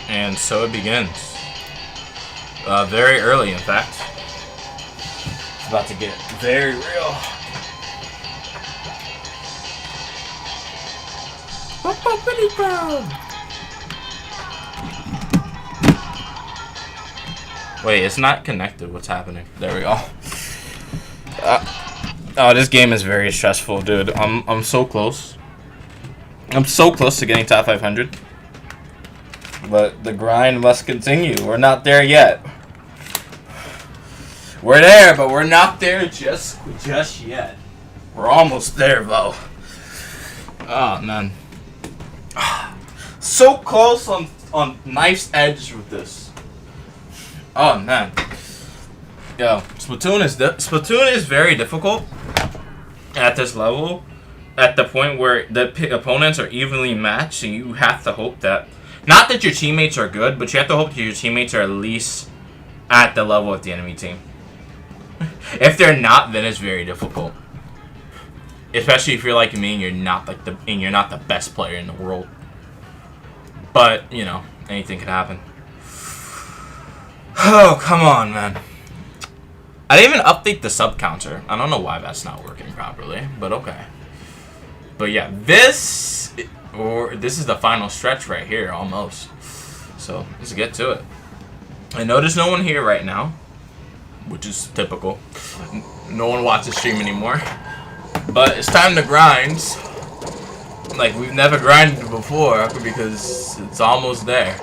And so it begins. Very early, in fact. It's about to get very real. Wait, it's not connected. What's happening? There we go. Oh, this game is very stressful, dude. I'm so close. I'm so close to getting top 500. But the grind must continue. We're not there yet. We're there, but we're not there just yet. We're almost there, though. Oh, man. So close on knife's edge with this. Oh, man. Yo, Splatoon is very difficult at this level. At the point where the opponents are evenly matched, so you have to hope that... Not that your teammates are good, but you have to hope that your teammates are at least at the level of the enemy team. If they're not, then it's very difficult. Especially if you're like me and you're not the best player in the world. But, you know, anything could happen. Oh, come on, man. I didn't even update the sub counter. I don't know why that's not working properly, but okay. But yeah, this is the final stretch right here, almost. So let's get to it. I know there's no one here right now, which is typical. No one watches stream anymore. But it's time to grind. Like we've never grinded before because it's almost there.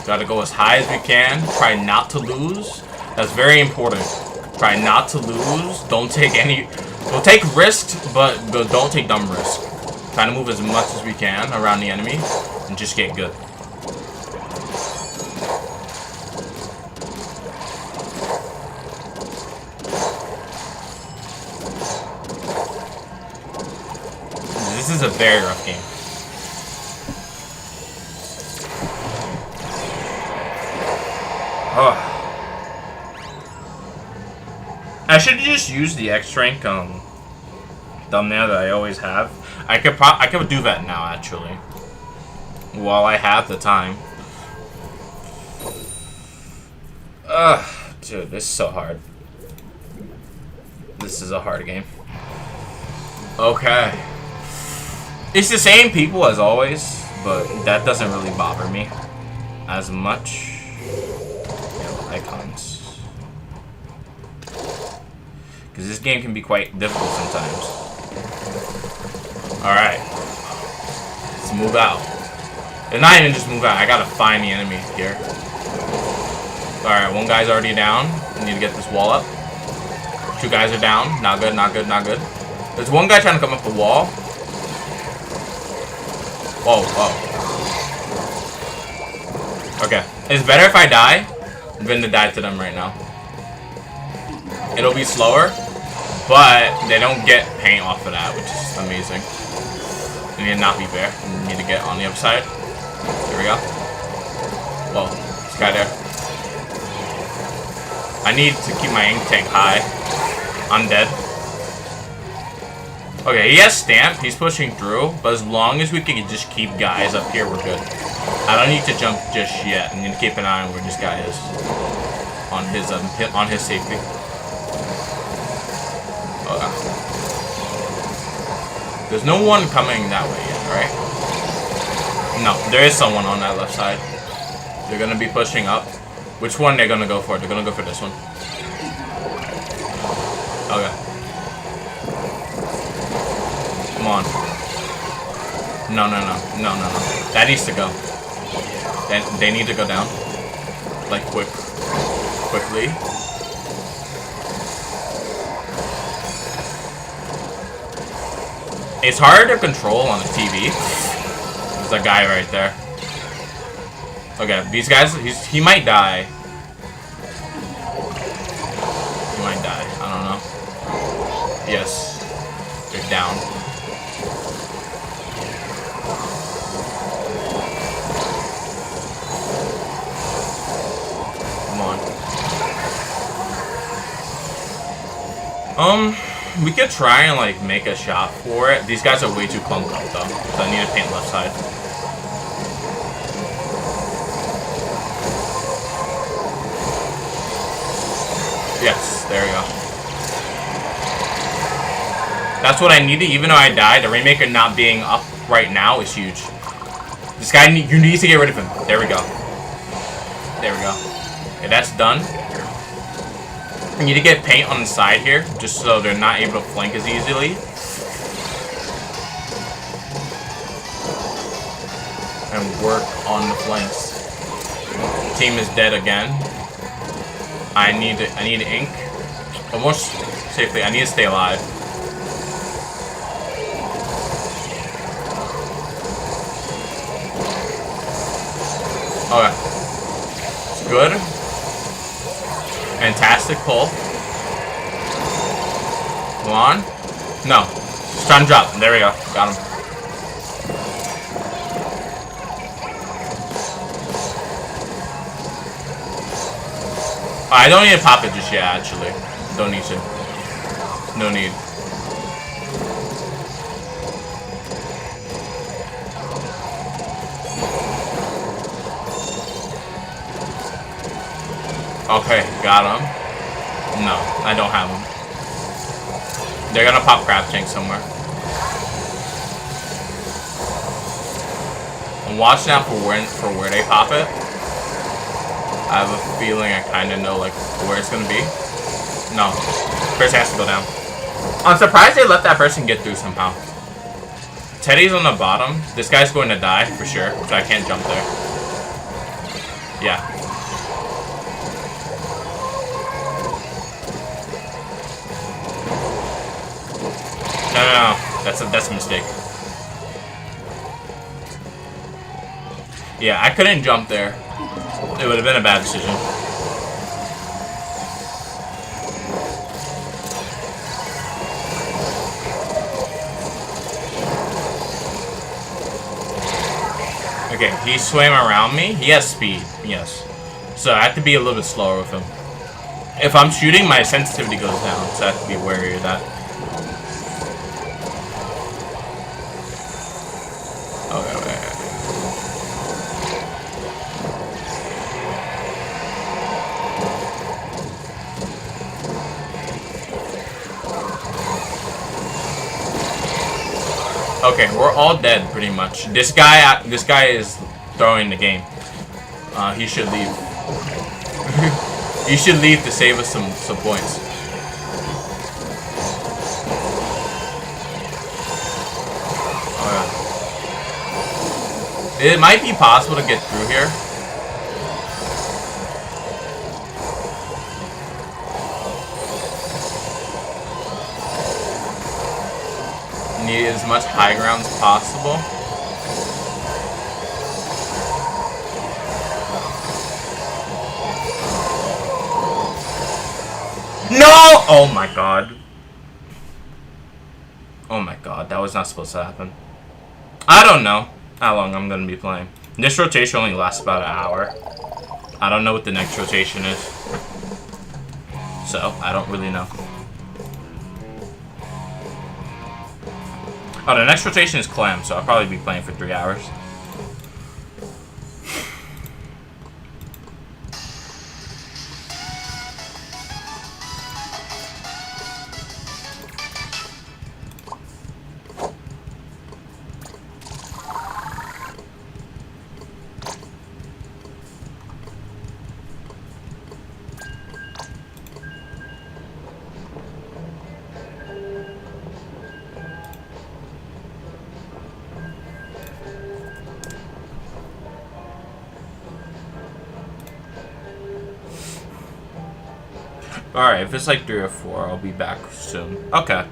Gotta go as high as we can. Try not to lose. That's very important. Try not to lose. Don't take risks, but don't take dumb risks. Try to move as much as we can around the enemy and just get good. This is a very rough game. Oh. I should just use the X-Rank thumbnail that I always have. I could do that now actually, while I have the time. Dude, this is so hard. This is a hard game. Okay, it's the same people as always, but that doesn't really bother me as much. Icons. Because this game can be quite difficult sometimes. Alright. Let's move out. And not even just move out. I gotta find the enemy here. Alright, one guy's already down. I need to get this wall up. Two guys are down. Not good, not good, not good. There's one guy trying to come up the wall. Whoa, whoa. Okay. It's better if I die than to die to them right now. It'll be slower, but they don't get paint off of that, which is amazing. I need to not be fair. I need to get on the other side. Here we go. Whoa, this guy there. I need to keep my ink tank high. I'm dead. Okay, he has stamp. He's pushing through, but as long as we can just keep guys up here, we're good. I don't need to jump just yet. I need to keep an eye on where this guy is on his safety. There's no one coming that way yet, right? No, there is someone on that left side. They're gonna be pushing up. Which one they're gonna go for? They're gonna go for this one. Okay. Come on. No. That needs to go. They need to go down. Like quickly. It's hard to control on the TV. There's a guy right there. Okay, these guys, he might die. He might die. I don't know. Yes. They're down. Come on. We could try and like make a shot for it. These guys are way too clumped up though, so I need to paint left side. Yes, there we go. That's what I needed, even though I died. The Rainmaker not being up right now is huge. This guy, you need to get rid of him. There we go. There we go. Okay, that's done. I need to get paint on the side here, just so they're not able to flank as easily. And work on the flanks. The team is dead again. I need ink. Almost safely. I need to stay alive. Okay. It's good. Fantastic pull. Come on. No. Just try and drop. There we go. Got him. I don't need to pop it just yet, actually. Don't need to. No need. Okay, got him. No, I don't have him. They're gonna pop crab tank somewhere. I'm watching out for where they pop it. I have a feeling I kind of know like where it's gonna be. No, first has to go down. I'm surprised they let that person get through somehow. Teddy's on the bottom. This guy's going to die for sure, so I can't jump there. Yeah. No. That's a mistake. Yeah, I couldn't jump there. It would have been a bad decision. Okay, he swam around me. He has speed, yes. So I have to be a little bit slower with him. If I'm shooting, my sensitivity goes down, so I have to be wary of that. Okay, wait. Okay, we're all dead pretty much. This guy is throwing the game. He should leave. He should leave to save us some points. It might be possible to get through here. Need as much high ground as possible. No! Oh my god. Oh my god, that was not supposed to happen. I don't know how long I'm gonna be playing. This rotation only lasts about an hour. I don't know what the next rotation is. So, I don't really know. Oh, the next rotation is Clam, so I'll probably be playing for 3 hours. Alright, if it's like 3 or 4, I'll be back soon. Okay.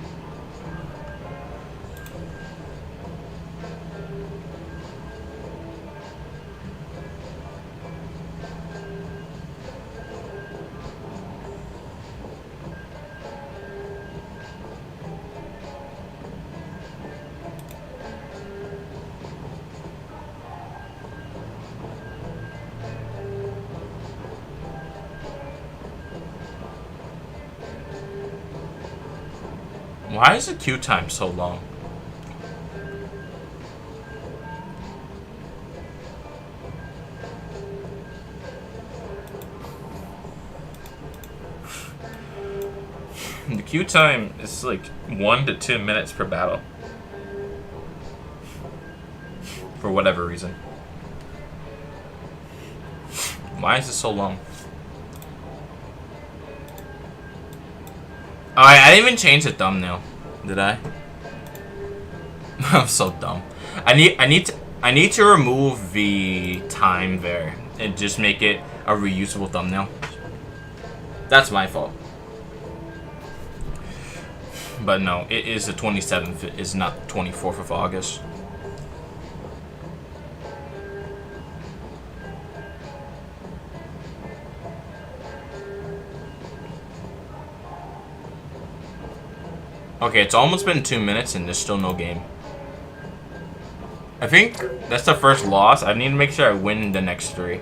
Why is the queue time so long? The queue time is like 1 to 2 minutes per battle. For whatever reason. Why is it so long? Oh, I didn't even change the thumbnail, did I? I'm so dumb. I need to remove the time there and just make it a reusable thumbnail. That's my fault. But no, it is the 27th. It is not the 24th of August. Okay, it's almost been 2 minutes and there's still no game. I think that's the first loss. I need to make sure I win the next 3.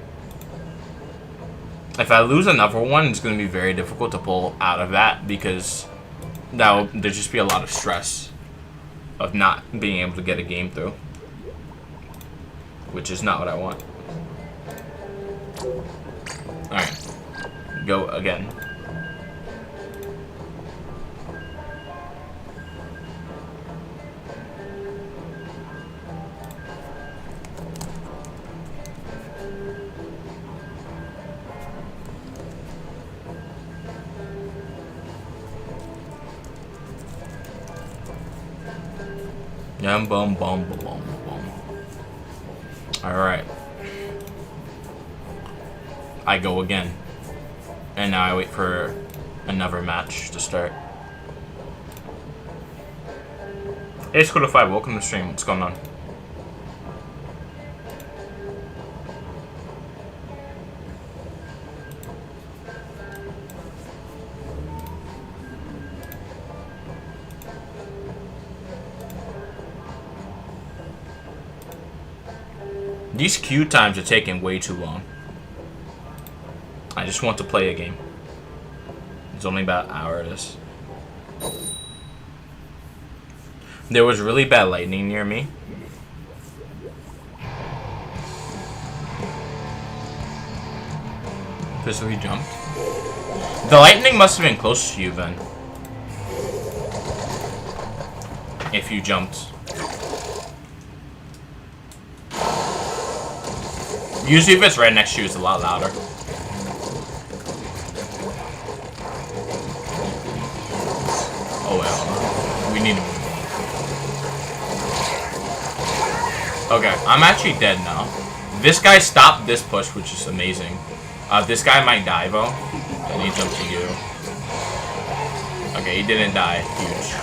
If I lose another one, it's going to be very difficult to pull out of that because there'll just be a lot of stress of not being able to get a game through. Which is not what I want. Alright. Go again. Yum bum bum bum bum bum. Alright. I go again. And now I wait for another match to start. Hey Scooter 5, welcome to the stream. What's going on? These queue times are taking way too long. I just want to play a game. It's only about an hour of this. There was really bad lightning near me. So he jumped. The lightning must have been close to you then. If you jumped. Usually if it's right next to you, it's a lot louder. Oh well. We need to move on. Okay, I'm actually dead now. This guy stopped this push, which is amazing. This guy might die though. And he jumped to you. Okay, he didn't die. Huge.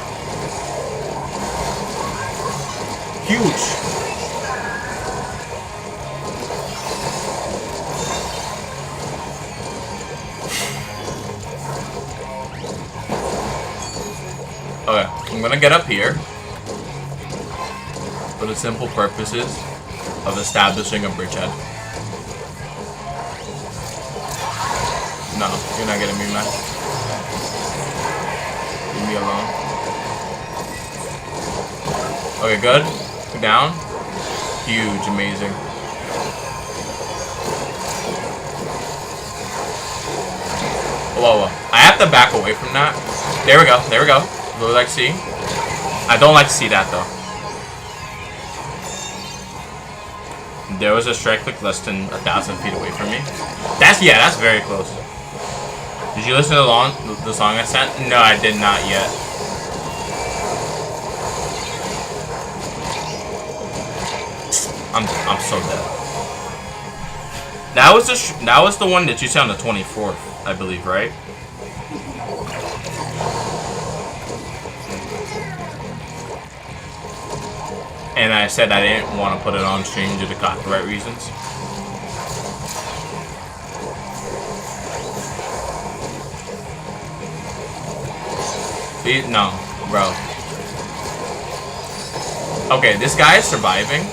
Huge! Okay, I'm gonna get up here for the simple purposes of establishing a bridgehead. No, you're not getting me, man. Leave me alone. Okay, good. Go down. Huge, amazing. Whoa, whoa. I have to back away from that. There we go, there we go. Really like to see. I don't like to see that though. There was a strike click less than 1,000 feet away from me. That's very close. Did you listen to the song I sent? No, I did not yet. I'm so dead. That was the one that you said on the 24th, I believe, right? And I said I didn't want to put it on stream due to copyright reasons. No, bro. Okay, this guy is surviving.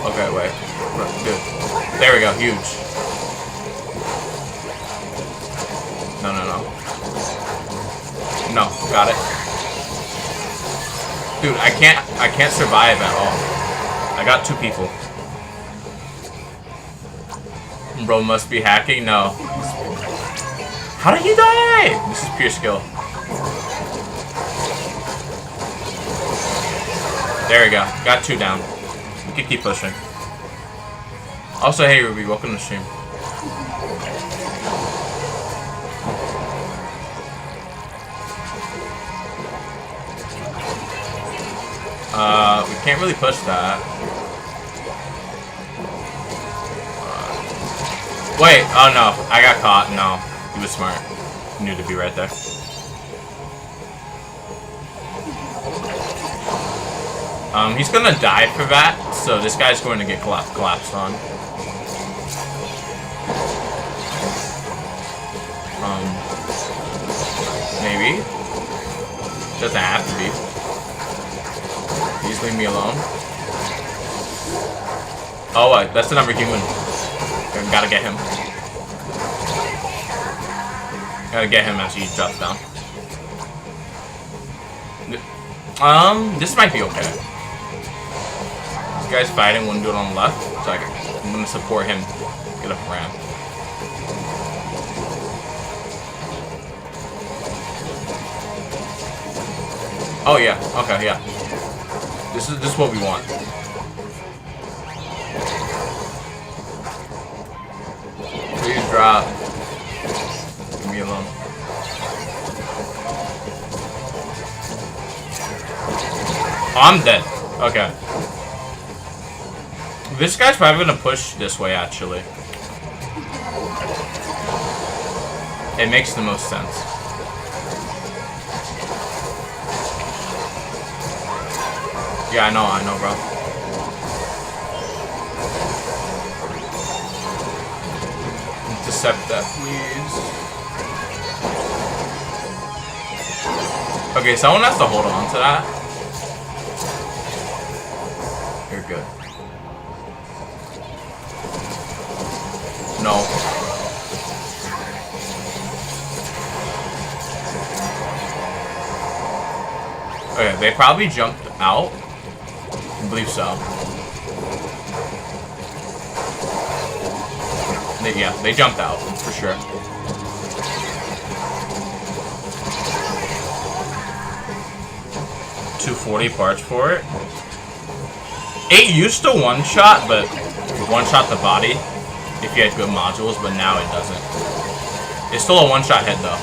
Okay, wait. Dude. There we go, huge. No, no, no. No, got it. Dude, I can't survive at all. I got 2 people. Bro must be hacking? No. How did he die? This is pure skill. There we go. Got 2 down. We can keep pushing. Also, hey Ruby, welcome to the stream. We can't really push that. Wait, oh no, I got caught. No, he was smart. He knew to be right there. He's gonna die for that, so this guy's going to get collapsed on. Maybe. Doesn't have to be. Please leave me alone. Oh, that's another human. Gotta get him. Gotta get him as he drops down. This might be okay. This guy's fighting one dude on the left, so I'm gonna support him. Get up ramp. Oh yeah, okay, yeah. This is what we want. Please drop. Leave me alone. Oh, I'm dead. Okay. This guy's probably gonna push this way, actually. It makes the most sense. Yeah, I know, bro. Intercept that, please. Okay, someone has to hold on to that. You're good. No. Okay, they probably jumped out. I believe so. Yeah, they jumped out, for sure. $240 parts for it. It used to one-shot, but one-shot the body if you had good modules, but now it doesn't. It's still a one-shot hit, though.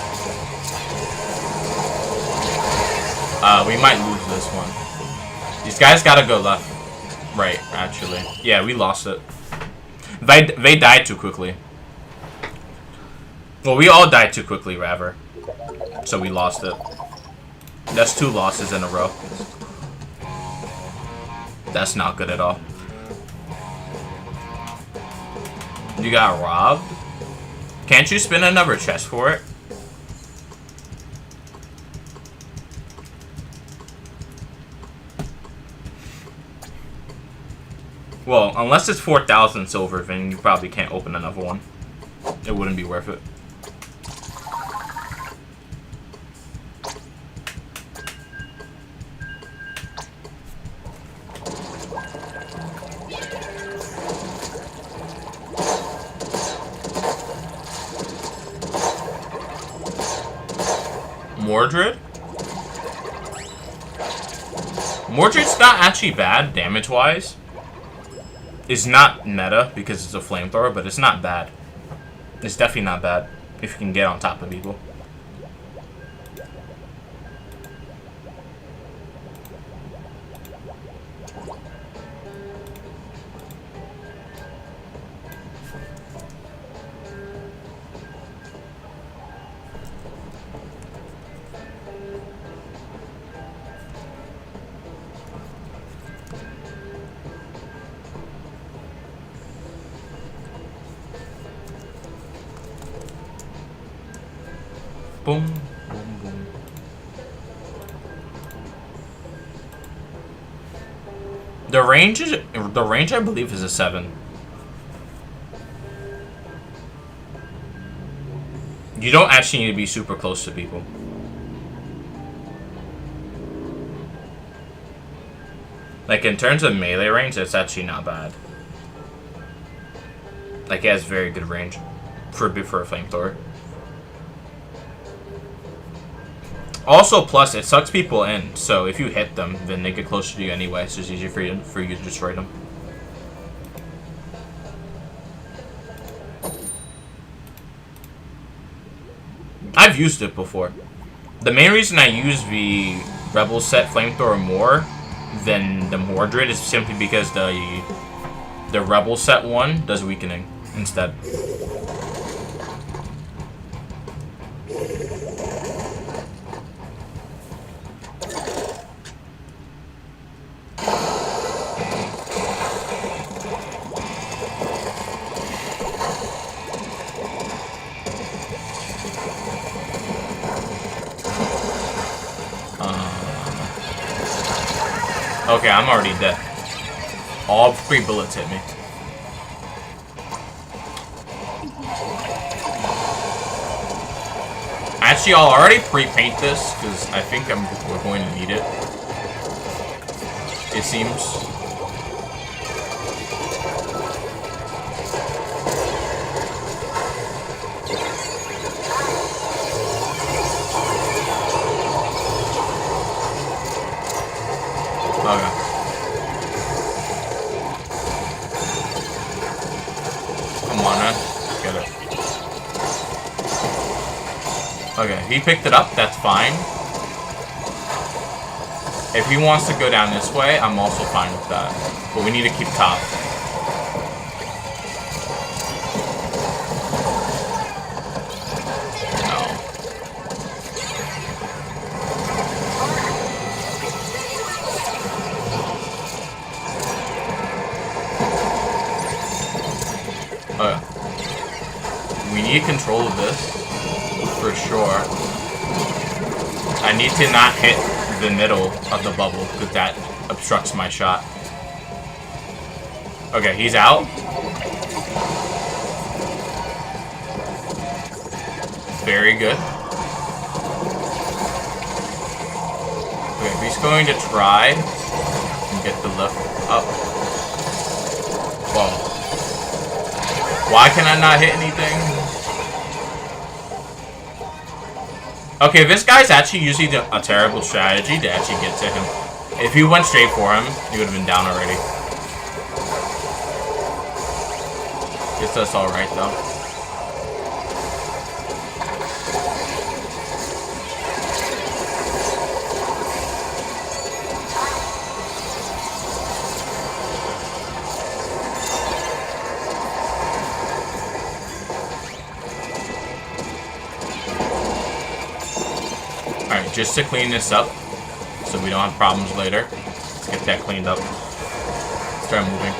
We might lose this one. These guys gotta go left. Right, actually. Yeah, we lost it. They died too quickly. Well, we all died too quickly, rather. So we lost it. That's 2 losses in a row. That's not good at all. You got robbed? Can't you spin another chest for it? Well, unless it's 4,000 silver, then you probably can't open another one. It wouldn't be worth it. Mordred? Mordred's not actually bad, damage-wise. It's not meta because it's a flamethrower, but it's not bad. It's definitely not bad if you can get on top of people. Boom, boom, boom. The range I believe is a 7. You don't actually need to be super close to people. Like, in terms of melee range, it's actually not bad. Like, it has very good range for a flamethrower. Also, plus, it sucks people in, so if you hit them, then they get closer to you anyway. It's just easier for you to destroy them. I've used it before. The main reason I use the Rebel set flamethrower more than the Mordred is simply because the Rebel set one does weakening instead. Okay, I'm already dead. All 3 bullets hit me. Actually, I'll already pre-paint this because I think we're going to need it. It seems. Okay. Come on, man. Get it. Okay, he picked it up. That's fine. If he wants to go down this way, I'm also fine with that. But we need to keep top. We need control of this, for sure. I need to not hit the middle of the bubble, because that obstructs my shot. Okay, he's out. Very good. Okay, he's going to try and get the lift up. Whoa. Why can I not hit anything? Okay, this guy's actually using a terrible strategy to actually get to him. If he went straight for him, he would have been down already. Guess that's alright, though. Alright, just to clean this up, so we don't have problems later. Let's get that cleaned up. Start moving.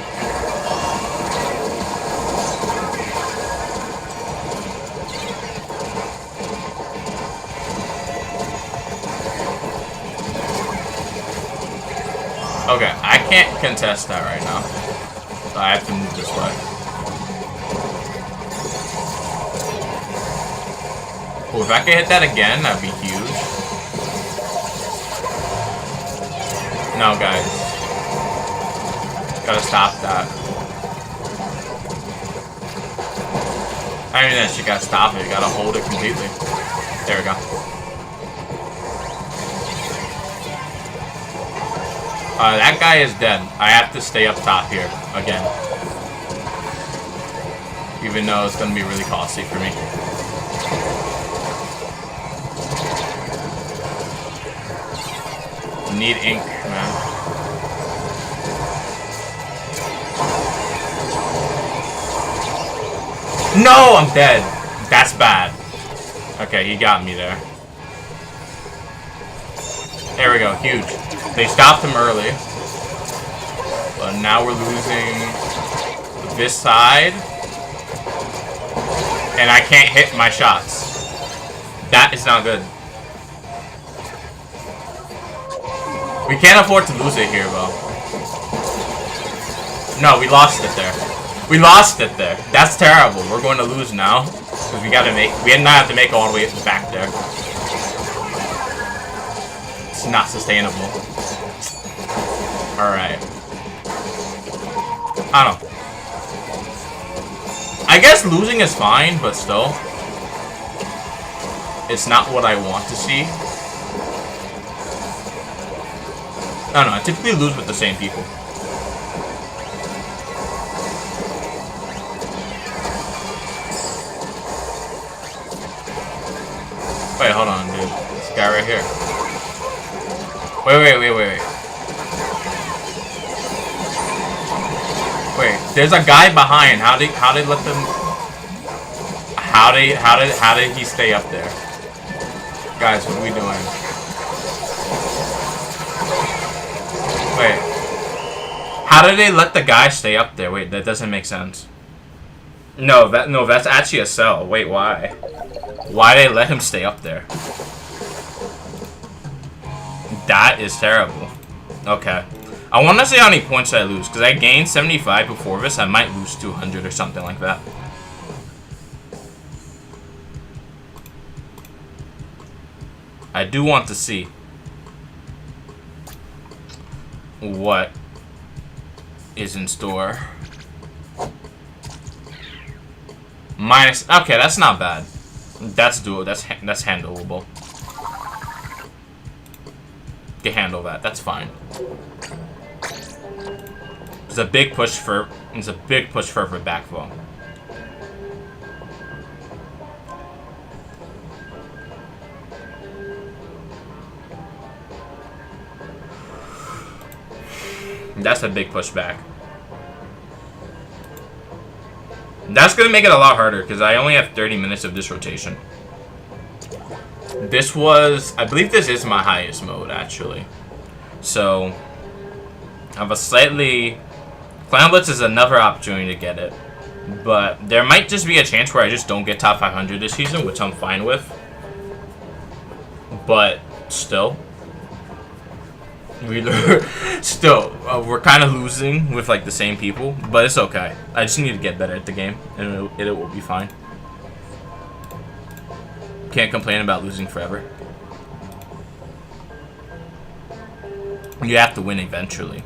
Okay, I can't contest that right now. So I have to move this way. Oh, if I could hit that again, that'd be huge. No, guys. Gotta stop that. I mean, that you gotta stop it. You gotta hold it completely. There we go. That guy is dead. I have to stay up top here again. Even though it's gonna be really costly for me. Need ink, man. No, I'm dead. That's bad. Okay, he got me there. There we go, huge. They stopped him early. But now we're losing this side. And I can't hit my shots. That is not good. We can't afford to lose it here, though. No, we lost it there. We lost it there. That's terrible. We're going to lose now. Because we did not have to make it all the way back there. It's not sustainable. Alright. I don't know. I guess losing is fine, but still. It's not what I want to see. I don't know, I typically lose with the same people. Wait, hold on, dude. This guy right here. Wait. Wait, there's a guy behind. How did let them? How did he stay up there? Guys, what are we doing? Wait. How did they let the guy stay up there? Wait, that doesn't make sense. No, that's actually a cell. Wait, why? Why did they let him stay up there? That is terrible. Okay. I want to see how many points I lose, because I gained 75 before this. I might lose 200 or something like that. I do want to see what is in store. Minus. Okay, that's not bad. That's doable. That's handleable. Can handle that. That's fine. It's a big push for backbone. That's a big pushback. That's gonna make it a lot harder because I only have 30 minutes of this rotation. This was, I believe this is my highest mode actually. So I have a slightly, Clan Blitz is another opportunity to get it, but there might just be a chance where I just don't get top 500 this season, which I'm fine with. But still. We're kind of losing with like the same people, but it's okay. I just need to get better at the game, and it will be fine. Can't complain about losing forever. You have to win eventually.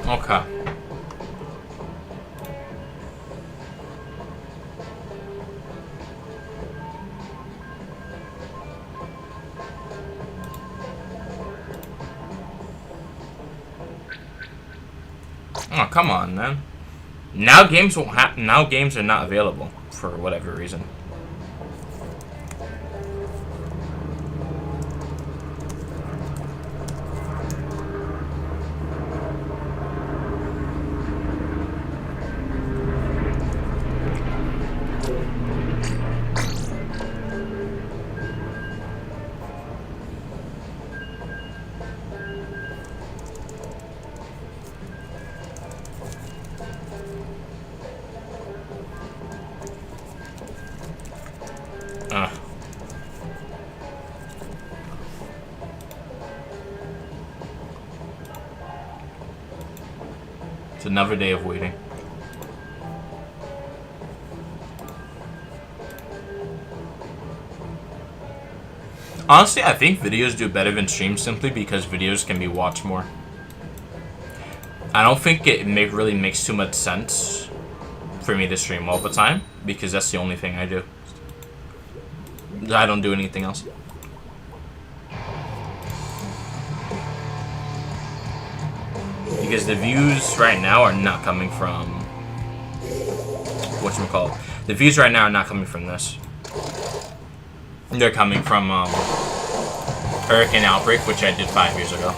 Okay. Oh, come on, man. Now games won't now games are not available for whatever reason. It's another day of waiting. Honestly, I think videos do better than streams simply because videos can be watched more. I don't think it really makes too much sense for me to stream all the time because that's the only thing I do. I don't do anything else. Because the views right now are not coming from whatchamacallit. The views right now are not coming from this. They're coming from hurricane outbreak, which I did 5 years ago.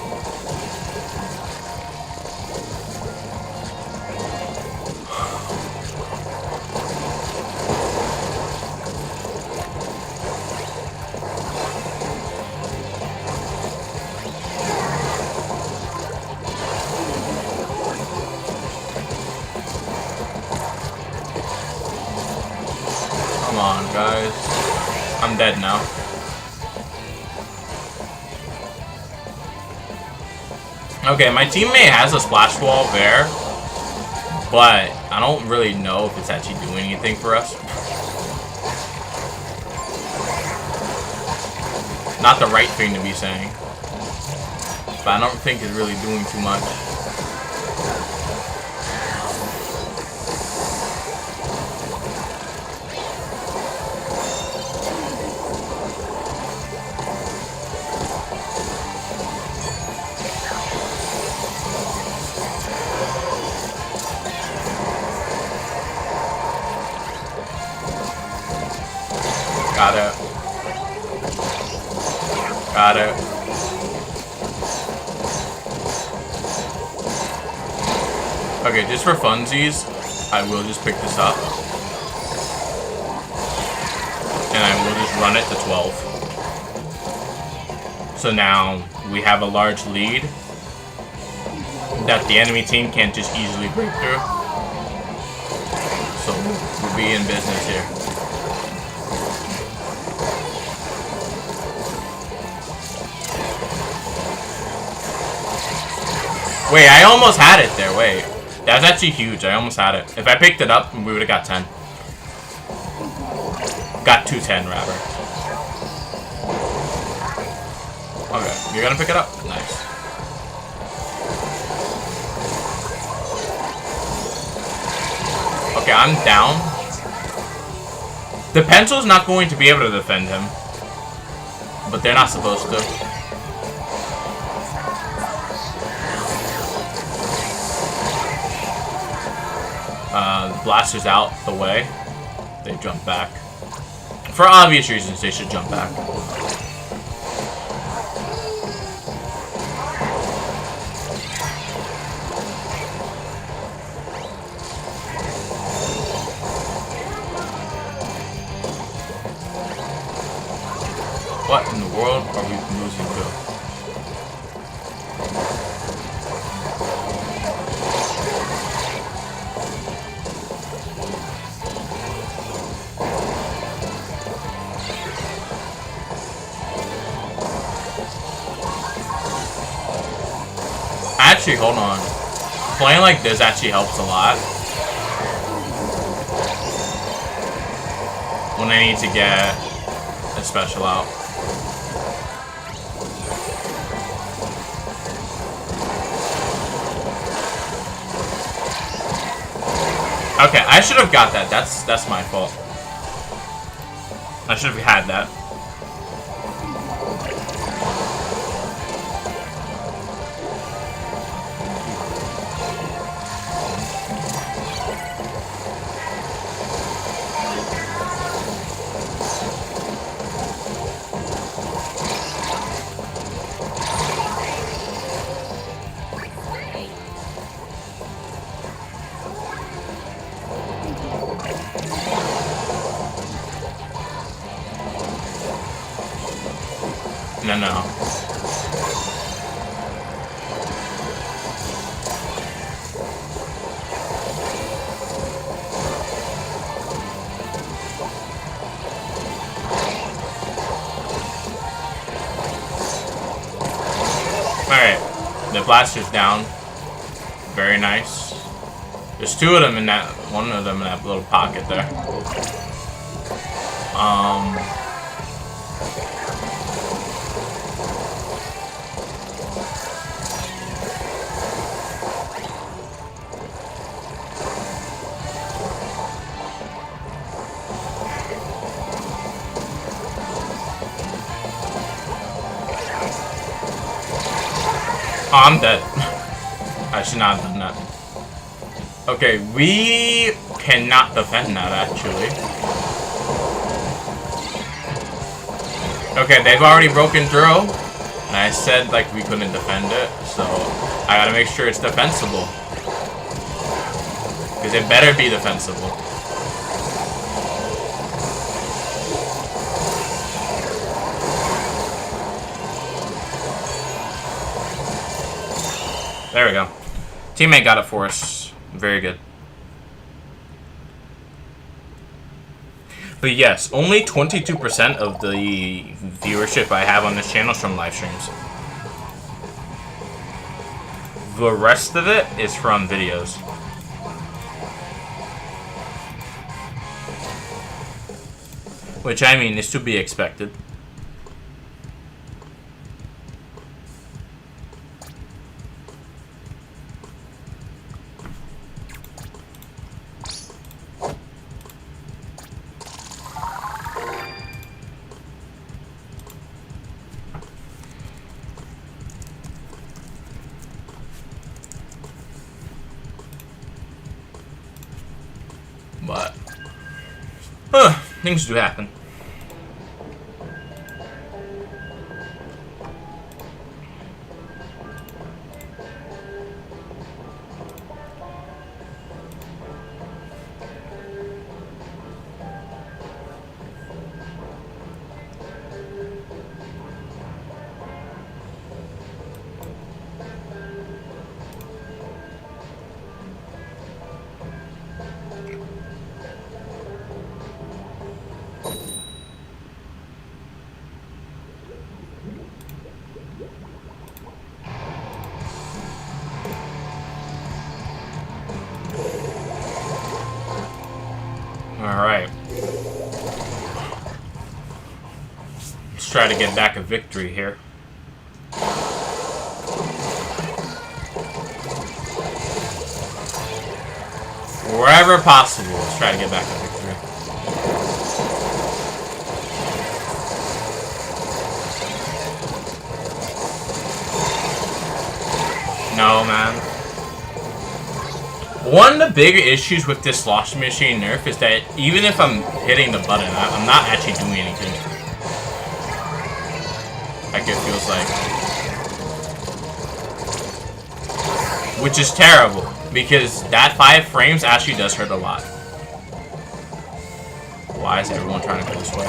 Come on, guys. I'm dead now. Okay, my teammate has a splash wall there, but I don't really know if it's actually doing anything for us. Not the right thing to be saying, but I don't think it's really doing too much. Got it. Got it. Okay, just for funsies, I will just pick this up. And I will just run it to 12. So now we have a large lead that the enemy team can't just easily break through. So we'll be in business here. Wait, I almost had it there. Wait. That was actually huge. I almost had it. If I picked it up, we would have got 10. Got 210, rather. Okay, you're gonna pick it up? Nice. Okay, I'm down. The pencil's not going to be able to defend him. But they're not supposed to. Blaster's out the way. They jump back. For obvious reasons, they should jump back. What in the world are we losing to? Actually, hold on. Playing like this actually helps a lot. When I need to get a special out. Okay, I should have got that. That's my fault. I should have had that. No. Alright. The blaster's down. Very nice. There's two of them in that, one of them in that little pocket there. Oh, I'm dead. I should not have done that. Okay, we cannot defend that, actually. Okay, they've already broken through. And I said, like, we couldn't defend it, so I gotta make sure it's defensible. Because it better be defensible. There we go. Teammate got it for us. Very good. But yes, only 22% of the viewership I have on this channel is from live streams. The rest of it is from videos. Which, I mean, is to be expected. But things do happen. Alright. Let's try to get back a victory here. Wherever possible, let's try to get back a victory. No, man. One of the bigger issues with this slosh machine nerf is that even if I'm hitting the button, I'm not actually doing anything. Like it feels like. Which is terrible, because that 5 frames actually does hurt a lot. Why is everyone trying to go this way?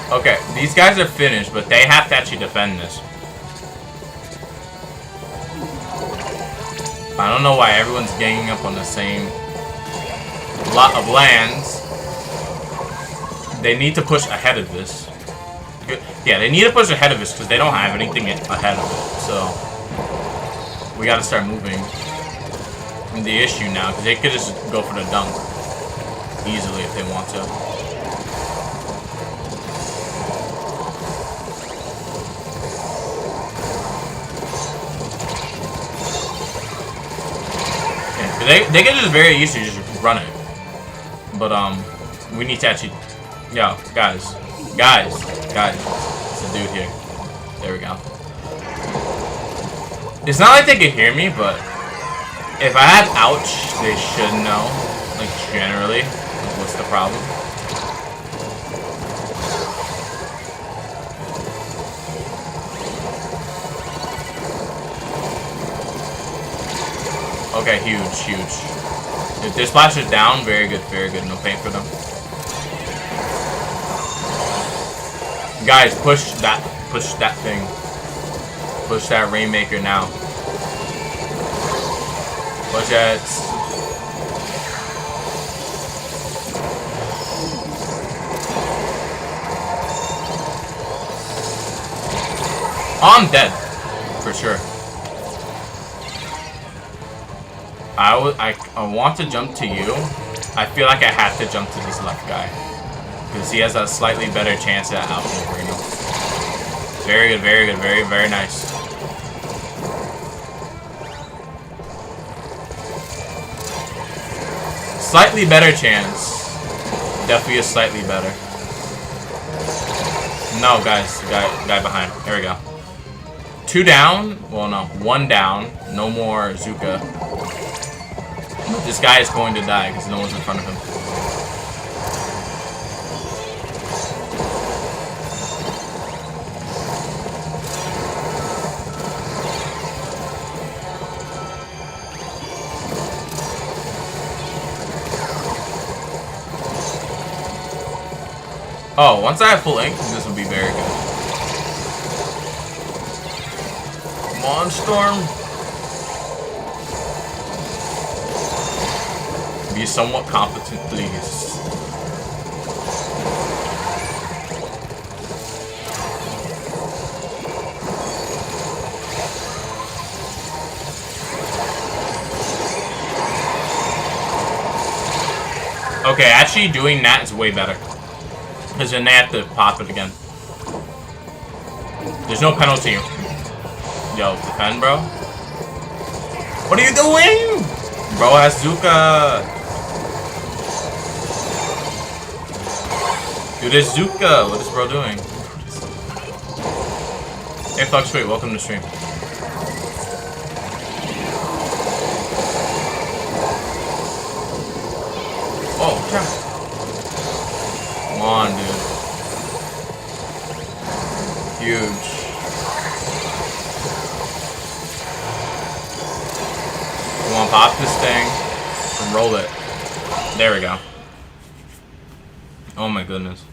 Okay, these guys are finished, but they have to actually defend this. I don't know why everyone's ganging up on the same lot of lands. They need to push ahead of this. Yeah, they need to push ahead of this because they don't have anything ahead of it. So we gotta start moving. And the issue now, because they could just go for the dunk easily if they want to. They can just very easily just run it. But, we need to actually... Yo, guys. It's a dude here. There we go. It's not like they can hear me, but... If I have ouch, they should know. Like, generally. Like, what's the problem? Okay, huge. If their splash is down, very good, no pain for them. Guys, push that thing. Push that Rainmaker now. Push it. Oh, I'm dead. For sure. I want to jump to you. I feel like I have to jump to this left guy. Because he has a slightly better chance at outmaneuvering him. Very good, very nice. Slightly better chance. Definitely a slightly better. No, guys. Guy behind. There we go. 2 down. Well, no. 1 down. No more Zuka. This guy is going to die because no one's in front of him. Oh, once I have full ink, this will be very good. Come on, Storm. Be somewhat competent, please. Okay, actually doing that is way better. Because then they have to pop it again. There's no penalty. Yo, defend, bro. What are you doing? Bro has Zuka. Dude, it's Zuka. What is bro doing? Hey, Fluctuate, welcome to the stream. Oh, crap. Come on, dude. Huge. Come on, pop this thing and roll it. There we go. Oh my goodness.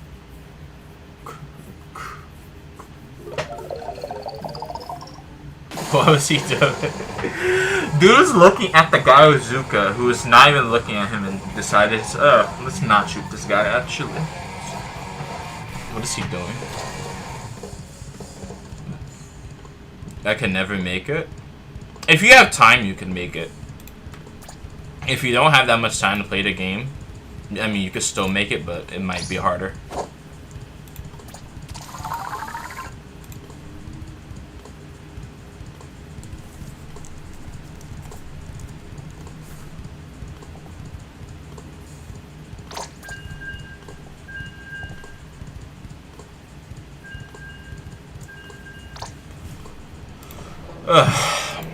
What was he doing? Dude was looking at the guy with Zuka, who was not even looking at him, and decided, let's not shoot this guy, actually. What is he doing? I can never make it. If you have time, you can make it. If you don't have that much time to play the game, I mean, you could still make it, but it might be harder. Ugh.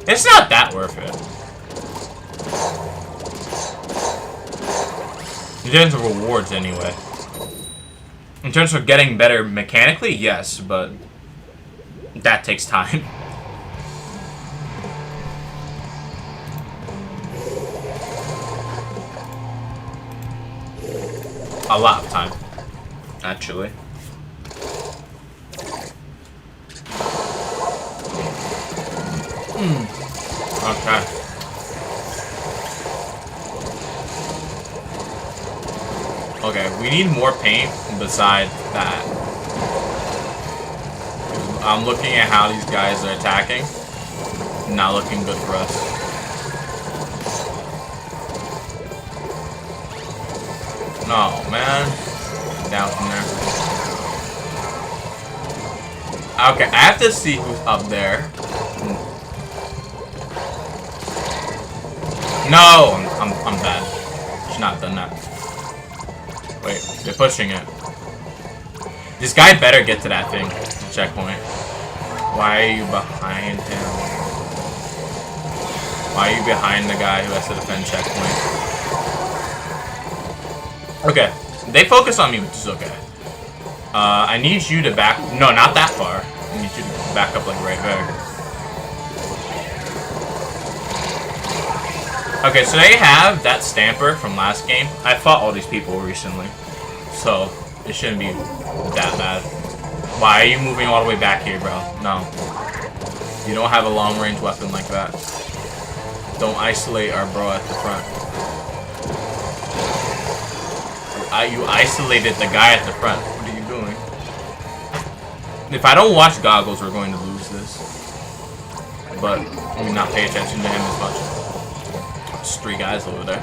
It's not that worth it. In terms of rewards, anyway. In terms of getting better mechanically, yes, but that takes time. A lot of time, actually. Okay. Okay, we need more paint besides that. I'm looking at how these guys are attacking. Not looking good for us. No, man. Down from there. Okay, I have to see who's up there. No! I'm bad. Should not have done that. Wait, they're pushing it. This guy better get to that thing. The checkpoint. Why are you behind him? Why are you behind the guy who has to defend checkpoint? Okay. They focus on me, which is okay. I need you to back... No, not that far. I need you to back up like right there. Okay, so they have that stamper from last game. I fought all these people recently, so it shouldn't be that bad. Why are you moving all the way back here, bro? No. You don't have a long-range weapon like that. Don't isolate our bro at the front. You isolated the guy at the front. What are you doing? If I don't watch goggles, we're going to lose this. But let me not pay attention to him as much. There's 3 guys over there.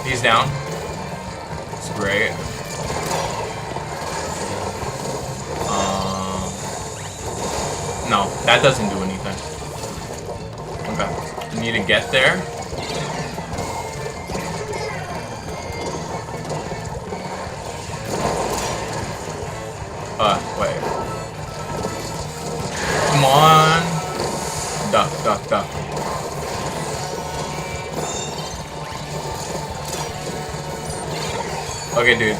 He's down. It's great. No, That doesn't do anything. Okay. I need to get there. Wait. Come on. Duck, duck, duck. Okay, dude.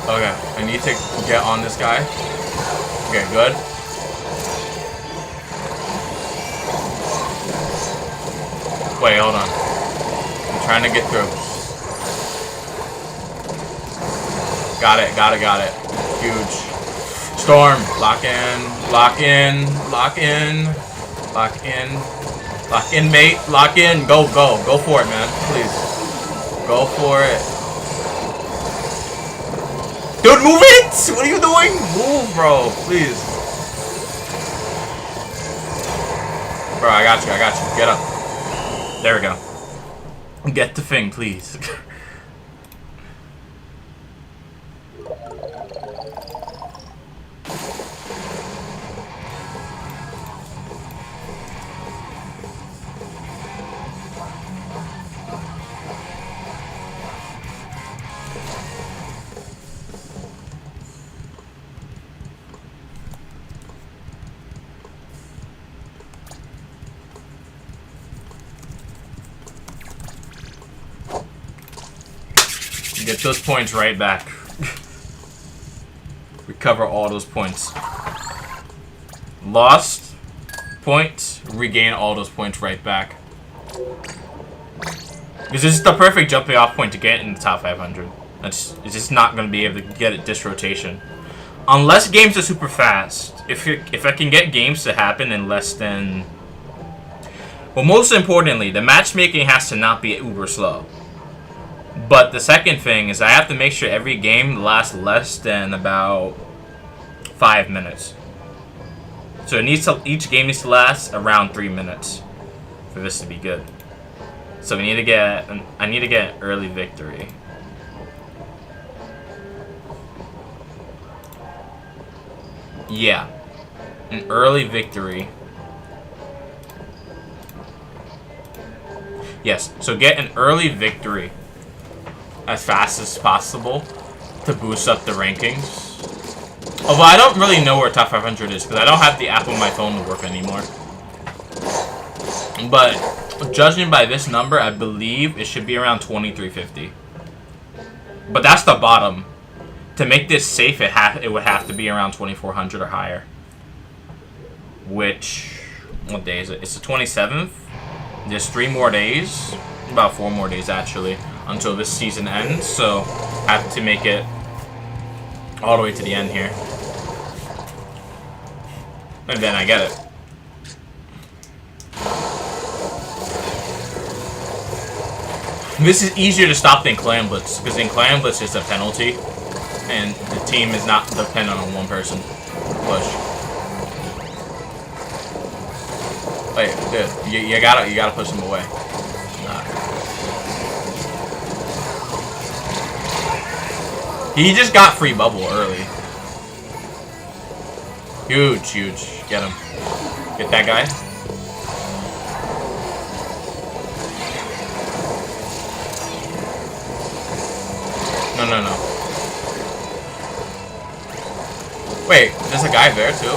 Okay, I need to get on this guy. Okay, good. Wait, hold on. I'm trying to get through. Got it, got it, got it. Huge. Storm. Lock in. Lock in. Lock in. Lock in. Lock in, mate. Lock in. Go, go. Go for it, man. Please. Go for it. Dude, move it! What are you doing? Move, bro. Please. Bro, I got you. I got you. Get up. There we go. Get the thing, please. Get those points right back. Recover all those points. Lost points, regain all those points right back. Because this is the perfect jumping off point to get in the top 500. It's just not going to be able to get it this rotation. Unless games are super fast. If I can get games to happen in less than... Well, most importantly, the matchmaking has to not be uber slow. But the second thing is I have to make sure every game lasts less than about 5 minutes. So it needs to, each game needs to last around 3 minutes for this to be good. So we need to get, I need to get an early victory. Yeah, an early victory. Yes, so get an early victory as fast as possible to boost up the rankings. Although I don't really know where top 500 is because I don't have the app on my phone to work anymore. But judging by this number, I believe it should be around 2350. But that's the bottom. To make this safe, it would have to be around 2400 or higher. Which, what day is it? It's the 27th. There's 3 more days, about 4 more days actually, until this season ends. So I have to make it all the way to the end here, and then I get it. This is easier to stop than Clan Blitz, because in Clan Blitz it's a penalty, and the team is not dependent on one person push. Wait, dude, you gotta push him away. Nah. He just got free bubble early. Huge, huge. Get him. Get that guy. No, no, no. Wait, there's a guy there too?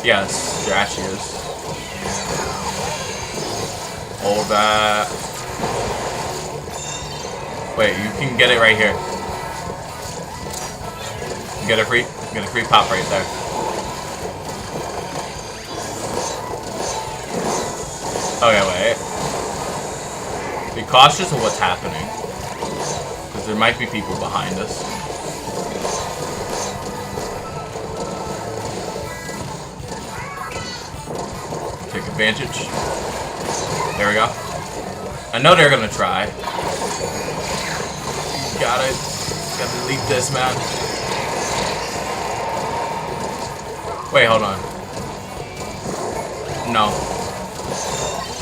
Yes, there actually is. Hold that. Wait, you can get it right here. Get a free pop right there. Okay, wait. Be cautious of what's happening, because there might be people behind us. Take advantage. There we go. I know they're gonna try. Gotta delete this, man. Wait, hold on. No.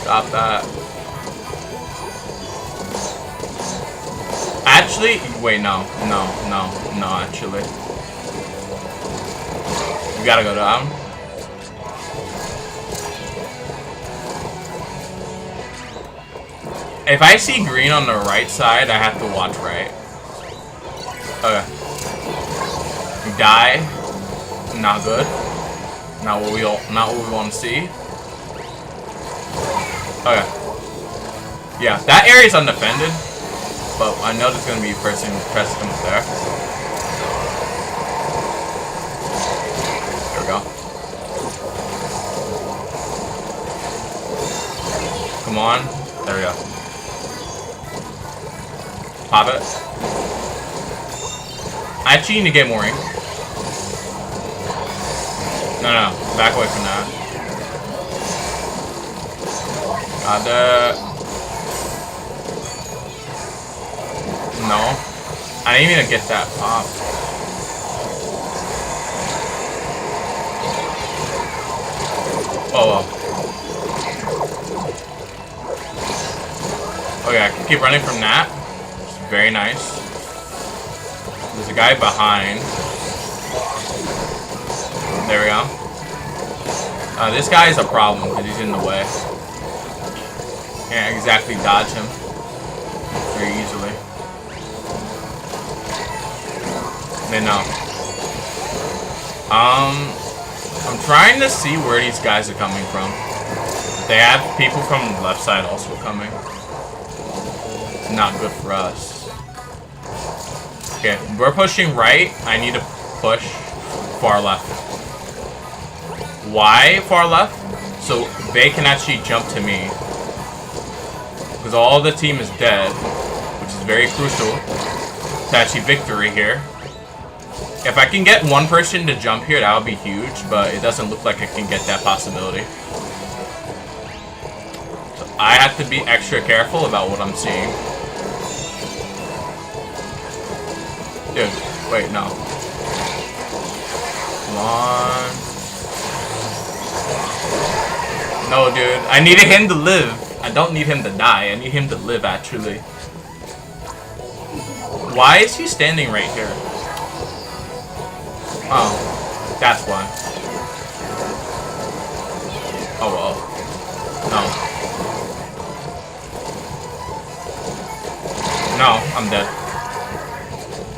Stop that. I Actually, wait, no, actually. You gotta go down. If I see green on the right side, I have to watch right. Okay. Die. Not good. Not what we want to see. Okay. Yeah, that area's undefended, but I know there's gonna be a person pressing up there. There we go. Come on. There we go. Pop it. I actually need to get more ink. No. Back away from that. Got that. No. I didn't even get that pop. Oh. Okay, I can keep running from that. Very nice. There's a guy behind. There we go. This guy is a problem because he's in the way. Can't exactly dodge him very easily. Then no. I'm trying to see where these guys are coming from. They have people from the left side also coming. Not good for us. Okay, we're pushing right. I need to push far left. Why far left? So they can actually jump to me. Because all the team is dead, which is very crucial to actually victory here. If I can get one person to jump here, that would be huge, but it doesn't look like I can get that possibility. So I have to be extra careful about what I'm seeing. Dude, wait, no. Come on. No, dude. I needed him to live. I don't need him to die. I need him to live, actually. Why is he standing right here? Oh, that's why. Oh, well. No. No, I'm dead.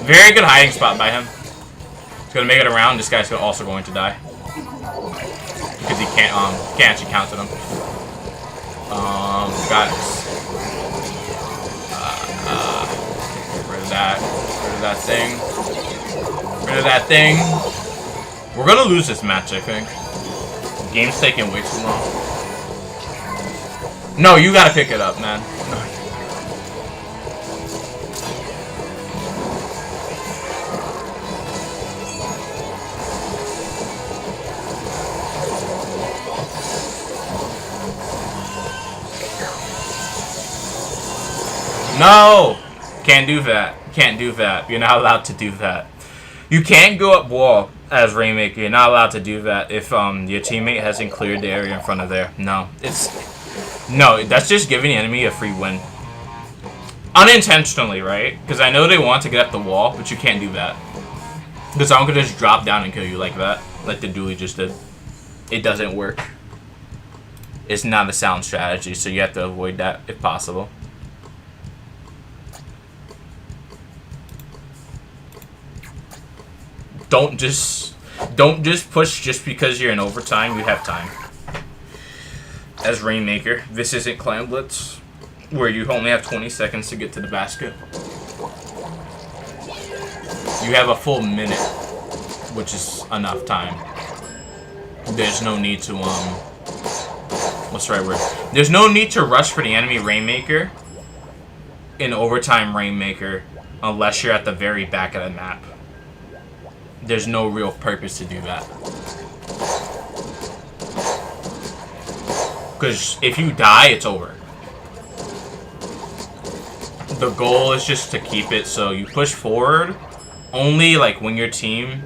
Very good hiding spot by him. He's gonna make it around. This guy's also going to die. Because he can't actually counter them. Got it. Get rid of that. Get rid of that thing. Get rid of that thing. We're gonna lose this match, I think. The game's taking way too long. No, you gotta pick it up, man. No! Can't do that. Can't do that. You're not allowed to do that. You can't go up wall as Rainmaker. You're not allowed to do that if your teammate hasn't cleared the area in front of there. No. No, that's just giving the enemy a free win. Unintentionally, right? Because I know they want to get up the wall, but you can't do that. Because someone could just drop down and kill you like that. Like the dually just did. It doesn't work. It's not a sound strategy, so you have to avoid that if possible. Don't just push just because you're in overtime. You have time. As Rainmaker, this isn't Clan Blitz, where you only have 20 seconds to get to the basket. You have a full minute, which is enough time. There's no need to what's the right word? There's no need to rush for the enemy Rainmaker in overtime Rainmaker unless you're at the very back of the map. There's no real purpose to do that. Because if you die, it's over. The goal is just to keep it so you push forward only like when your team...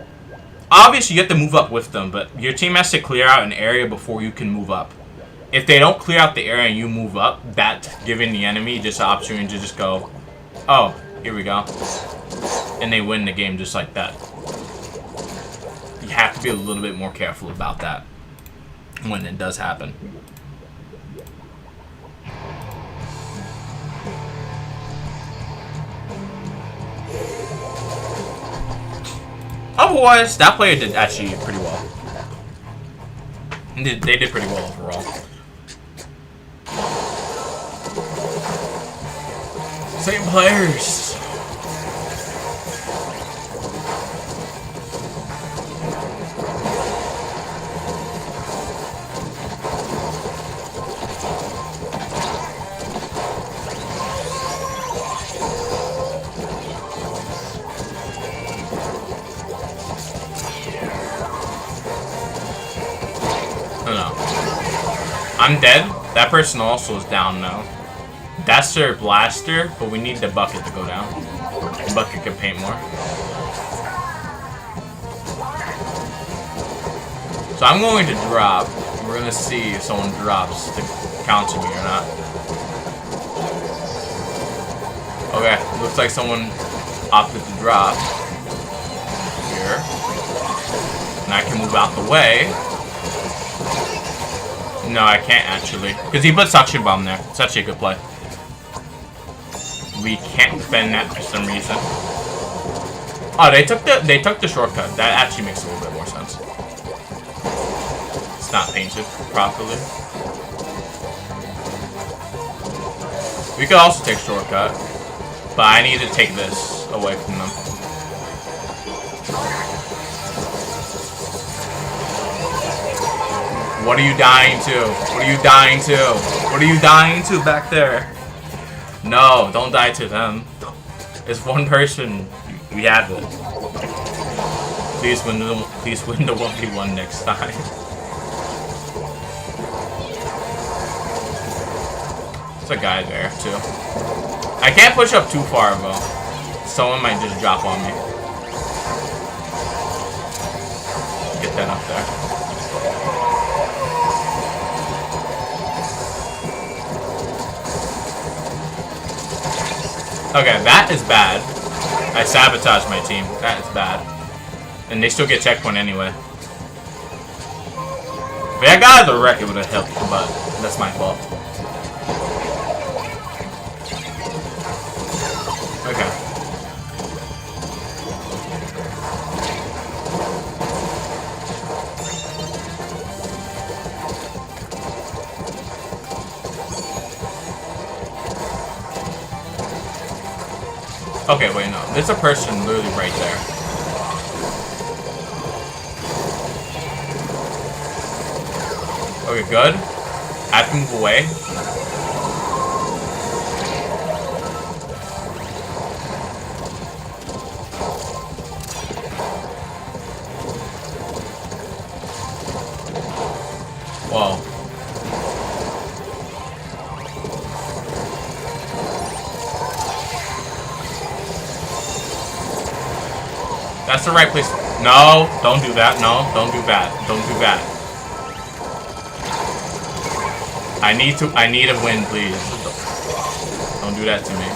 Obviously, you have to move up with them, but your team has to clear out an area before you can move up. If they don't clear out the area and you move up, that's giving the enemy just an opportunity to just go, oh, Here we go. And they win the game just like that. You have to be a little bit more careful about that when it does happen. Otherwise, that player did actually pretty well. They did pretty well overall. Same players. I'm dead. That person also is down now. That's their blaster, but we need the bucket to go down. The bucket can paint more. So I'm going to drop. We're going to see if someone drops to counter me or not. Okay, looks like someone opted to drop. Here. And I can move out the way. No, I can't actually. Because he put suction bomb there. It's actually a good play. We can't defend that for some reason. Oh, they took the shortcut. That actually makes a little bit more sense. It's not painted properly. We could also take shortcut, but I need to take this away from them. What are you dying to? What are you dying to? What are you dying to back there? No, don't die to them. It's one person. We have it. Please win the 1v1 next time. There's a guy there too. I can't push up too far though. Someone might just drop on me. Get that up there. Okay, that is bad. I sabotaged my team. That is bad. And they still get checkpoint anyway. If I got the wreck, it would have helped, but that's my fault. Okay. Okay, wait, no. There's a person literally right there. Okay, good. I have to move away. Whoa. That's the right place. No, don't do that. No, don't do that. Don't do that. I need a win, please. Don't do that to me.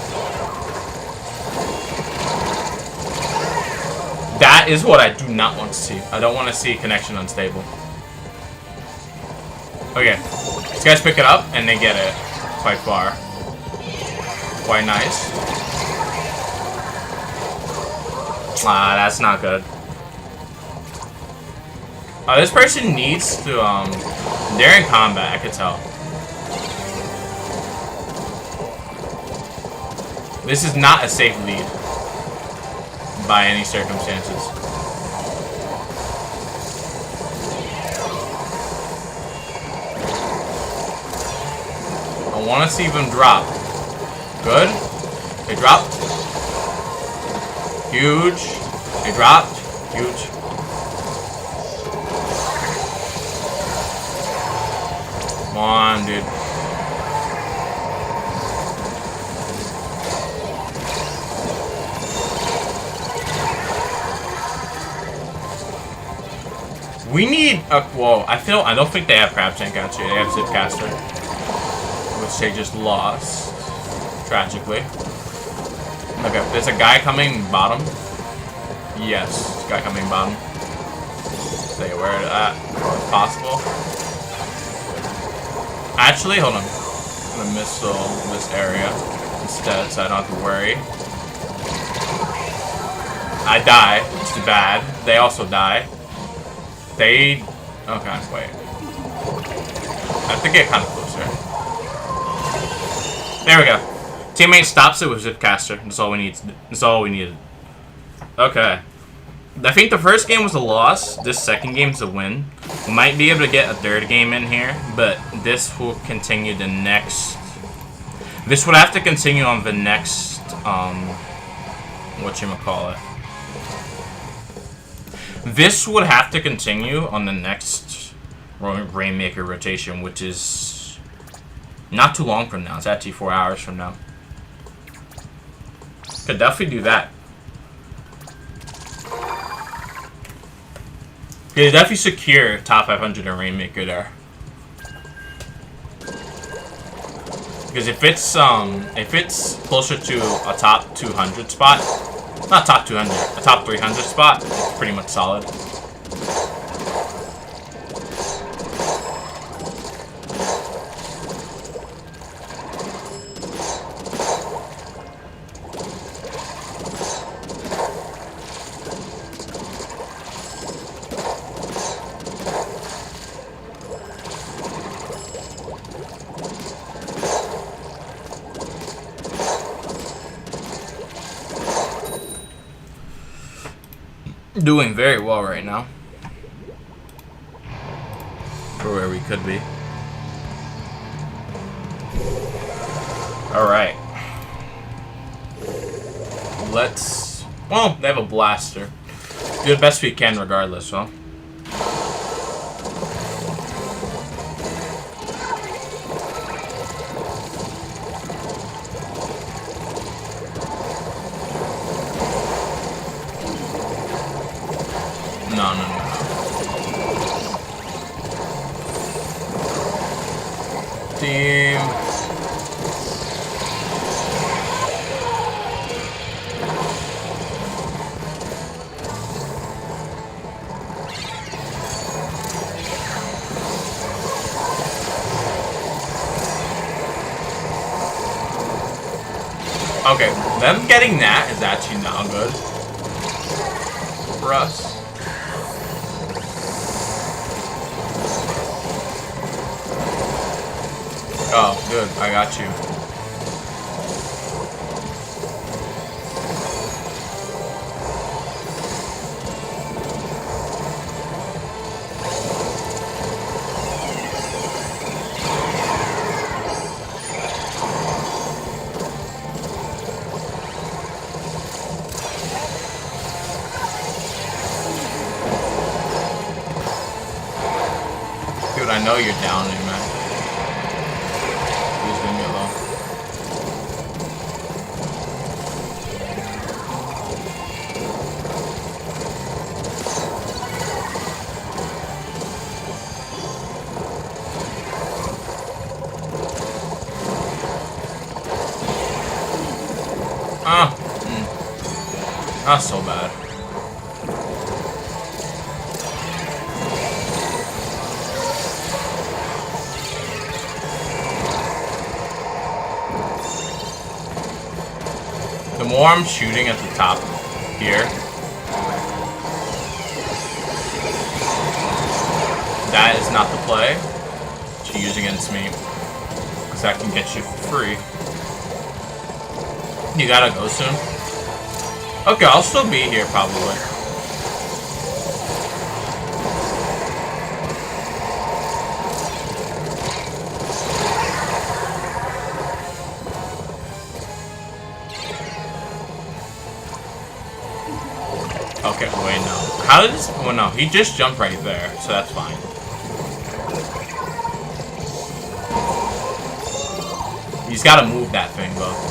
That is what I do not want to see. I don't want to see connection unstable. Okay. These guys pick it up and they get it quite far. Quite nice. Ah, that's not good. This person needs to, they're in combat, I could tell. This is not a safe lead. By any circumstances. I want to see them drop. Good. They dropped. Huge. They dropped. Huge. Come on, dude. We need a whoa. I don't think they have crab tank actually. They have zipcaster, which they just lost tragically. Okay, there's a guy coming bottom. Yes, guy coming bottom. Stay aware of that, if possible. Actually, hold on. I'm gonna missile this area instead, so I don't have to worry. I die, which is bad. They also die. They... Okay, wait. I have to get kind of closer. There we go. Teammate stops it with Zipcaster. That's all we need. That's all we needed. Okay. I think the first game was a loss. This second game is a win. We might be able to get a third game in here, but this will continue the next... This would have to continue on the next, whatchamacallit. This would have to continue on the next Rainmaker rotation, which is not too long from now. It's actually 4 hours from now. Could definitely do that. Could definitely secure top 500 in Rainmaker there. Because if it's closer to a top 200 spot, not top 200, a top 300 spot, it's pretty much solid. Doing very well right now for where we could be. Alright. Let's... Well, they have a blaster. Do the best we can regardless, huh? No. Team. Okay, them getting that is actually not good for us. Oh, good. I got you. Dude, I know you're down there, man. Not so bad. The more I'm shooting at the top here, that is not the play to use against me, because that can get you for free. You gotta go soon. Okay, I'll still be here probably. Okay, wait, no. How did this... Well, no, he just jumped right there, so that's fine. He's gotta move that thing, though.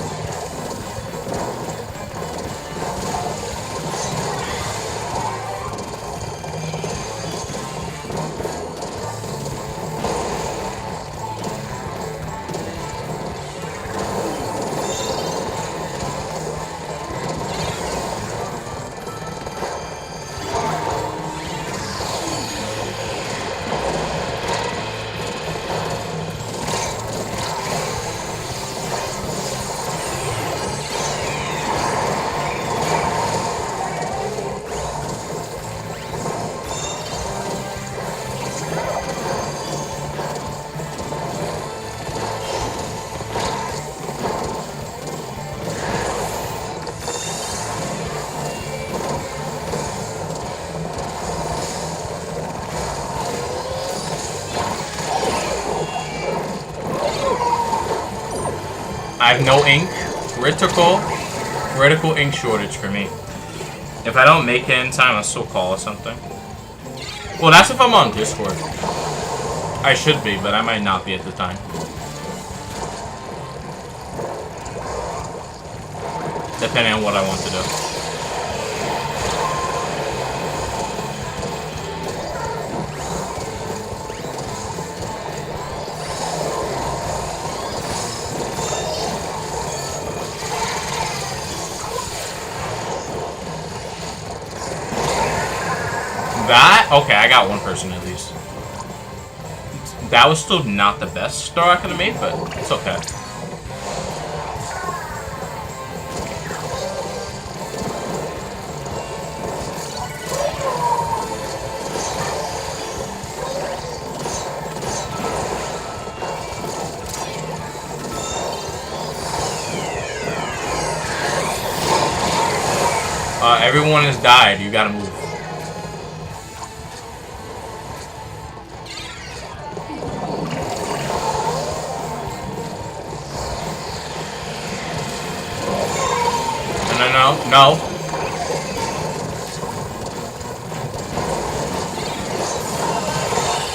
I have no ink. Critical ink shortage for me. If I don't make it in time, I'll still call or something. Well, that's if I'm on Discord. I should be, but I might not be at the time. Depending on what I want to do. That? Okay, I got one person at least. That was still not the best start I could have made, but it's okay. Everyone has died. You gotta move. No.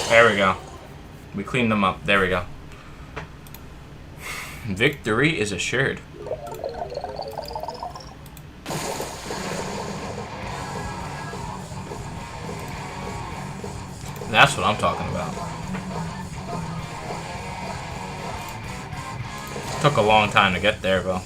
There we go. We cleaned them up. There we go. Victory is assured. That's what I'm talking about. Took a long time to get there, though.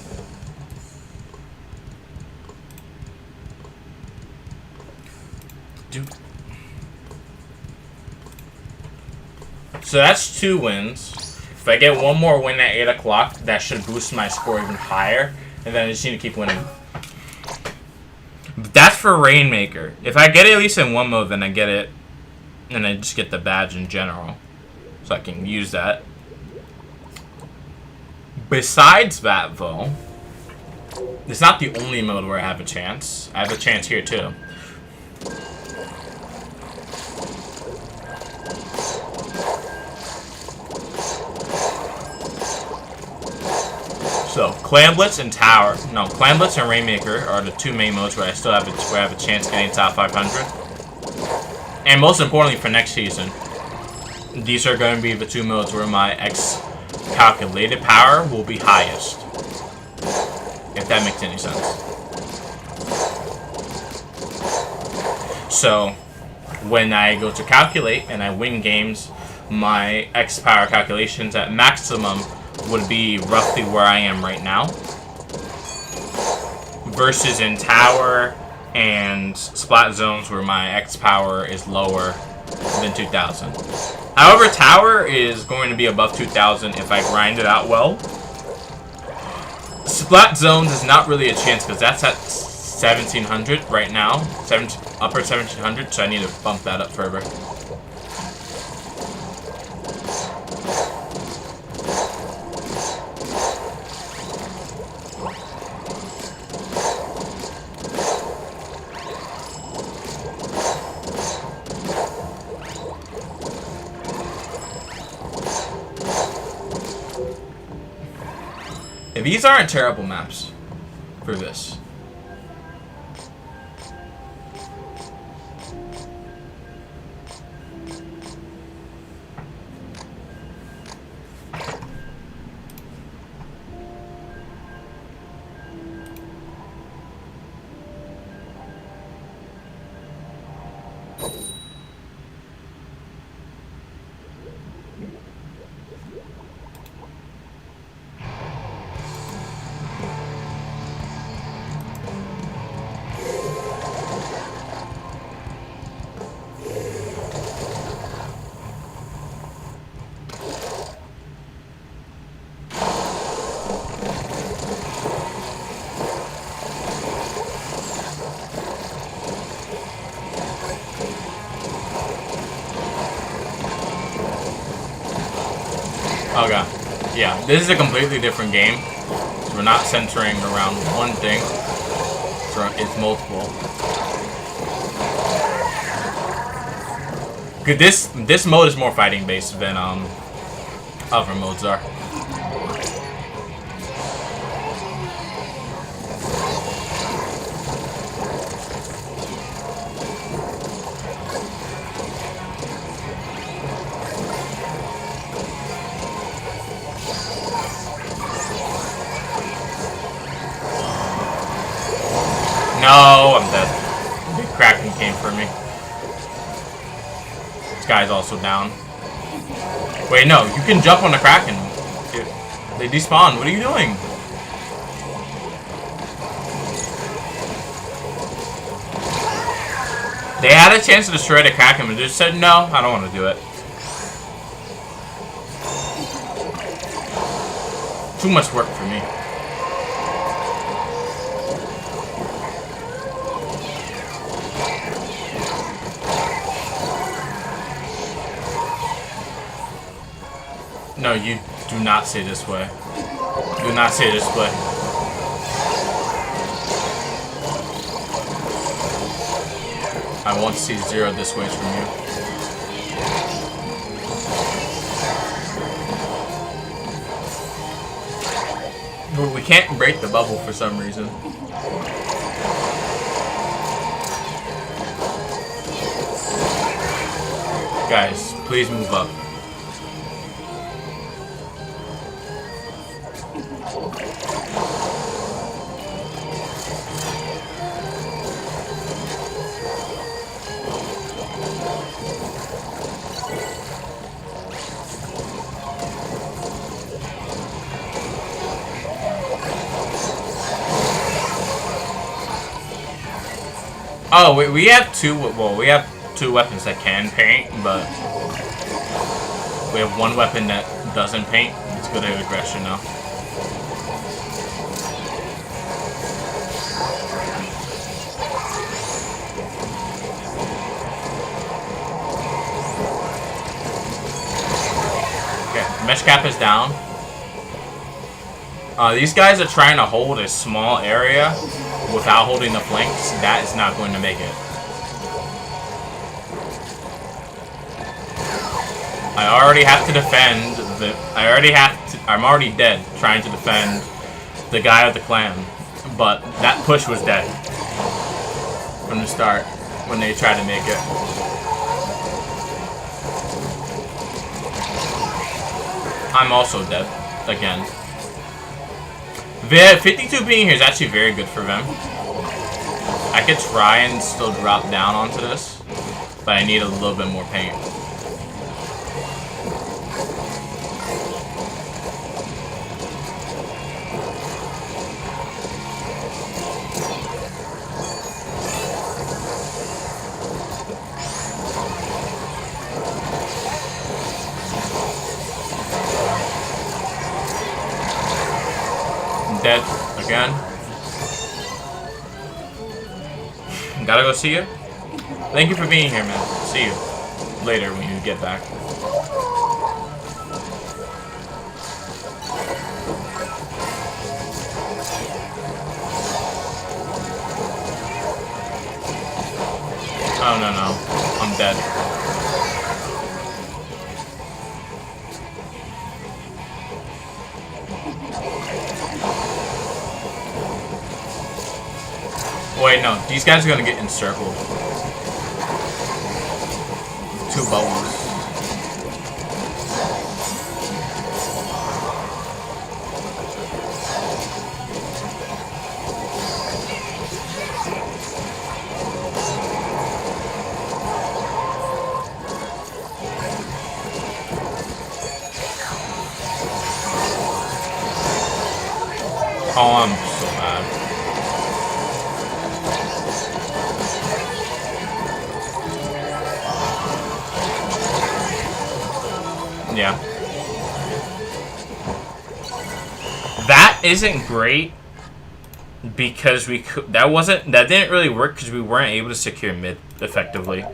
So that's 2 wins. If I get one more win at 8 o'clock, that should boost my score even higher. And then I just need to keep winning. But that's for Rainmaker. If I get it at least in one mode, then I get it. And I just get the badge in general. So I can use that. Besides that, though, it's not the only mode where I have a chance. I have a chance here, too. So, Clan Blitz and Tower. No, Clan Blitz and Rainmaker are the 2 main modes where I still have a chance of getting top 500. And most importantly for next season, these are going to be the 2 modes where my X calculated power will be highest. If that makes any sense. So, when I go to calculate and I win games, my X power calculations at maximum would be roughly where I am right now. Versus in Tower and Splat Zones where my X power is lower than 2,000. However, Tower is going to be above 2,000 if I grind it out well. Splat Zones is not really a chance because that's at 1,700 right now. Upper 1,700, so I need to bump that up further. These aren't terrible maps for this. Oh god. Yeah, this is a completely different game. So we're not centering around one thing. It's multiple. This mode is more fighting based than other modes are. No, I'm dead. Big Kraken came for me. This guy's also down. Wait, no, you can jump on the Kraken. Dude, they despawn. What are you doing? They had a chance to destroy the Kraken, but just said, no, I don't want to do it. Too much work for me. No, you do not say this way. Do not say this way. I want to see 0 this way from you. But we can't break the bubble for some reason. Guys, please move up. Oh, we have two. Well, we have 2 weapons that can paint, but we have 1 weapon that doesn't paint. It's good at aggression now. Okay, mesh cap is down. These guys are trying to hold a small area without holding the flanks. That is not going to make it. I already have to defend the... I'm already dead trying to defend the guy of the clan. But that push was dead from the start when they tried to make it. I'm also dead again. The 52 being here is actually very good for them. I could try and still drop down onto this, but I need a little bit more paint. Dead again. Gotta go see you. Thank you for being here, man. See you later when you get back. Oh no, I'm dead. Wait, no. These guys are gonna get encircled. 2 bubbles. Oh, I'm so bad. Yeah. That isn't great because that didn't really work because we weren't able to secure mid effectively.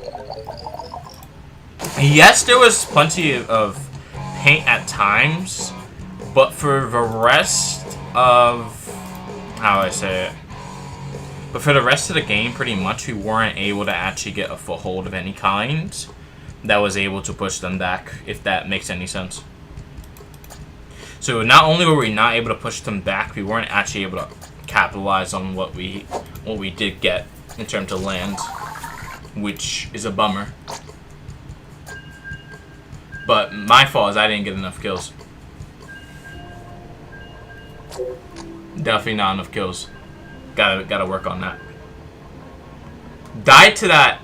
Yes, there was plenty of paint at times, but for the rest of how I say it, but for the rest of the game, pretty much we weren't able to actually get a foothold of any kind that was able to push them back, if that makes any sense. So not only were we not able to push them back, we weren't actually able to capitalize on what we did get in terms of land, which is a bummer. But my fault is I didn't get enough kills. Definitely not enough kills. Gotta work on that. Died to that.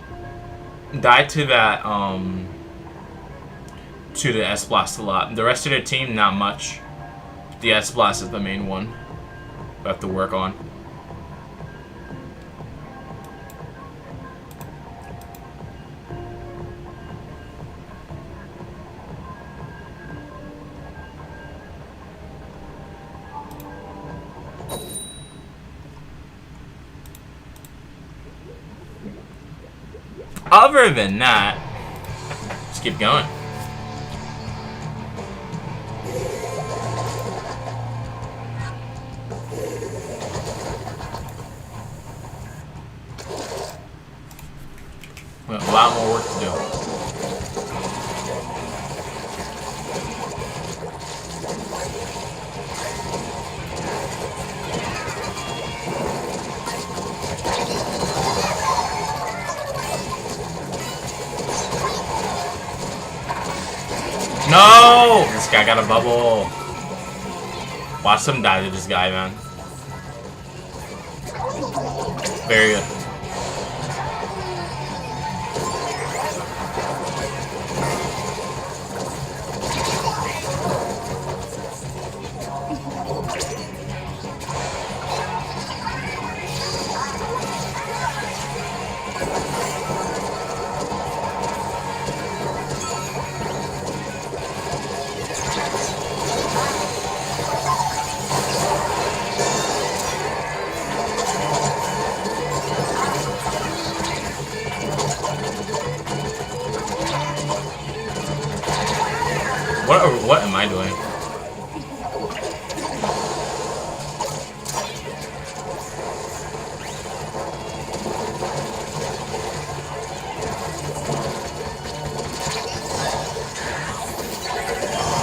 To the S-Blast a lot. The rest of their team, not much. The S-Blast is the main one we have to work on. Other than that, let's keep going. We have a lot more work to do. No! This guy got a bubble. Watch them die to this guy, man. Very good. What am I doing?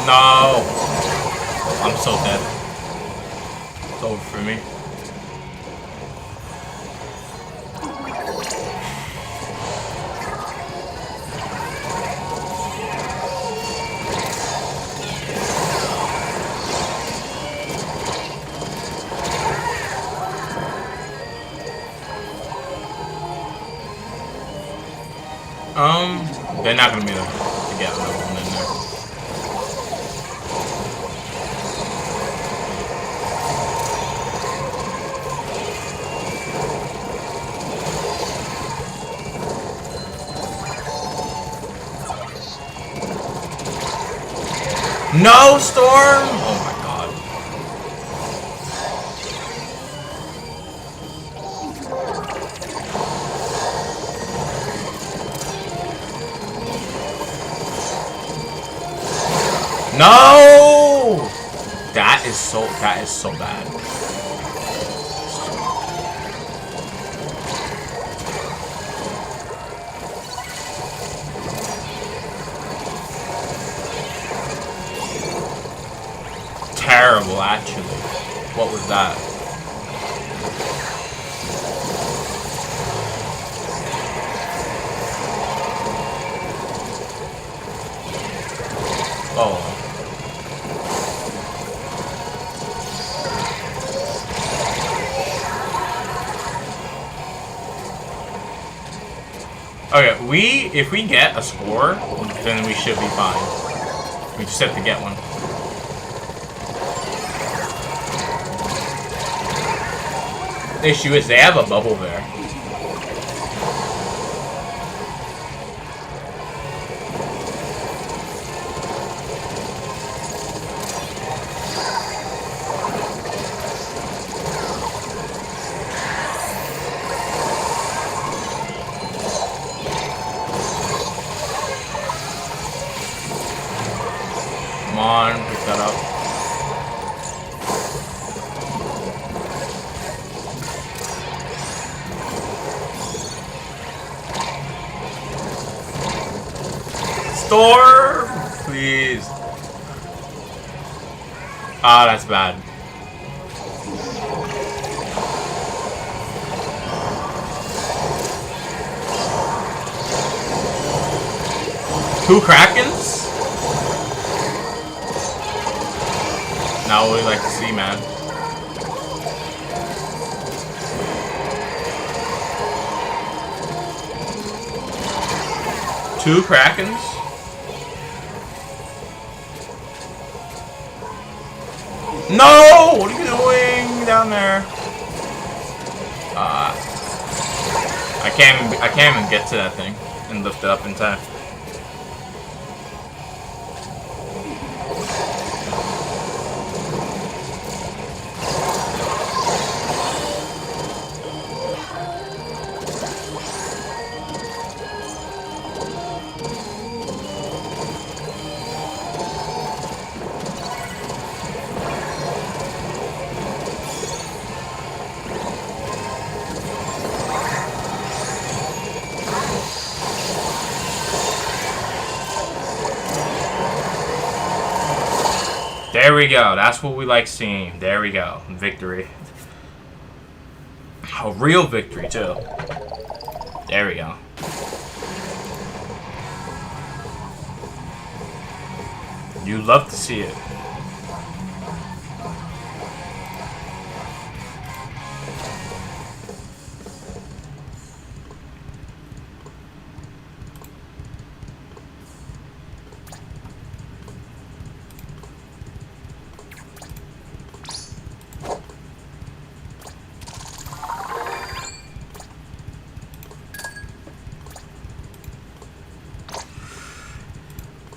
No! I'm so dead. It's over for me. They're not gonna be able to get another one in there. No, Storm! Oh my god. No! That is so bad. Terrible, actually. What was that? Oh. Okay, if we get a score, then we should be fine. We just have to get one. The issue is they have a bubble there. Come on, pick that up. Storm, please. Ah, that's bad. Two Krakens? Not what we like to see, man. 2 Krakens? No! What are you doing down there? I can't even get to that thing and lift it up in time. There we go. That's what we like seeing. There we go. Victory. A real victory, too. There we go. You love to see it.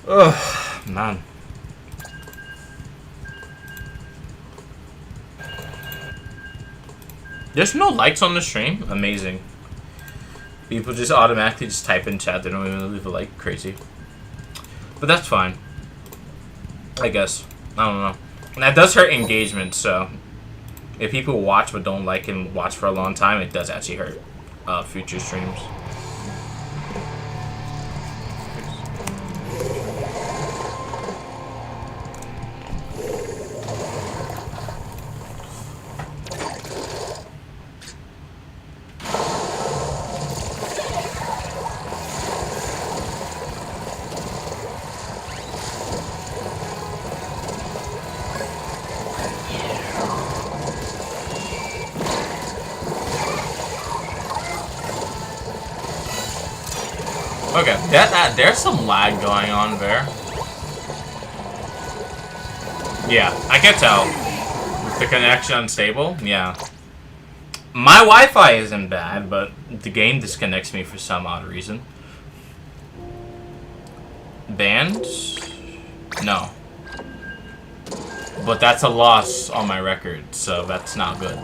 Ugh, man. There's no likes on the stream? Amazing. People just automatically just type in chat. They don't even leave a like. Crazy. But that's fine. I guess. I don't know. And that does hurt engagement, so... If people watch but don't like and watch for a long time, it does actually hurt future streams. Okay, there's some lag going on there. Yeah, I can tell. With the connection unstable, yeah. My Wi-Fi isn't bad, but the game disconnects me for some odd reason. Banned? No. But that's a loss on my record, so that's not good.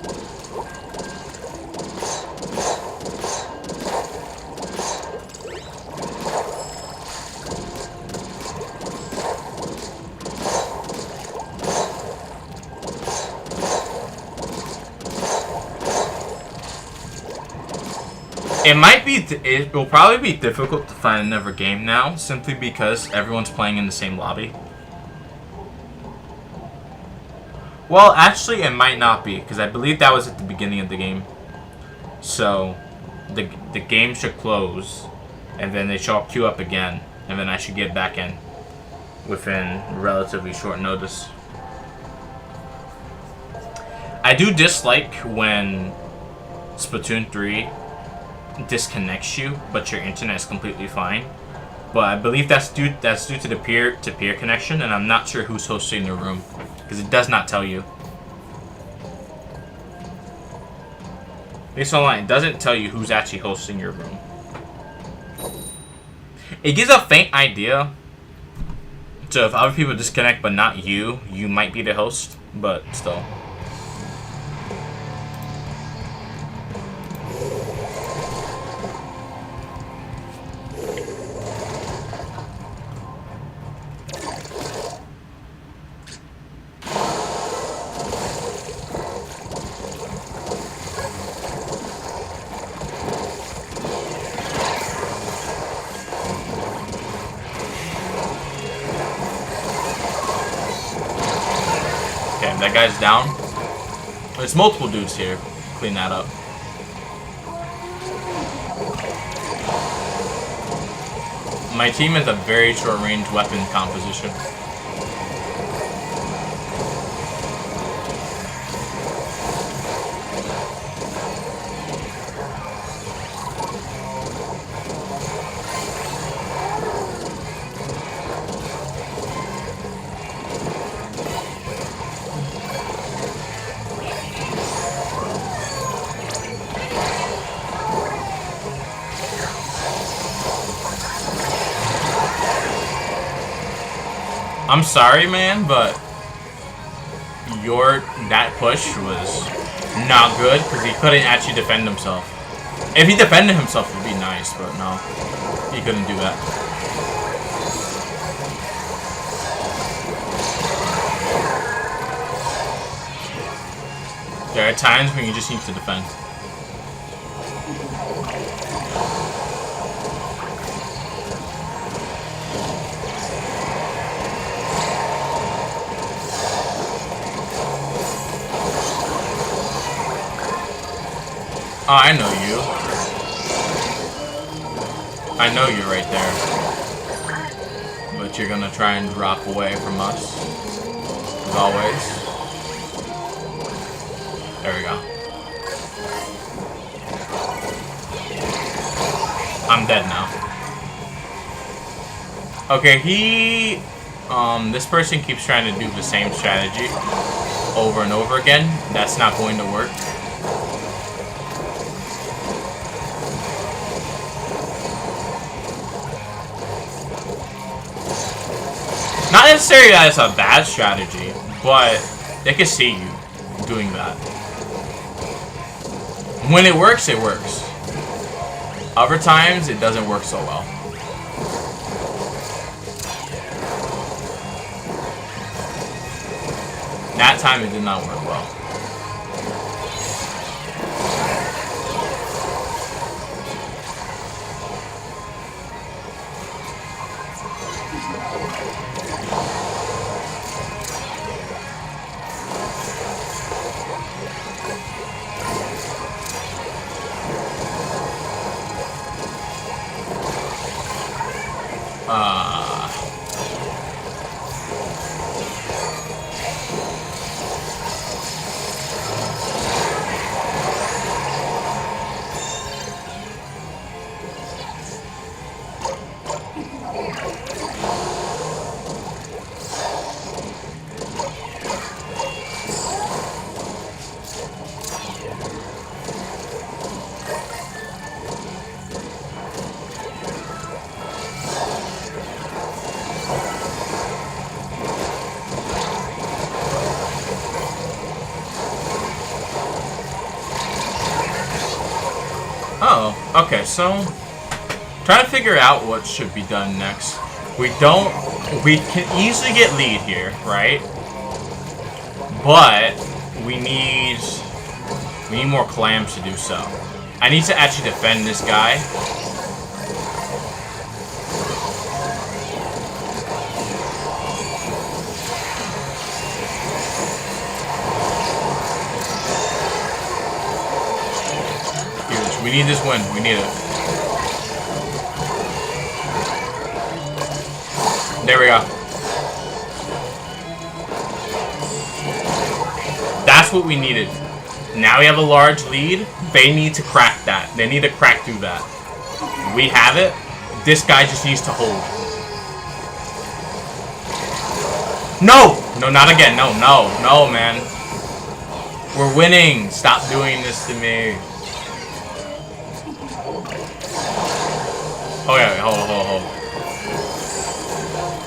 It will probably be difficult to find another game now, simply because everyone's playing in the same lobby. Well, actually, it might not be, because I believe that was at the beginning of the game. So, the game should close, and then they should queue up again, and then I should get back in within relatively short notice. I do dislike when Splatoon 3 disconnects you, but your internet is completely fine. But I believe that's due to the peer-to-peer connection, and I'm not sure who's hosting the room because it does not tell you. Based online, it doesn't tell you who's actually hosting your room. It gives a faint idea. So if other people disconnect but not you, you might be the host, but still. That guy's down. There's multiple dudes here. Clean that up. My team has a very short-range weapon composition. I'm sorry, man, but that push was not good because he couldn't actually defend himself. If he defended himself, it would be nice, but no, he couldn't do that. There are times when you just need to defend. Oh, I know you. I know you're right there. But you're gonna try and drop away from us. As always. There we go. I'm dead now. Okay, this person keeps trying to do the same strategy over and over again. That's not going to work. Not necessarily that it's a bad strategy, but they can see you doing that. When it works, it works. Other times, it doesn't work so well. That time, it did not work well. Oh, okay, so trying to figure out what should be done next. We can easily get lead here, right? But we need more clams to do so. I need to actually defend this guy. We need this win. We need it. There we go. That's what we needed. Now we have a large lead. They need to crack that. They need to crack through that. We have it. This guy just needs to hold. No! No, not again. No, no, no, man. We're winning. Stop doing this to me. Oh yeah, hold.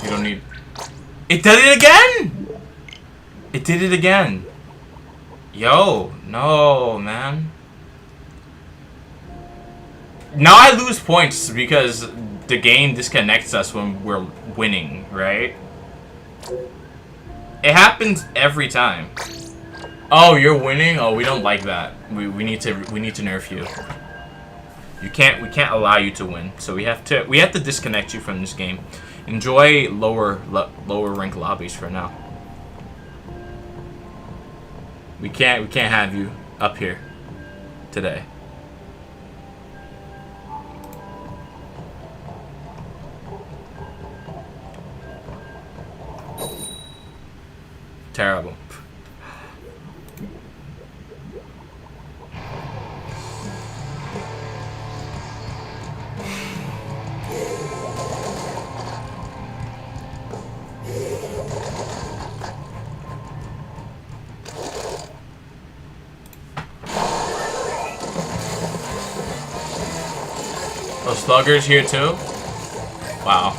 You don't need... It did it again! It did it again. Yo, no, man. Now I lose points because the game disconnects us when we're winning, right? It happens every time. Oh, you're winning? Oh, we don't like that. We need to nerf you. We can't allow you to win. So we have to disconnect you from this game. Enjoy lower rank lobbies for now. We can't have you up here today. Terrible. Those sluggers here too? Wow.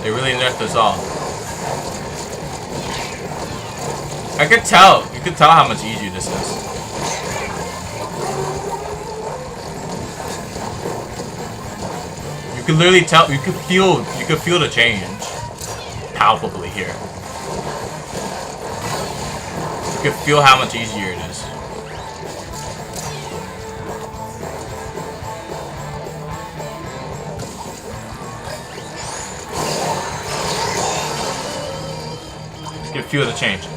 They really nerfed us all. I could tell. You could tell how much easier this is. You could literally tell. You could feel the change palpably here. You could feel how much easier it is. You can feel the change.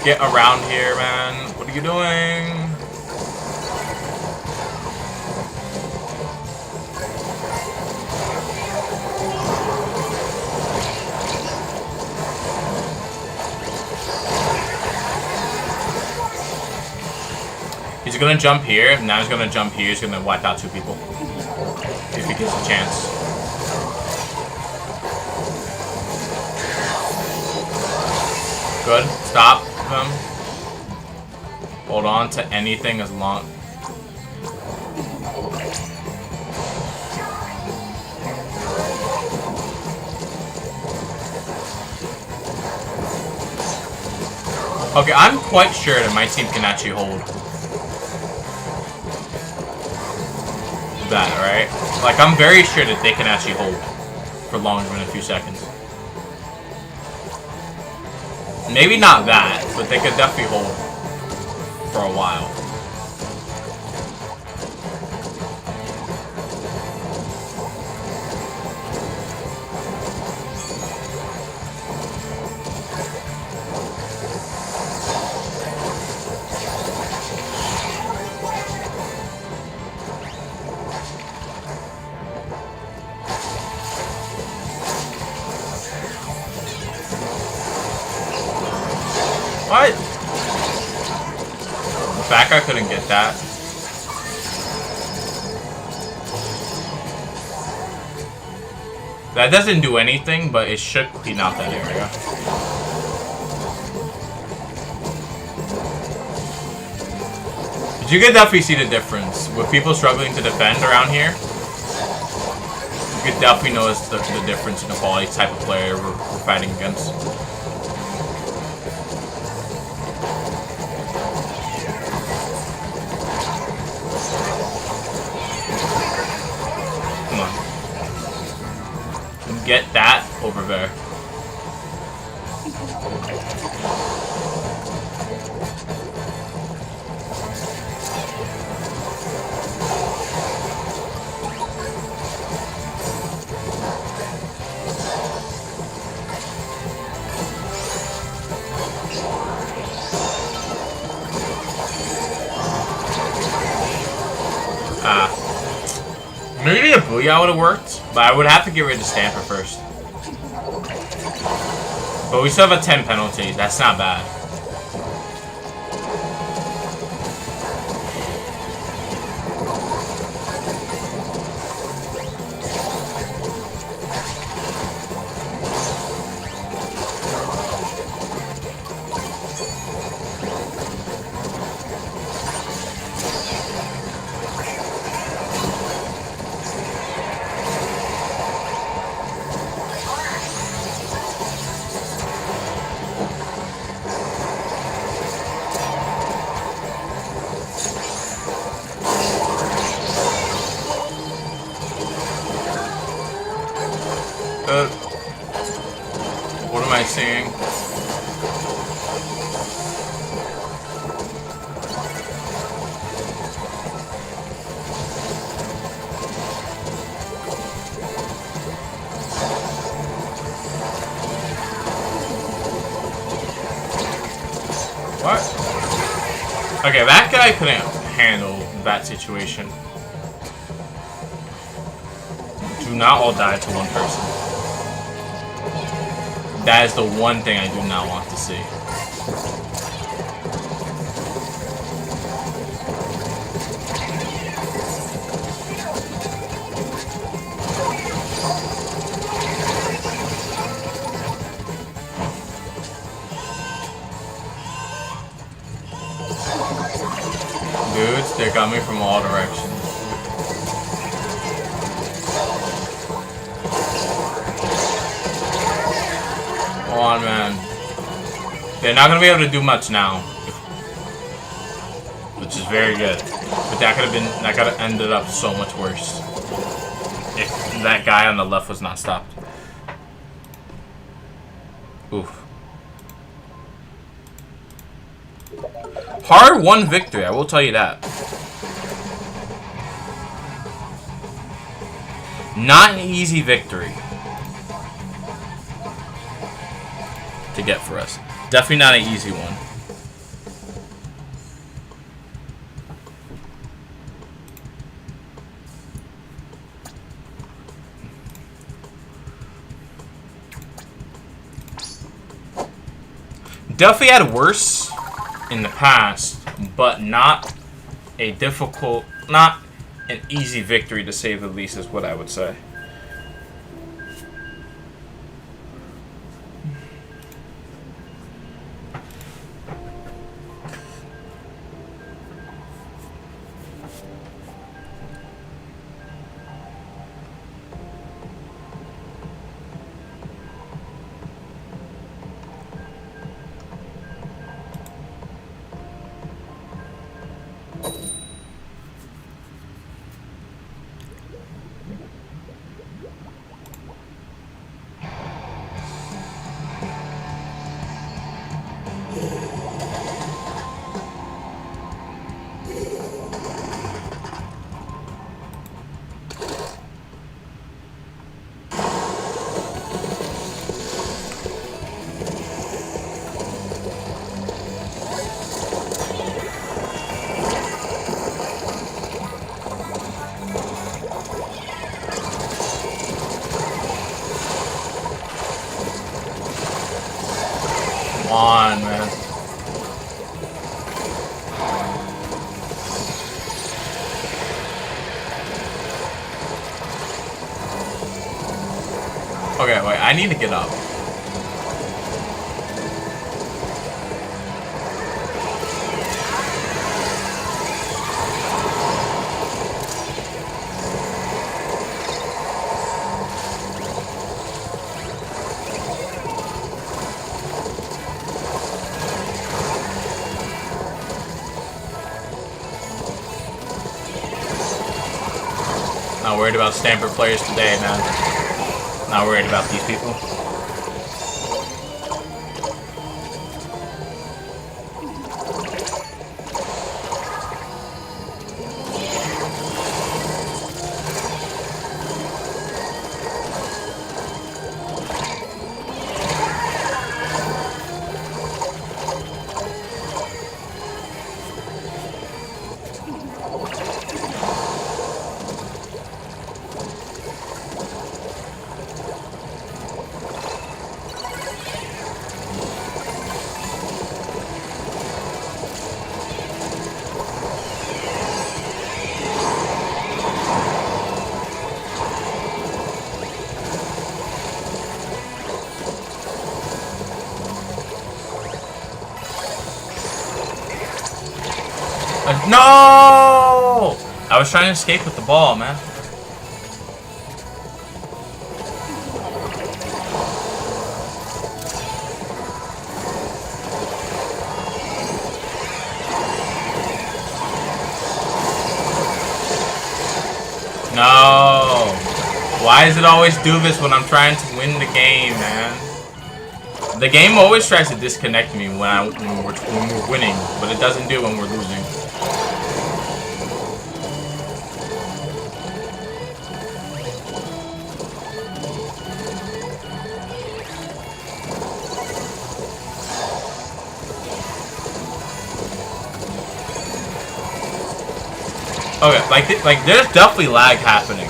Get around here, man. What are you doing? He's gonna jump here. Now he's gonna jump here. He's gonna wipe out 2 people. If he gets a chance. Good. Stop them. Hold on to anything as long. Okay, I'm quite sure that my team can actually hold that, right? Like, I'm very sure that they can actually hold for longer than a few seconds. Maybe not that, but they could definitely hold for a while. What? The fact I couldn't get that. That doesn't do anything, but it should clean out that area. But you can definitely see the difference. With people struggling to defend around here, you could definitely notice the difference in the quality type of player we're fighting against. Get that over there. Maybe a booyah would have worked, but I would have to get rid of Stamper first. But we still have a 10 penalty. That's not bad. What am I seeing? What? Okay, that guy couldn't handle that situation. Do not all die to one person. That is the one thing I do not want to see. Dudes, they're coming from all directions. on, man. They're not gonna be able to do much now, which is very good. But that could have ended up so much worse if that guy on the left was not stopped. Oof. Hard-won victory, I will tell you that. Not an easy victory to get for us. Definitely not an easy one. Definitely had worse in the past, but not a difficult, not an easy victory to say the least is what I would say. Come on, man. Okay, wait, I need to get up. Not worried about Stanford players today, man. Not worried about these people. No! I was trying to escape with the ball, man. No! Why does it always do this when I'm trying to win the game, man? The game always tries to disconnect me when we're winning, but it doesn't do when we're losing. Okay, like there's definitely lag happening,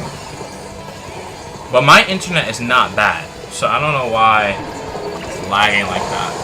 but my internet is not bad, so I don't know why it's lagging like that.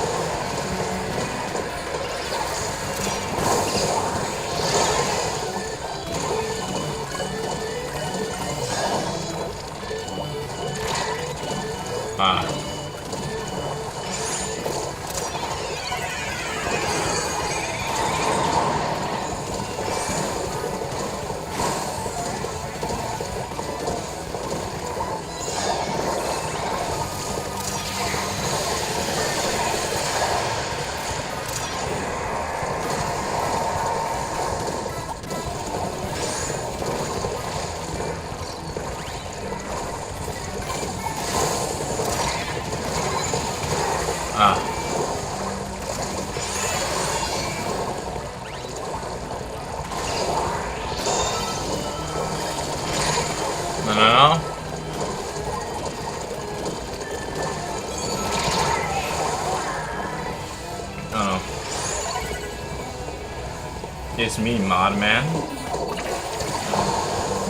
It's me, Mod Man.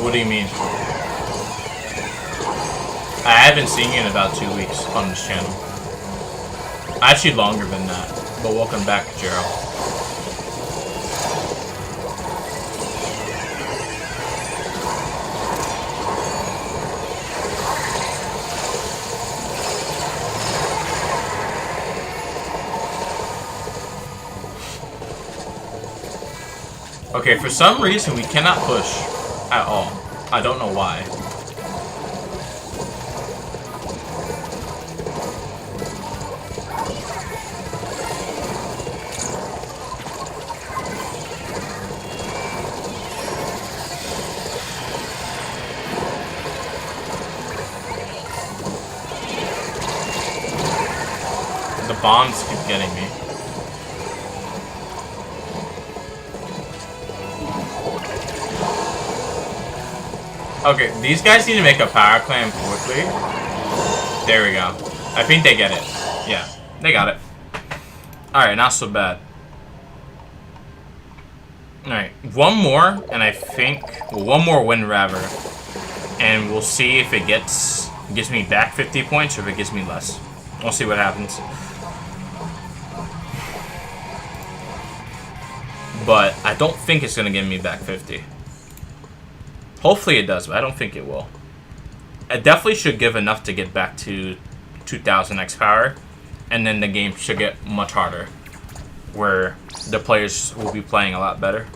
What do you mean? I haven't seen you in about 2 weeks on this channel. Actually longer than that. But welcome back, Gerald. Okay, for some reason we cannot push at all. I don't know why. The bombs keep getting me. Okay, these guys need to make a power clam quickly. There we go. I think they get it. Yeah, they got it. Alright, not so bad. Alright, one more, and I think... Well, one more win, rather. And we'll see if it gives me back 50 points or if it gives me less. We'll see what happens. But I don't think it's going to give me back 50. Hopefully it does, but I don't think it will. It definitely should give enough to get back to 2000 X power, and then the game should get much harder, where the players will be playing a lot better.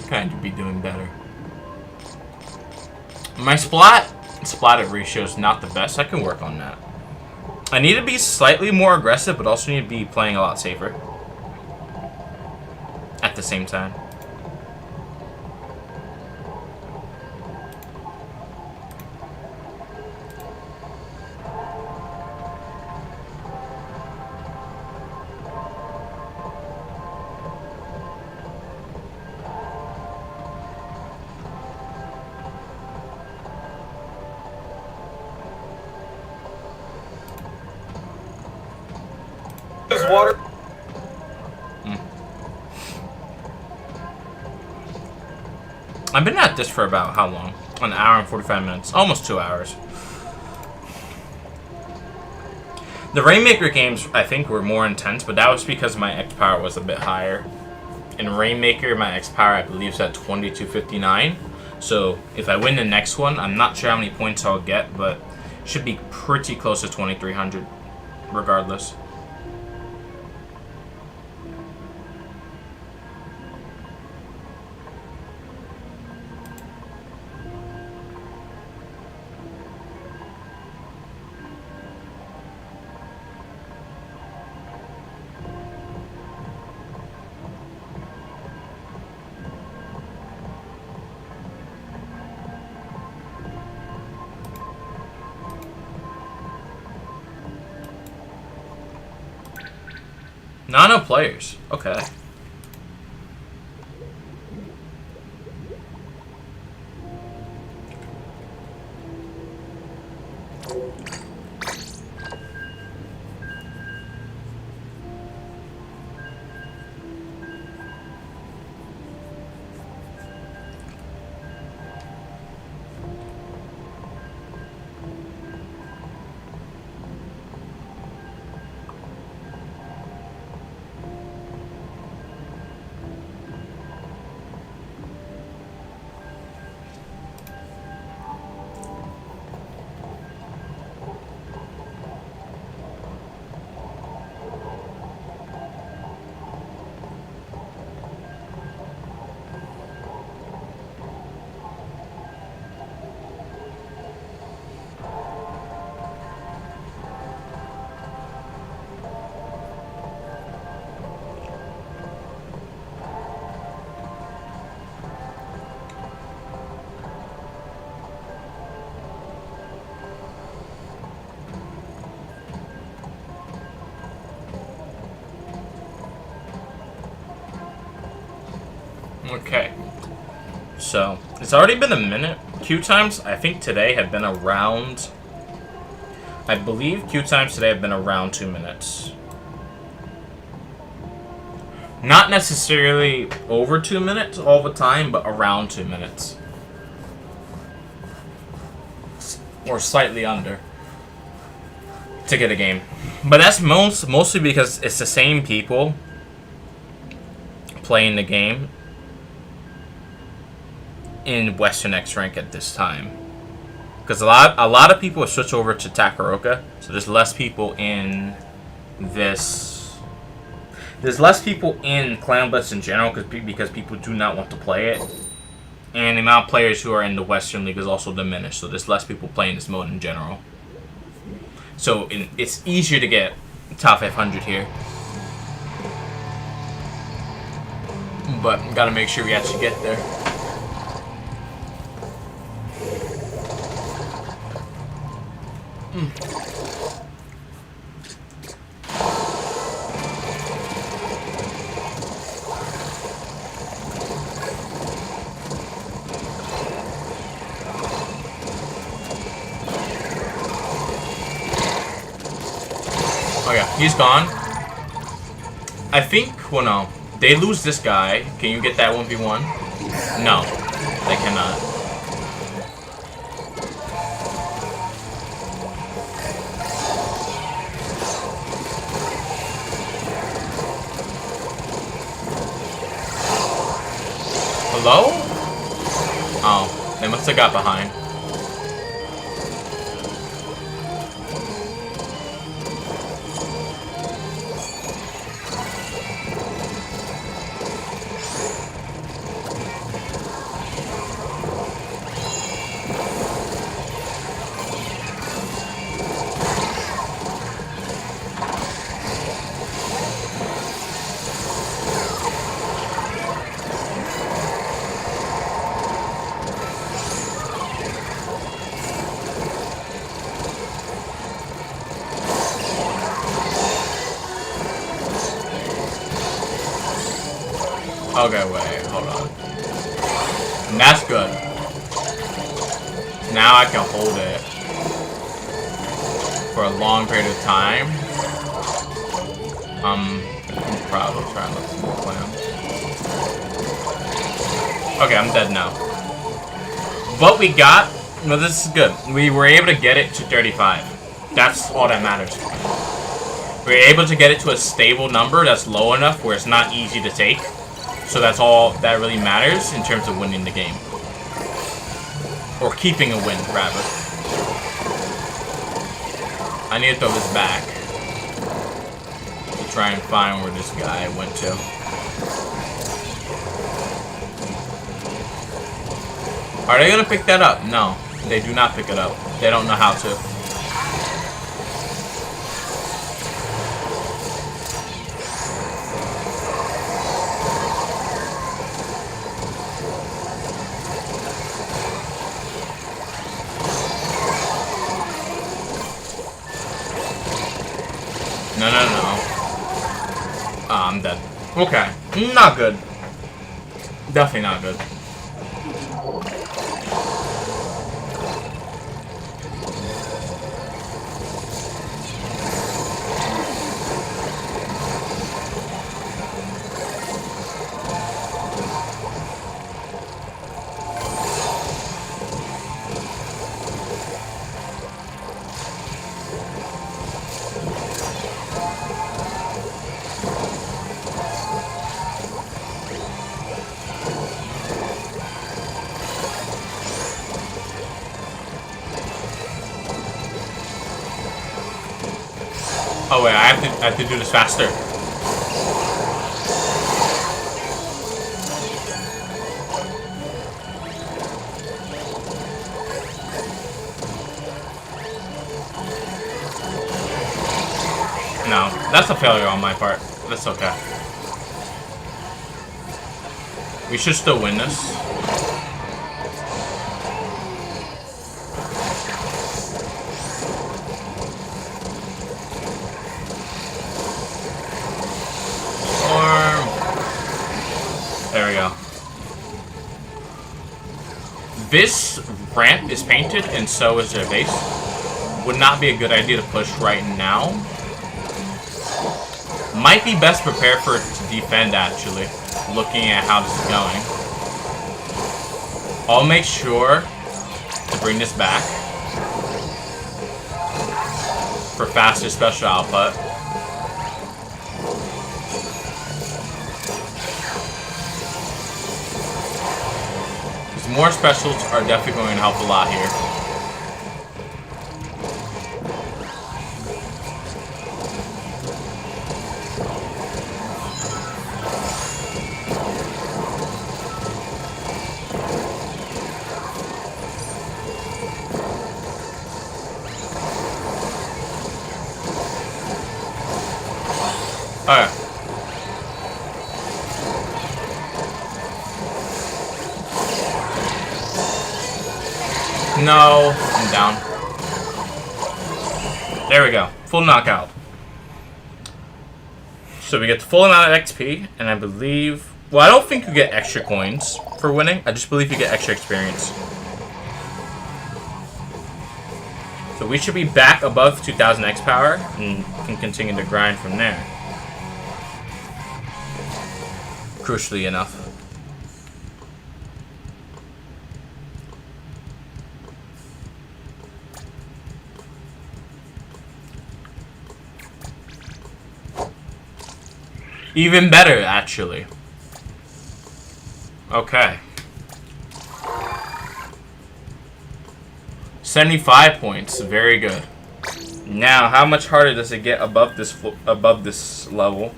Kind of be doing better. My splatted ratio is not the best. I can work on that. I need to be slightly more aggressive, but also need to be playing a lot safer at the same time. Water. I've been at this for about how long? An hour and 45 minutes. Almost 2 hours. The Rainmaker games, I think, were more intense, but that was because my X power was a bit higher. In Rainmaker, my X power, I believe, is at 2259. So if I win the next one, I'm not sure how many points I'll get, but should be pretty close to 2300 regardless. Nano players. Okay. Okay. So, it's already been a minute. Queue times, I think today have been around... I believe queue times today have been around 2 minutes. Not necessarily over 2 minutes all the time, but around 2 minutes. Or slightly under. To get a game. But that's mostly because it's the same people playing the game in Western X rank at this time, because a lot of people switch over to Takaroka, so there's less people in this. There's less people in Clan Blitz in general because people do not want to play it, and the amount of players who are in the Western League is also diminished. So there's less people playing this mode in general. So it's easier to get top 500 here. But gotta make sure we actually get there. Oh yeah, he's gone. I think, well no. They lose this guy. Can you get that 1v1? No, they cannot. Hello? Oh, they must have got behind. Okay, wait, hold on. And that's good. Now I can hold it for a long period of time. I'm probably trying to look some more plans. Okay, I'm dead now. But we got, no, this is good. We were able to get it to 35. That's all that matters. We were able to get it to a stable number that's low enough where it's not easy to take. So that's all that really matters in terms of winning the game. Or keeping a win, rather. I need to throw this back. To try and find where this guy went to. Are they going to pick that up? No. They do not pick it up. They don't know how to. No. Ah, I'm dead. Okay. Not good. Definitely not good. Oh wait, I have to do this faster. No, that's a failure on my part. That's okay. We should still win this. There we go. this ramp is painted and so is their base, would not be a good idea to push right now. Might be best prepared for it to defend, actually, looking at how this is going. I'll make sure to bring this back for faster special output. Because more specials are definitely going to help a lot here. Alright. No, I'm down. There we go. Full knockout. So we get the full amount of XP, and I believe... Well, I don't think you get extra coins for winning. I just believe you get extra experience. So we should be back above 2000 X power, and can continue to grind from there. Crucially enough. Even better, actually. Okay. 75 points, very good. Now, how much harder does it get above this level?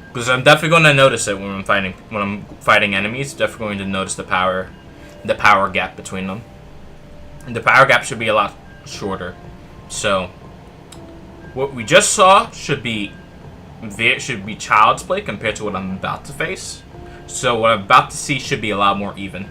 Because I'm definitely going to notice it when I'm fighting enemies. Definitely going to notice the power gap between them. And the power gap should be a lot shorter. So, what we just saw should be child's play compared to what I'm about to face. So what I'm about to see should be a lot more even.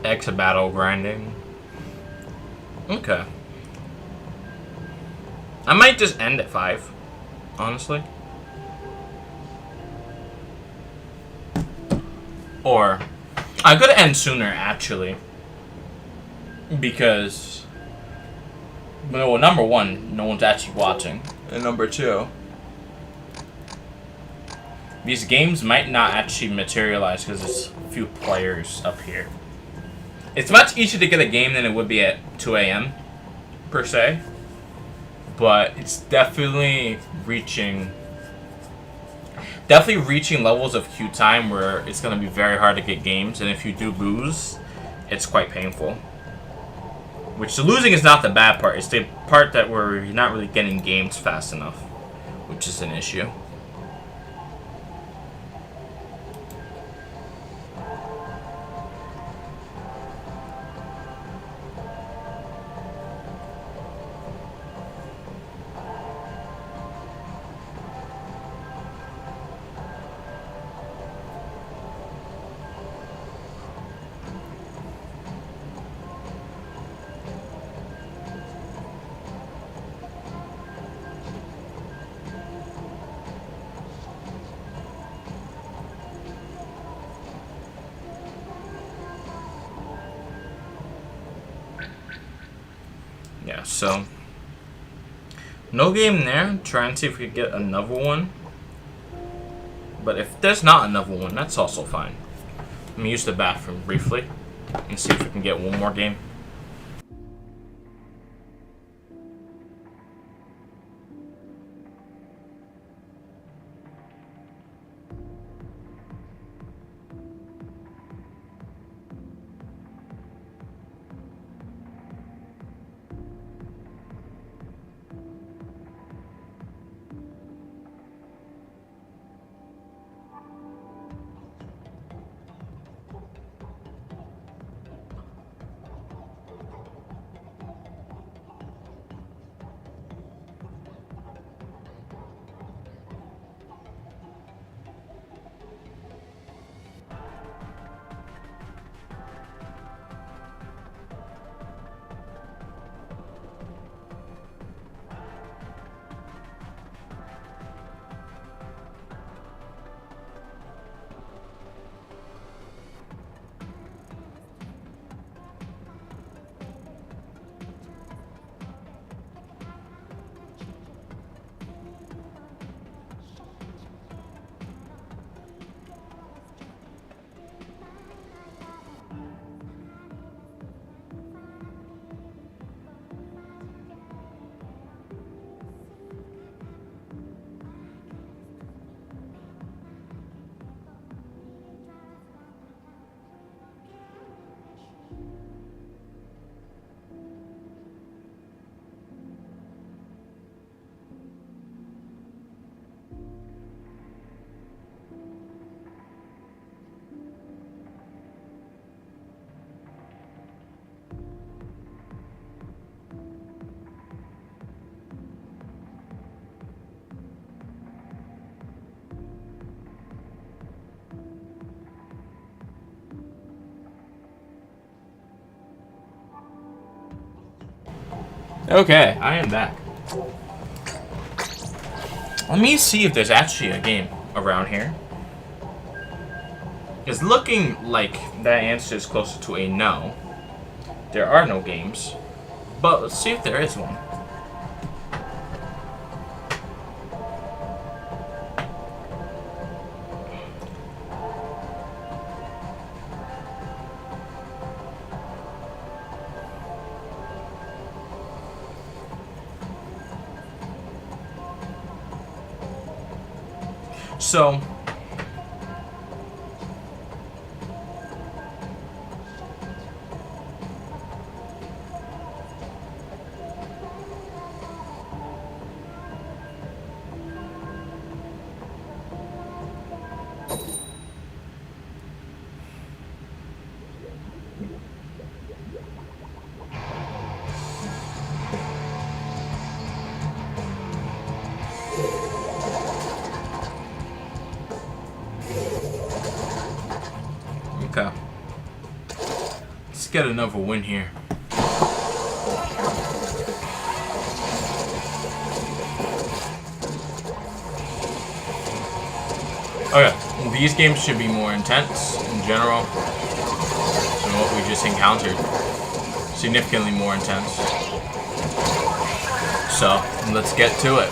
Extra battle grinding. Okay. I might just end at 5, honestly. Or I could end sooner, actually, because, well, number one, no one's actually watching, and number two, these games might not actually materialize because there's a few players up here. It's much easier to get a game than it would be at 2 a.m. per se, but it's definitely reaching levels of queue time where it's going to be very hard to get games, and if you do lose, it's quite painful. Which the losing is not the bad part, it's the part that where you're not really getting games fast enough, which is an issue. Yeah, so no game there. Trying to see if we could get another one. But if there's not another one, that's also fine. Let me use the bathroom briefly and see if we can get one more game. Okay, I am back. Let me see if there's actually a game around here. It's looking like that answer is closer to a no. There are no games. But let's see if there is one. So, okay. Let's get another win here. Okay, these games should be more intense in general than what we just encountered. Significantly more intense. So, let's get to it.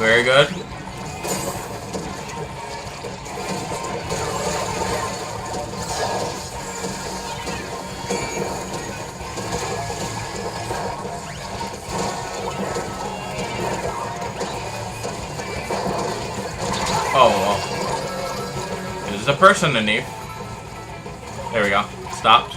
Very good. Oh, well. There's a person underneath. There we go. Stopped.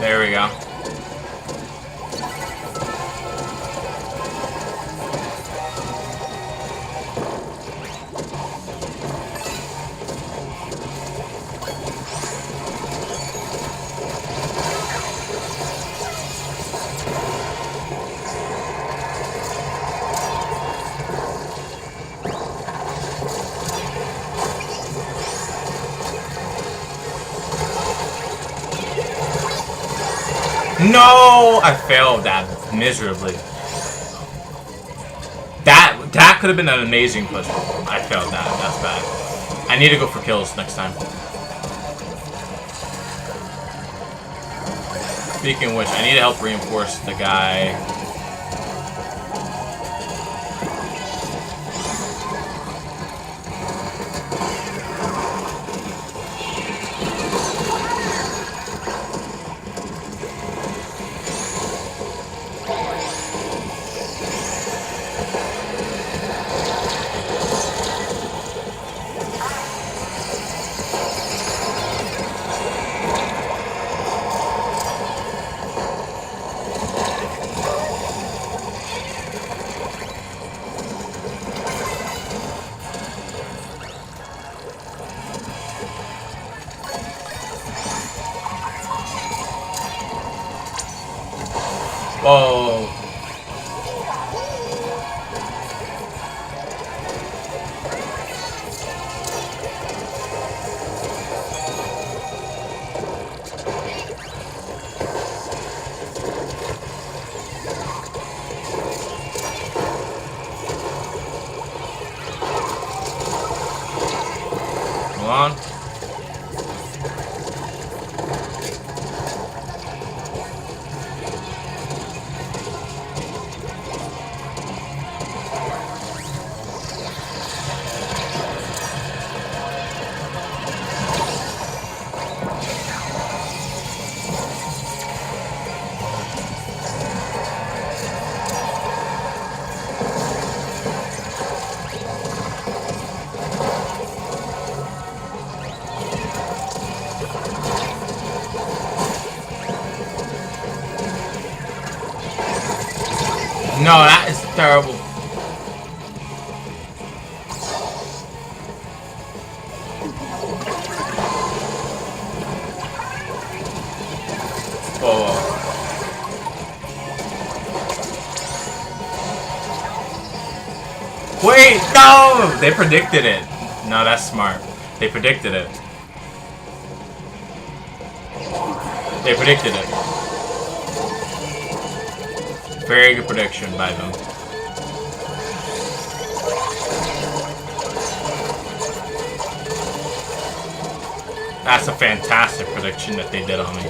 There we go. No! I failed that miserably. That could have been an amazing push. I failed that. That's bad. I need to go for kills next time. Speaking of which, I need to help reinforce the guy. Whoa. Come on. No, that is terrible. Oh. Wait, no! They predicted it. No, that's smart. They predicted it. They predicted it. Very good prediction by them. That's a fantastic prediction that they did on me.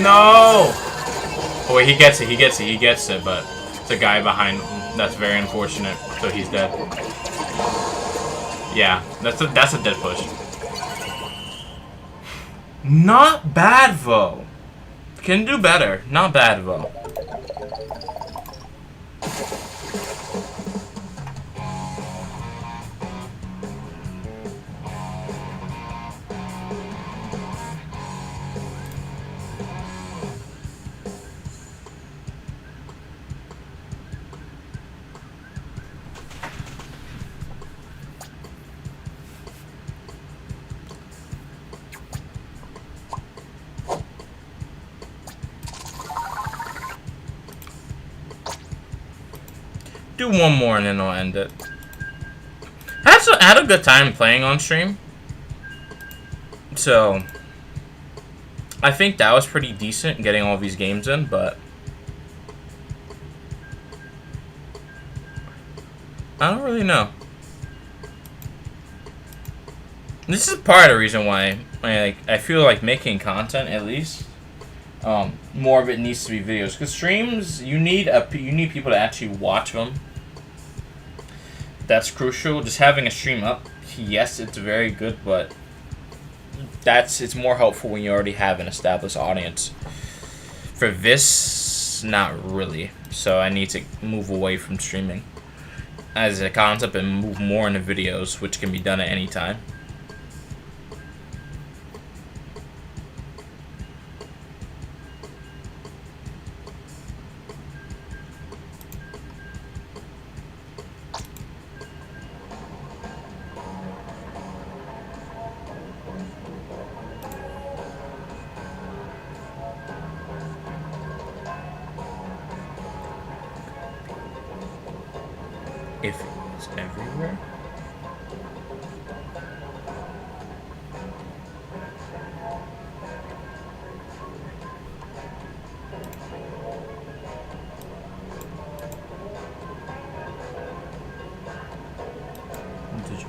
No! Oh wait, he gets it, but it's a guy behind him. That's very unfortunate, so he's dead. Yeah, that's a dead push. Not bad though. Can do better. Not bad though. Do one more and then I'll end it. I had a good time playing on stream. So, I think that was pretty decent getting all these games in, but I don't really know. This is part of the reason why I feel like making content, at least. More of it needs to be videos, because streams you need people to actually watch them. That's crucial. Just having a stream up, yes, it's very good, but it's more helpful when you already have an established audience. For this, not really. So I need to move away from streaming as a concept and move more into videos, which can be done at any time. If it's everywhere. Did you?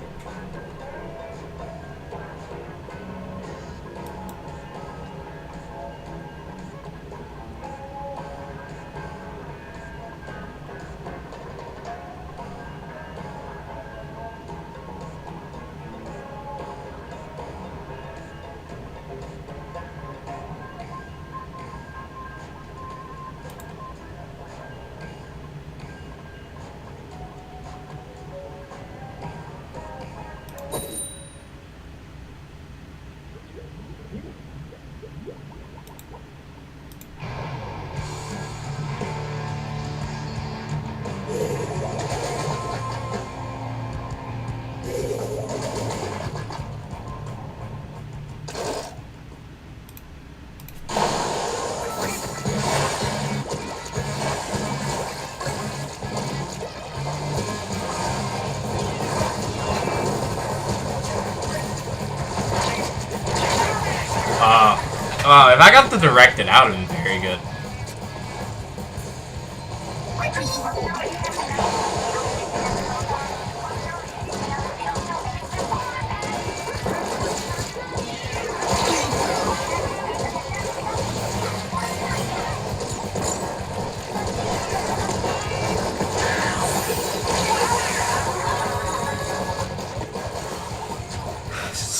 If I got the directed out, it would be very good.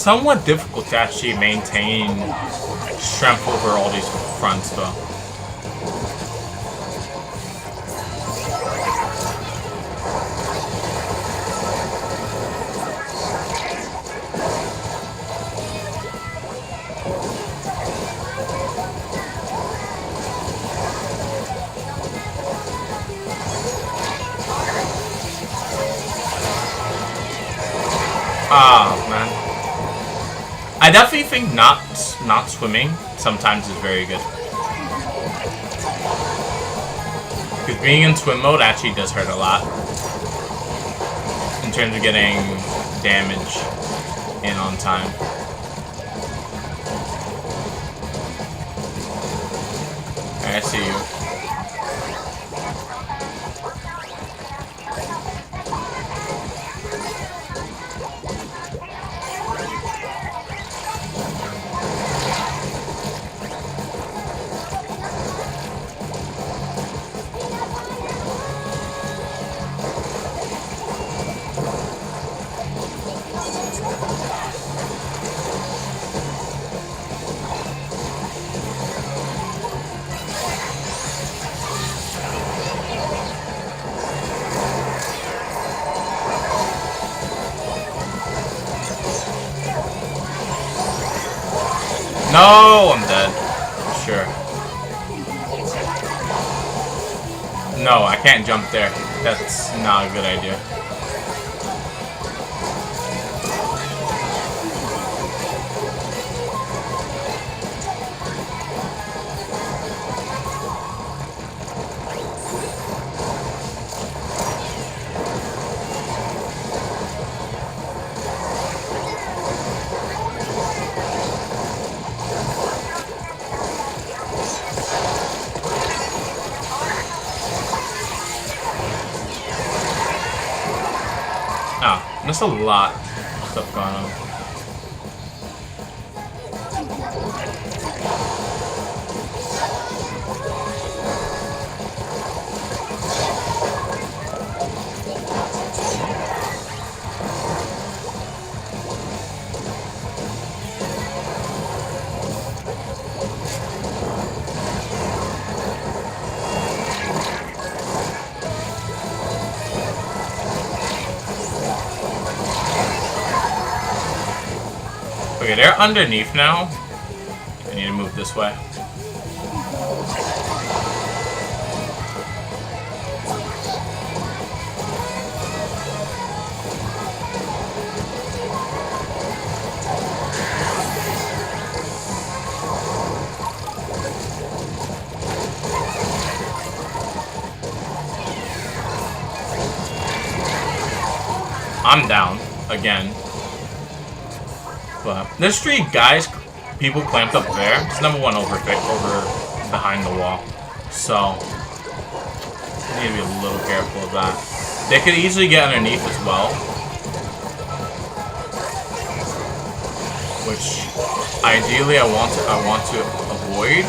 somewhat difficult to actually maintain strength over all these fronts, though. Ah, man. I definitely think not swimming sometimes is very good. Because being in swim mode actually does hurt a lot. In terms of getting damage in on time. I see you. No, I'm dead. Sure. No, I can't jump there. That's not a good idea. There's a lot of stuff going on. Okay, they're underneath now. I need to move this way. I'm down again. But there's 3 guys, people clamped up there. It's number 1 over behind the wall. So I need to be a little careful of that. They could easily get underneath as well, which ideally I want to avoid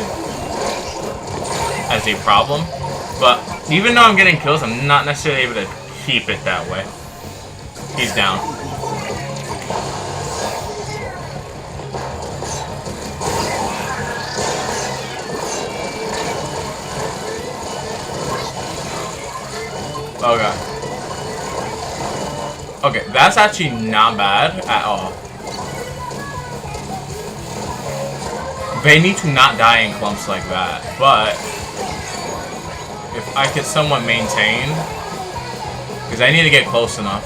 as a problem. But even though I'm getting kills, I'm not necessarily able to keep it that way. He's down. Okay. Okay, that's actually not bad at all. They need to not die in clumps like that, but if I could somewhat maintain, because I need to get close enough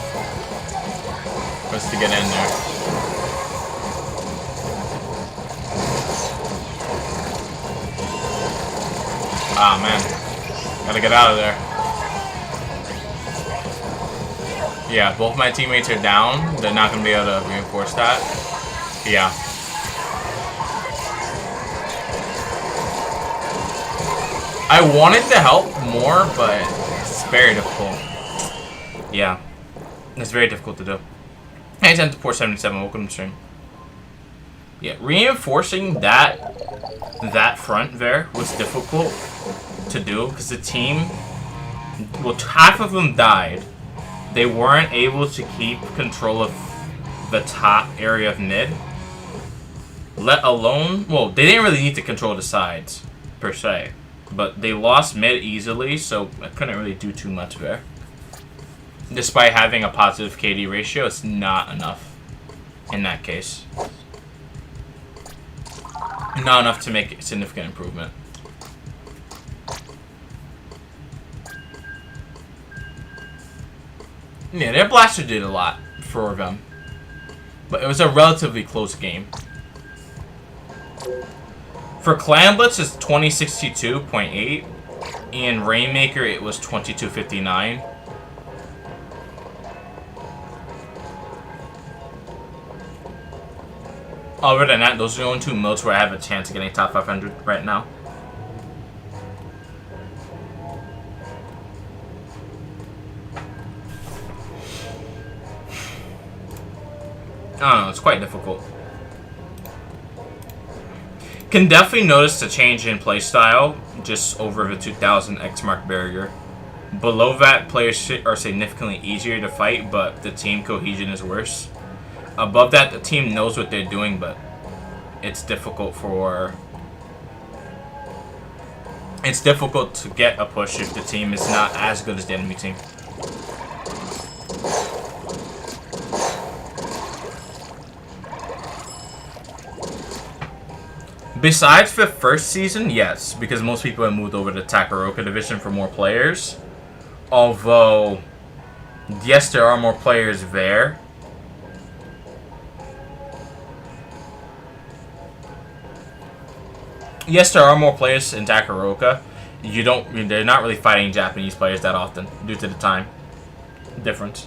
for us to get in there. Ah, man. Gotta get out of there. Yeah, both my teammates are down. They're not going to be able to reinforce that. Yeah. I wanted to help more, but it's very difficult. Yeah. It's very difficult to do. Hey, 10 to 477. Welcome to stream. Yeah, reinforcing that front there was difficult to do because the team, well, half of them died. They weren't able to keep control of the top area of mid. Let alone, well, they didn't really need to control the sides, per se. But they lost mid easily, so I couldn't really do too much there. Despite having a positive KD ratio, it's not enough in that case. Not enough to make a significant improvement. Yeah, their blaster did a lot for them. But it was a relatively close game. For Clan Blitz, it's 2062.8. And Rainmaker, it was 2259. Other than that, those are the only two modes where I have a chance of getting top 500 right now. I don't know, it's quite difficult. Can definitely notice the change in playstyle just over the 2000 X mark barrier. Below that, players are significantly easier to fight, but the team cohesion is worse. Above that, the team knows what they're doing, but it's difficult to get a push if the team is not as good as the enemy team. Besides the first season, yes, because most people have moved over to Takaroka division for more players. Although, yes, there are more players there. Yes, there are more players in Takaroka. They're not really fighting Japanese players that often due to the time difference.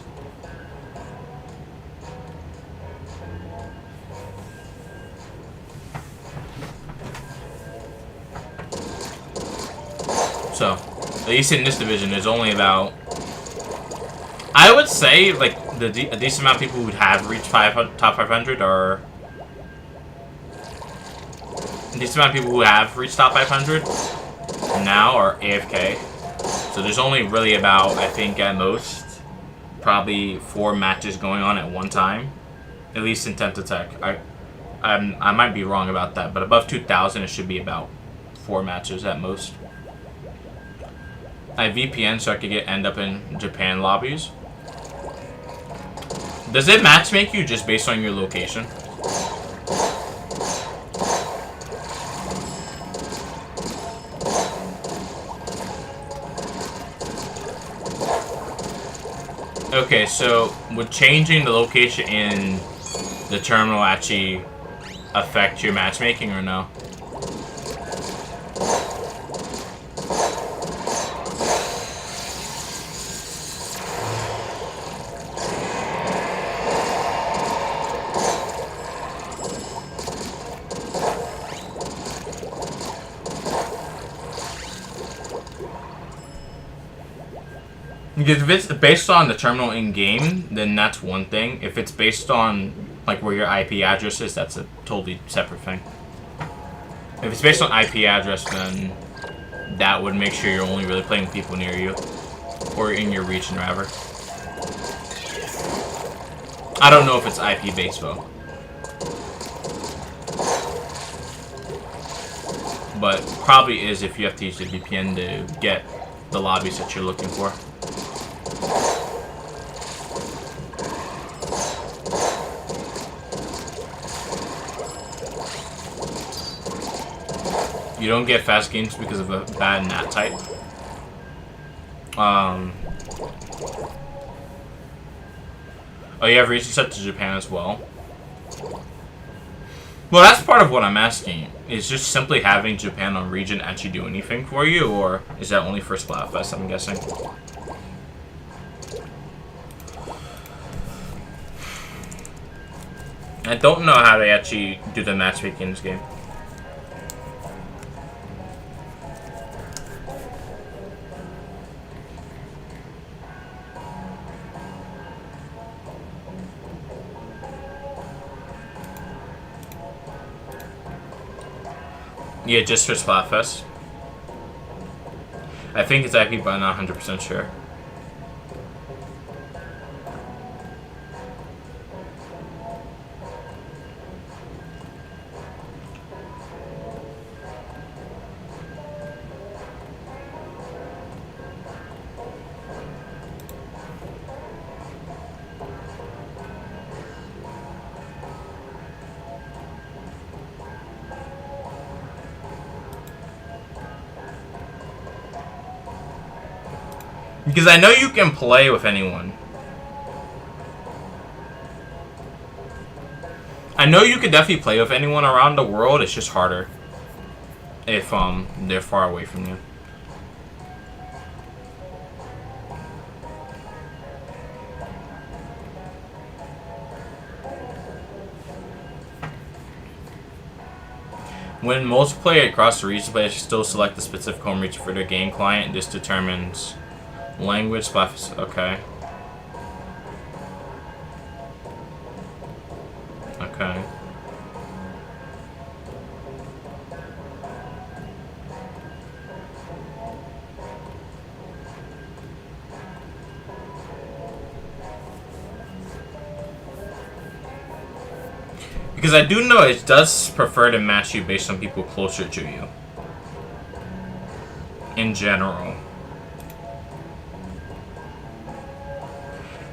So, at least in this division, there's only about, I would say, like, a decent amount of people who have reached top 500 are, a decent amount of people who have reached top 500 now are AFK. So there's only really about, I think at most, probably 4 matches going on at one time. At least in Tenta Tech. I might be wrong about that, but above 2,000 it should be about 4 matches at most. I VPN so I could end up in Japan lobbies. Does it matchmake you just based on your location? Okay, so would changing the location in the terminal actually affect your matchmaking or no? Because if it's based on the terminal in-game, then that's one thing. If it's based on, like, where your IP address is, that's a totally separate thing. If it's based on IP address, then that would make sure you're only really playing with people near you. Or in your region, rather. I don't know if it's IP-based, though. But probably is if you have to use the VPN to get the lobbies that you're looking for. You don't get fast games because of a bad NAT type. Oh, you have region set to Japan as well? Well, that's part of what I'm asking. Is just simply having Japan on region actually do anything for you, or is that only for Splatfest, I'm guessing? I don't know how they actually do the matchmaking in this game. Yeah, just for Splatfest. I think it's IP, but I'm not 100% sure. Because I know you can play with anyone. I know you could definitely play with anyone around the world. It's just harder if they're far away from you. When multiplayer across the region, players still select the specific home region for their game client. This determines language, splatfests. Okay. Okay. Because I do know it does prefer to match you based on people closer to you. In general.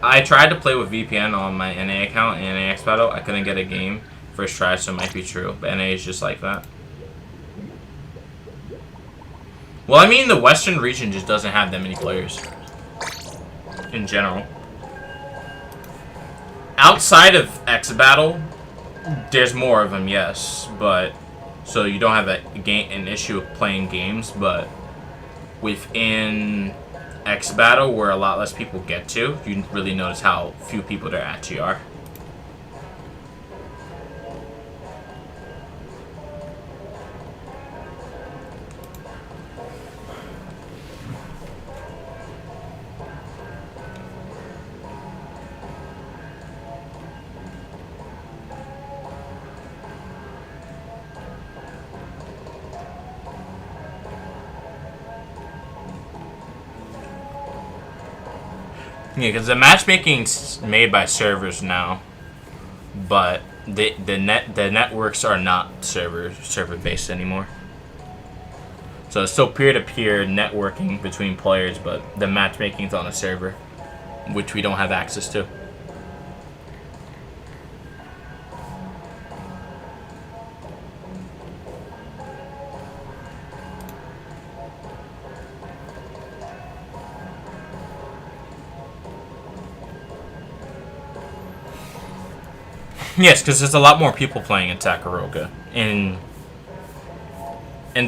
I tried to play with VPN on my NA account in NAX Battle. I couldn't get a game first try, so it might be true. But NA is just like that. Well, I mean, the Western region just doesn't have that many players. In general. Outside of X Battle, there's more of them, yes. But, so you don't have an issue of playing games, but within X Battle, where a lot less people get to, you really notice how few people there actually are. Yeah, because the matchmaking's made by servers now, but the networks are not server based anymore. So it's still peer-to-peer networking between players, but the matchmaking's on a server, which we don't have access to. Yes, because there's a lot more people playing in Takaroka. In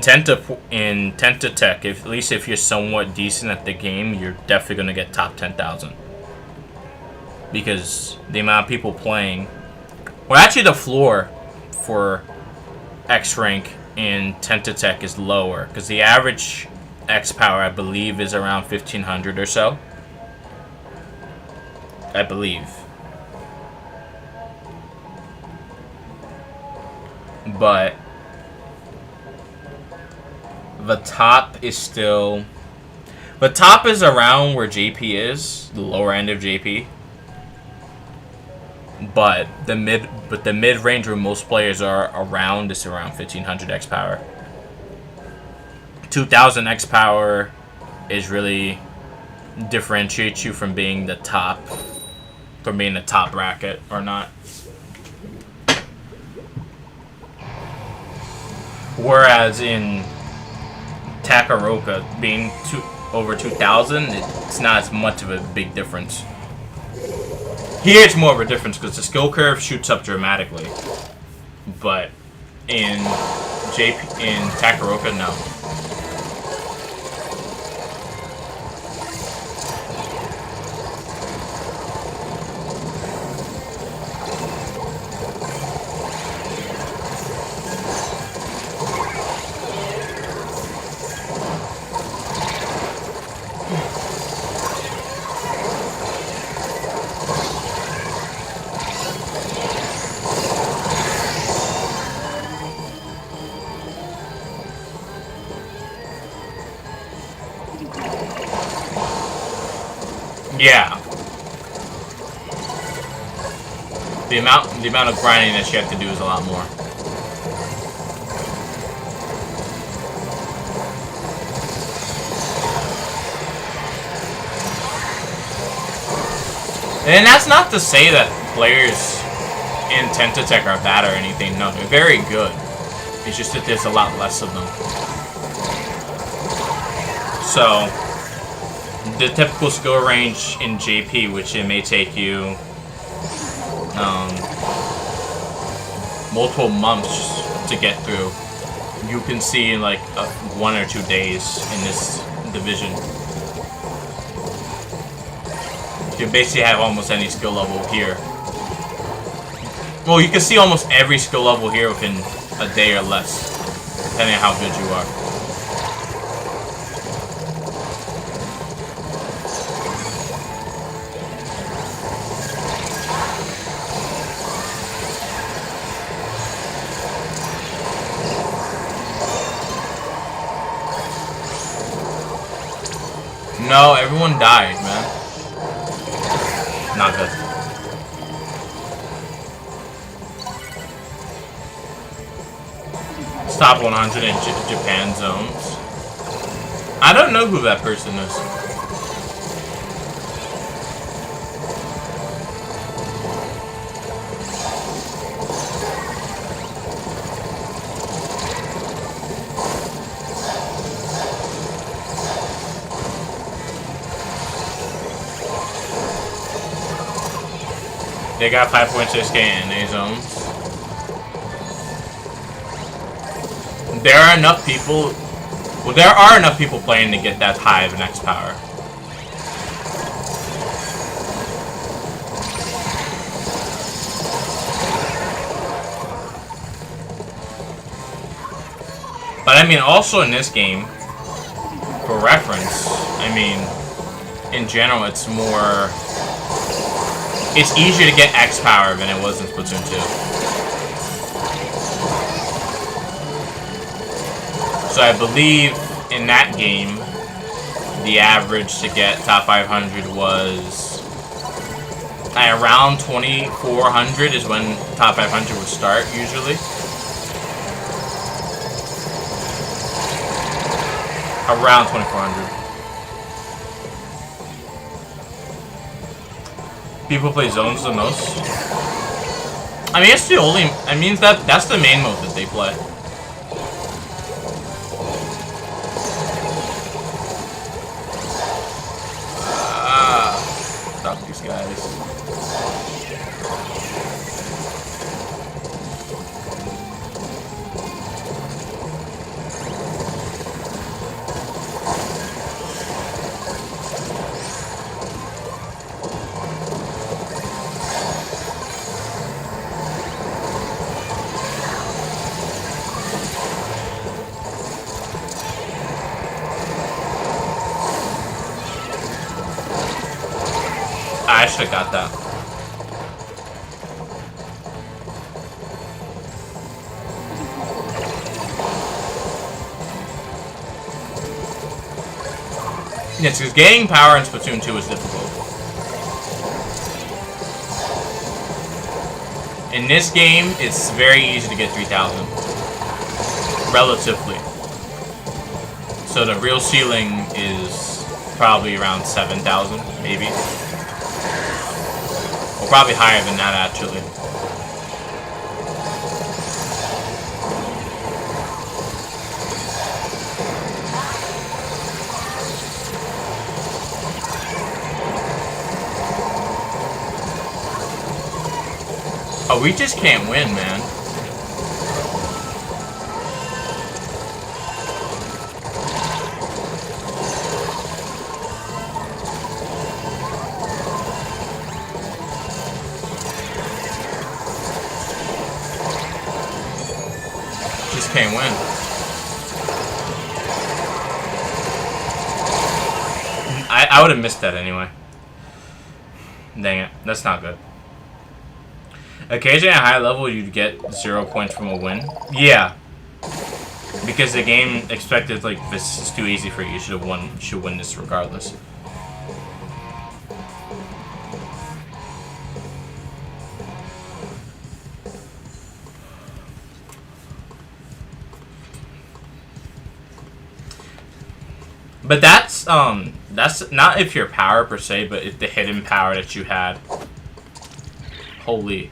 Tech, at least if you're somewhat decent at the game, you're definitely going to get top 10,000. Because the amount of people playing... Well, actually the floor for X rank in Tech is lower. Because the average X power, I believe, is around 1,500 or so. I believe. But the top is still... The top is around where JP is, the lower end of JP. But the mid-range where most players are around is around 1,500 X power. 2,000 X power is really differentiates you from being the top bracket or not. Whereas in Takaroka, being over 2,000, it's not as much of a big difference. Here it's more of a difference because the skill curve shoots up dramatically. But in Takaroka, no. Yeah. The amount of grinding that you have to do is a lot more. And that's not to say that players in Tech are bad or anything. No, they're very good. It's just that there's a lot less of them. So the typical skill range in JP, which it may take you multiple months to get through, you can see in like 1 or 2 days in this division. You basically have almost any skill level here. Well, you can see almost every skill level here within a day or less, depending on how good you are. No, everyone died, man. Not good. Top 100 in Japan zones. I don't know who that person is. They got 5.6k NA zones. There are enough people. Well, there are enough people playing to get that high of an X power. But I mean, also in this game, for reference, I mean, in general, it's more. It's easier to get X power than it was in Splatoon 2. So I believe in that game, the average to get top 500 was around 2400 is when top 500 would start usually. Around 2400. People play zones the most. I mean, it's the only. I mean, that's the main mode that they play. Stop these guys. I should have got that. Yes, because getting power in Splatoon 2 is difficult. In this game, it's very easy to get 3,000. Relatively. So the real ceiling is probably around 7,000, maybe. Or probably higher than that, actually. Oh, we just can't win, man. Just can't win. I would have missed that anyway. Dang it. That's not good. Occasionally at a high level, you'd get 0 points from a win. Yeah. Because the game expected, like, this is too easy for you. You should have won. You should win this regardless. But that's not if your power per se, but if the hidden power that you had. Holy.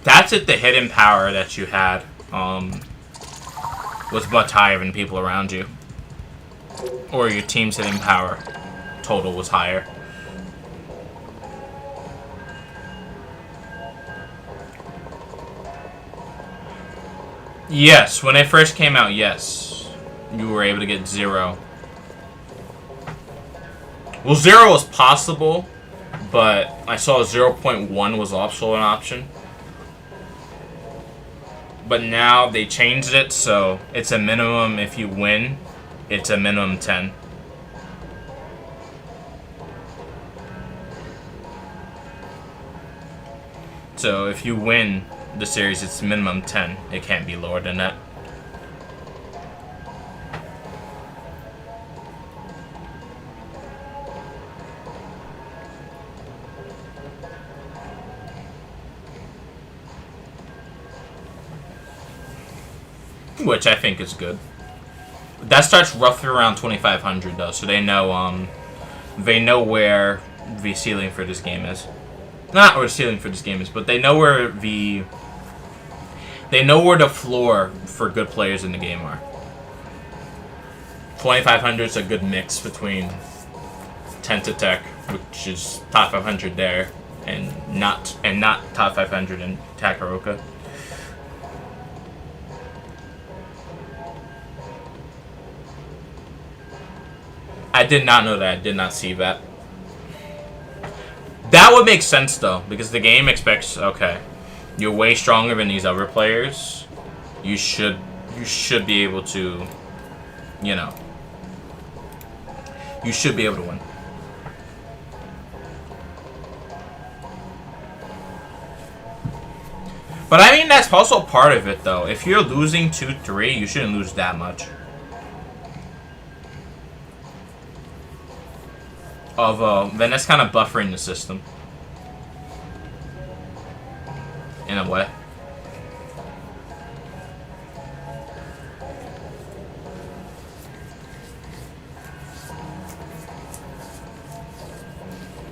That's if the hidden power that you had was much higher than people around you. Or your team's hidden power. total was higher. Yes, when it first came out, yes. You were able to get 0. Well, 0 was possible, but I saw 0.1 was also an option. But now they changed it, so it's a minimum. If you win, it's a minimum 10. So if you win the series, it's minimum 10. It can't be lower than that. Which I think is good. That starts roughly around 2,500 though, so they know where the ceiling for this game is. Not where the ceiling for this game is, but they know where the floor for good players in the game are. 2,500 is a good mix between Tenta Tech, which is top 500 there, and not top 500 in Takaroka. I did not know that. I did not see that. That would make sense though, because the game expects, okay, you're way stronger than these other players. You should be able to, you know, you should be able to win. But I mean, that's also part of it though. If you're losing 2-3, you shouldn't lose that much. Then that's kind of buffering the system in a way.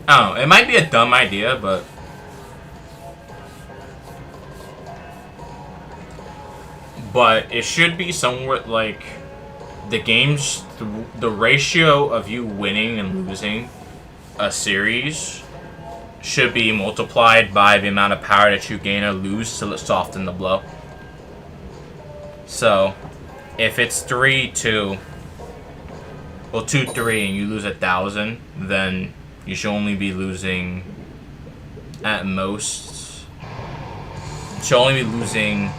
I don't know, it might be a dumb idea, but it should be somewhat like the game's the ratio of you winning and losing a series should be multiplied by the amount of power that you gain or lose to soften the blow. So, if it's 3-2, well 2-3 and you lose 1,000, then you should only be losing at most. You should only be losing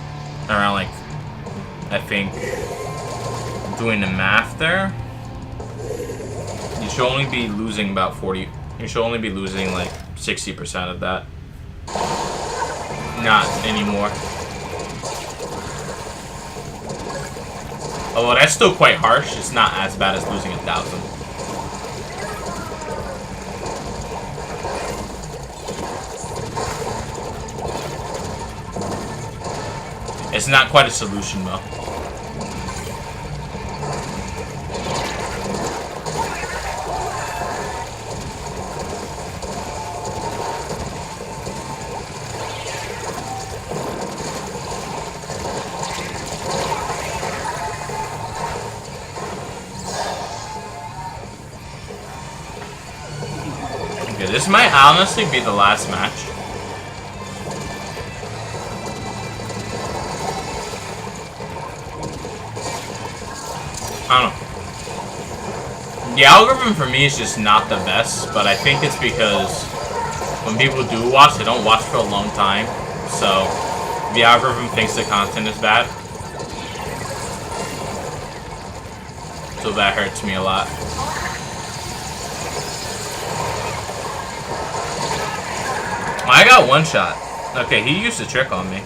around like, I think, doing the math there, you should only be losing about 40. You should only be losing like 60% of that. Not anymore. Although that's still quite harsh, it's not as bad as losing 1,000. It's not quite a solution though. This might honestly be the last match. I don't know. The algorithm for me is just not the best, but I think it's because when people do watch, they don't watch for a long time. So the algorithm thinks the content is bad. So that hurts me a lot. I got one shot. Okay, he used a trick on me.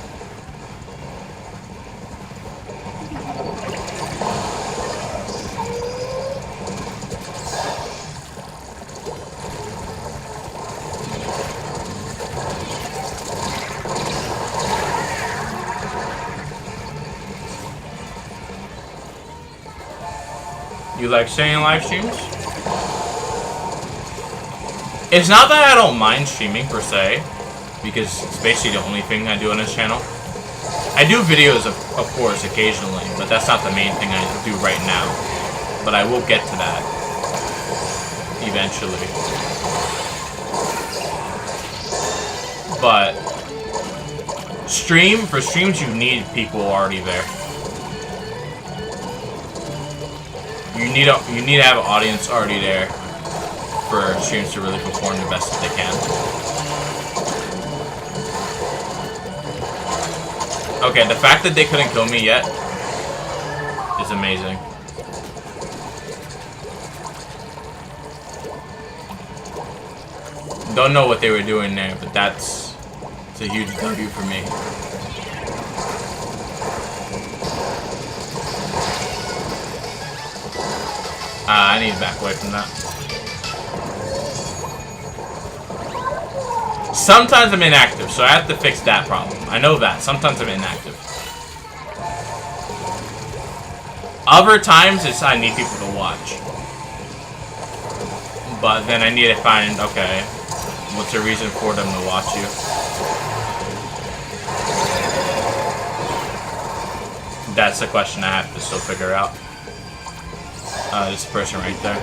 You like staying live streams? It's not that I don't mind streaming per se, because it's basically the only thing I do on this channel. I do videos, of course, occasionally, but that's not the main thing I do right now. But I will get to that. eventually. But for streams you need people already there. You need to have an audience already there for streams to really perform the best that they can. Okay, the fact that they couldn't kill me yet is amazing. Don't know what they were doing there, but it's a huge W for me. I need to back away from that. Sometimes I'm inactive, so I have to fix that problem. I know that. Sometimes I'm inactive. Other times, I need people to watch. But then I need to find, okay, what's the reason for them to watch you? That's the question I have to still figure out. This person right there.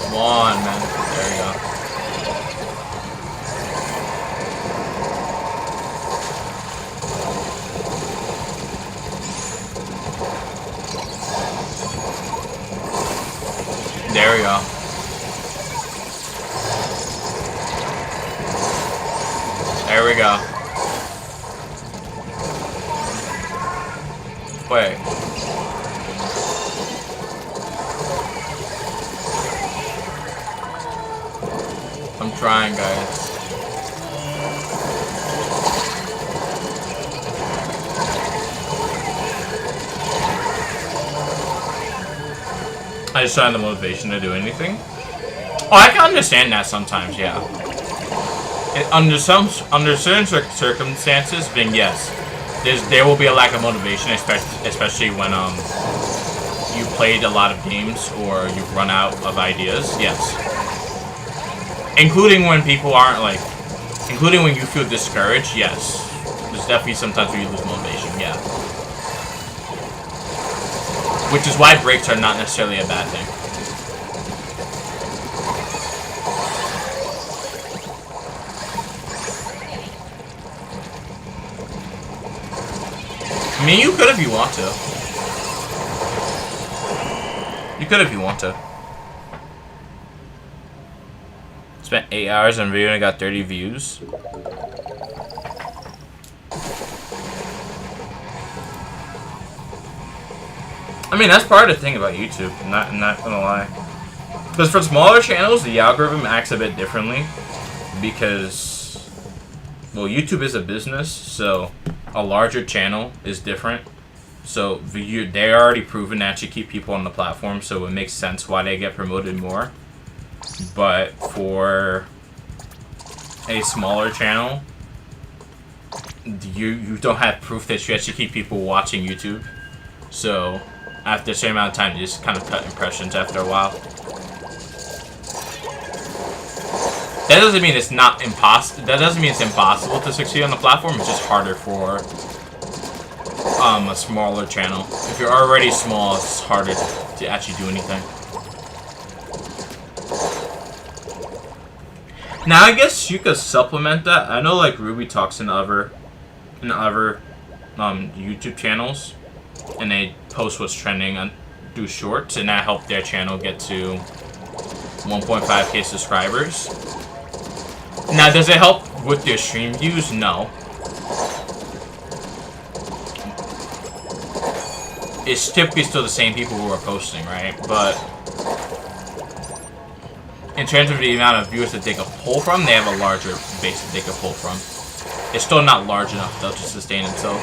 Come on, man. There you go. There we go. There we go. Wait. I'm trying, guys. I just don't have the motivation to do anything. Oh, I can understand that sometimes, yeah. Under certain circumstances, then yes, there will be a lack of motivation, especially when you played a lot of games or you've run out of ideas. Yes, including when people aren't including when you feel discouraged. Yes, there's definitely sometimes where you lose motivation. Yeah. Which is why breaks are not necessarily a bad thing. I mean, you could if you want to. You could if you want to. Spent 8 hours on video and I got 30 views. I mean, that's part of the thing about YouTube. I'm not gonna lie. Because for smaller channels, the algorithm acts a bit differently. Because, well, YouTube is a business, so a larger channel is different. So they're already proven to actually keep people on the platform, so it makes sense why they get promoted more. But for a smaller channel, you don't have proof that you actually keep people watching YouTube. So after a certain amount of time, you just kind of cut impressions after a while. That doesn't mean it's not impossible. That doesn't mean it's impossible to succeed on the platform. It's just harder for a smaller channel. If you're already small, it's harder to actually do anything. Now, I guess you could supplement that. I know, like, Ruby talks in other YouTube channels, and they post what's trending on do shorts, and that helped their channel get to 1.5k subscribers. Now, does it help with their stream views? No. It's typically still the same people who are posting, right? But in terms of the amount of viewers that they can pull from, they have a larger base that they can pull from. It's still not large enough, though, to sustain itself.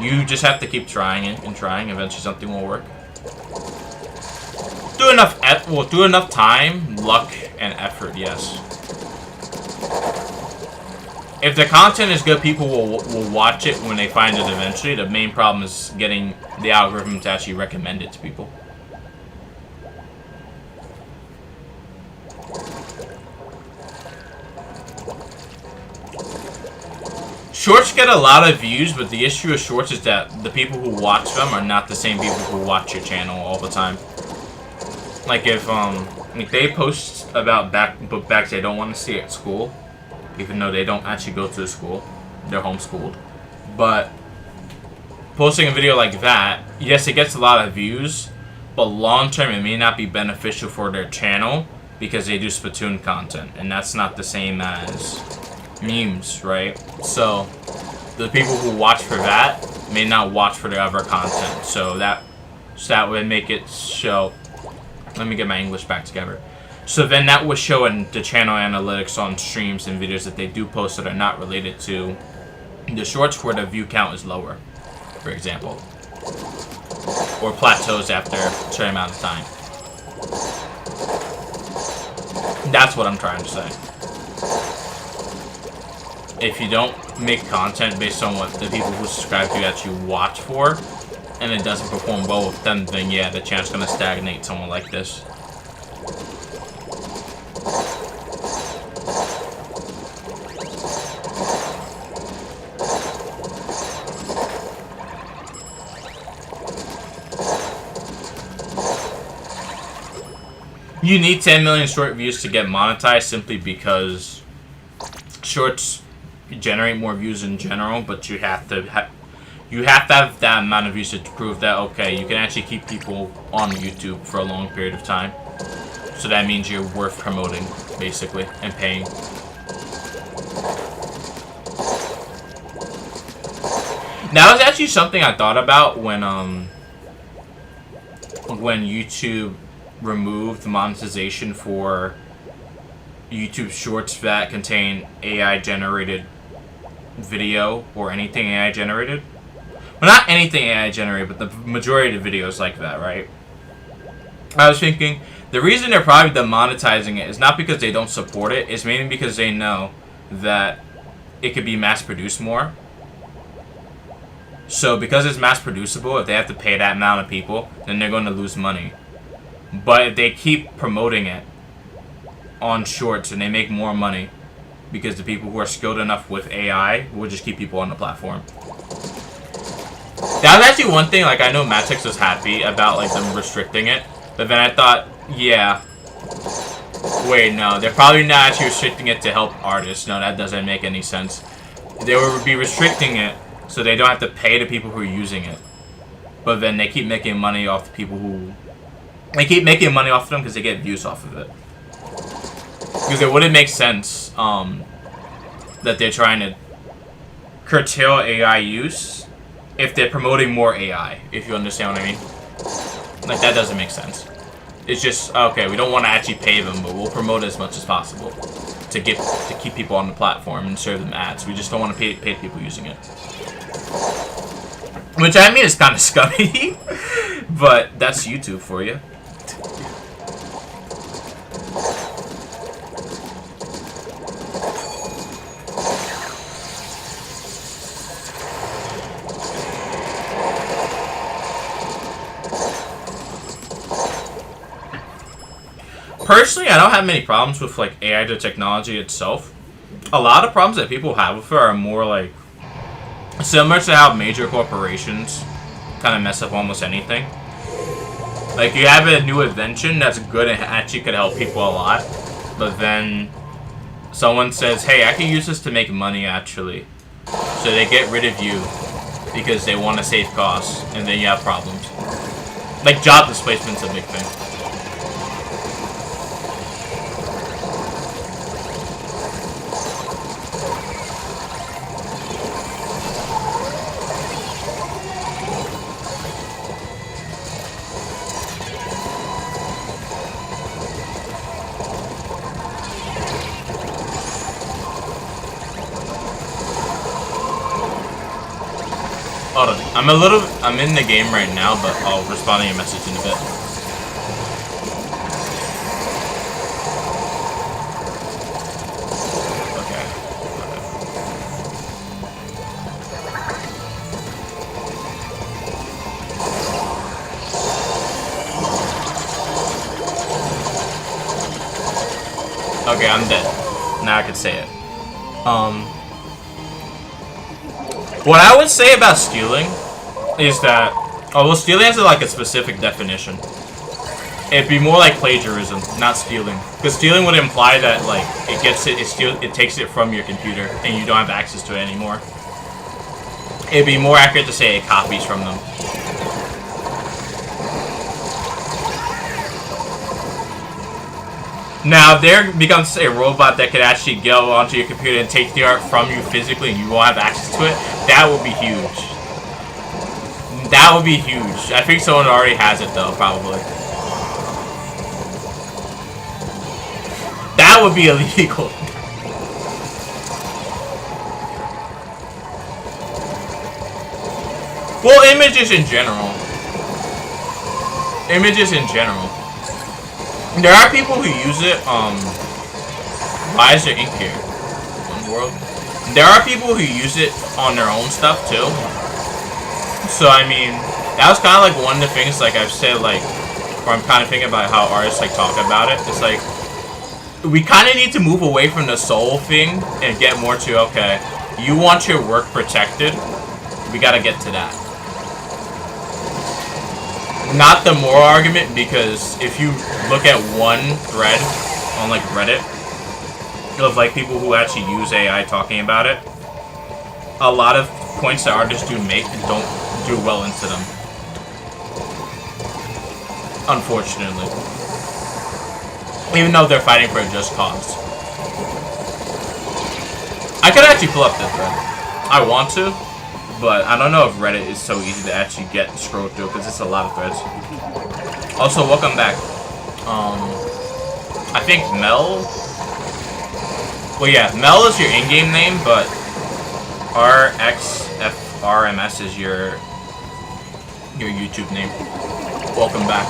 You just have to keep trying and trying. Eventually, something will work. Do enough time, luck, and effort. Yes. if the content is good, people will watch it when they find it eventually. The main problem is getting the algorithm to actually recommend it to people. Shorts get a lot of views, but the issue with shorts is that the people who watch them are not the same people who watch your channel all the time. Like if they post about book bags they don't want to see at school, even though they don't actually go to the school, they're homeschooled. But posting a video like that, yes, it gets a lot of views, but long term it may not be beneficial for their channel because they do Splatoon content, and that's not the same as memes, right? So the people who watch for that may not watch for their other content, so that would make it show. Let me get my English back together. So then that would show in the channel analytics on streams and videos that they do post that are not related to the shorts, where the view count is lower, for example, or plateaus after a certain amount of time. That's what I'm trying to say. If you don't make content based on what the people who subscribe to you actually watch for, and it doesn't perform well with them, then yeah, the channel's gonna stagnate someone like this. You need 10 million short views to get monetized simply because shorts generate more views in general, but you have to have that amount of views to prove that, okay, you can actually keep people on YouTube for a long period of time. So that means you're worth promoting, basically, and paying. That was actually something I thought about when YouTube removed monetization for YouTube Shorts that contain AI-generated video or anything AI-generated. Well, not anything AI-generated, but the majority of the videos like that, right? I was thinking, the reason they're probably demonetizing it is not because they don't support it, it's mainly because they know that it could be mass-produced more. So, because it's mass-producible, if they have to pay that amount of people, then they're going to lose money. But if they keep promoting it on shorts and they make more money, because the people who are skilled enough with AI will just keep people on the platform. That was actually one thing, like, I know Matix was happy about, like, them restricting it, but then I thought, yeah, wait, no, they're probably not actually restricting it to help artists. No, that doesn't make any sense. They would be restricting it so they don't have to pay the people who are using it. But then they keep making money off the people who... They keep making money off of them because they get views off of it. Because it wouldn't make sense that they're trying to curtail AI use if they're promoting more AI, if you understand what I mean. Like, that doesn't make sense. It's just, okay, we don't want to actually pay them, but we'll promote as much as possible to keep people on the platform and serve them ads. We just don't want to pay people using it. Which, I mean, is kind of scummy, but that's YouTube for you. Personally, I don't have many problems with, like, AI to technology itself. A lot of problems that people have with it are more, like, similar to how major corporations kind of mess up almost anything. Like, you have a new invention that's good and actually could help people a lot, but then someone says, hey, I can use this to make money, actually. So they get rid of you because they want to save costs, and then you have problems. Like, job displacement's a big thing. Hold on. I'm in the game right now, but I'll respond to your message in a bit. Okay. Okay, I'm dead. Now I can say it. What I would say about stealing is that, well, stealing has like a specific definition. It'd be more like plagiarism, not stealing. Because stealing would imply that like it takes it from your computer and you don't have access to it anymore. It'd be more accurate to say it copies from them. Now, if there becomes a robot that could actually go onto your computer and take the art from you physically and you won't have access to it, that would be huge. That would be huge. I think someone already has it though, probably. That would be illegal. Well, images in general. Images in general. There are people who use it, why is there ink here? In the world? There are people who use it on their own stuff, too. So, I mean, that was kind of like one of the things, like I've said, like, where I'm kind of thinking about how artists, like, talk about it. It's like, we kind of need to move away from the soul thing and get more to, okay, you want your work protected, we gotta get to that. Not the moral argument, because if you look at one thread on like Reddit of like people who actually use AI talking about it, a lot of points that artists do make don't do well into them. Unfortunately. Even though they're fighting for a just cause. I could actually pull up the thread. I want to. But I don't know if Reddit is so easy to actually get scrolled through because it's a lot of threads. Also, welcome back. I think Mel. Well, yeah, Mel is your in-game name, but RXFRMS is your YouTube name. Welcome back.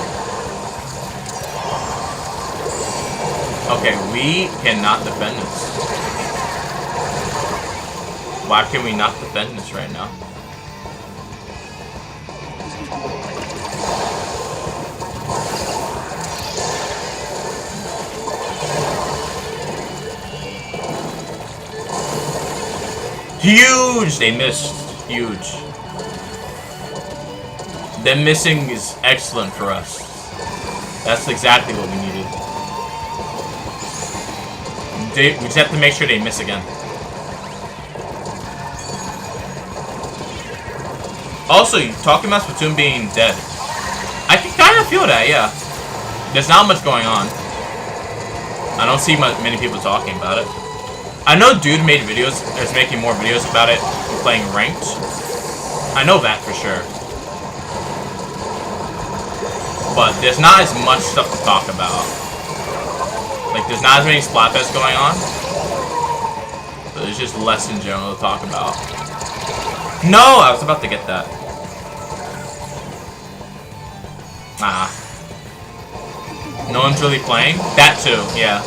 Okay, we cannot defend this. Why can we not defend this right now? Huge! They missed. Huge. Them missing is excellent for us. That's exactly what we needed. We just have to make sure they miss again. Also, talking about Splatoon being dead. I can kind of feel that, yeah. There's not much going on. I don't see many people talking about it. I know Dude made videos, is making more videos about it, playing ranked. I know that for sure. But there's not as much stuff to talk about. Like, there's not as many splatfests going on. So there's just less in general to talk about. No, I was about to get that. Ah. No one's really playing? That too, yeah.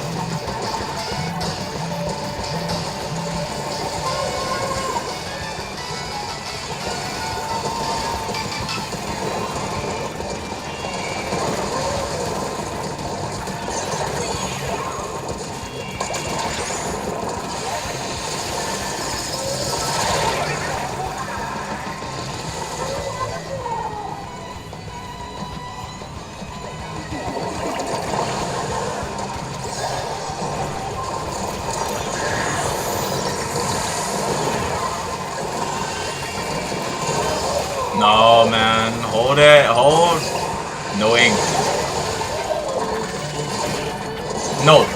No, man. Hold it. Hold. No ink. No.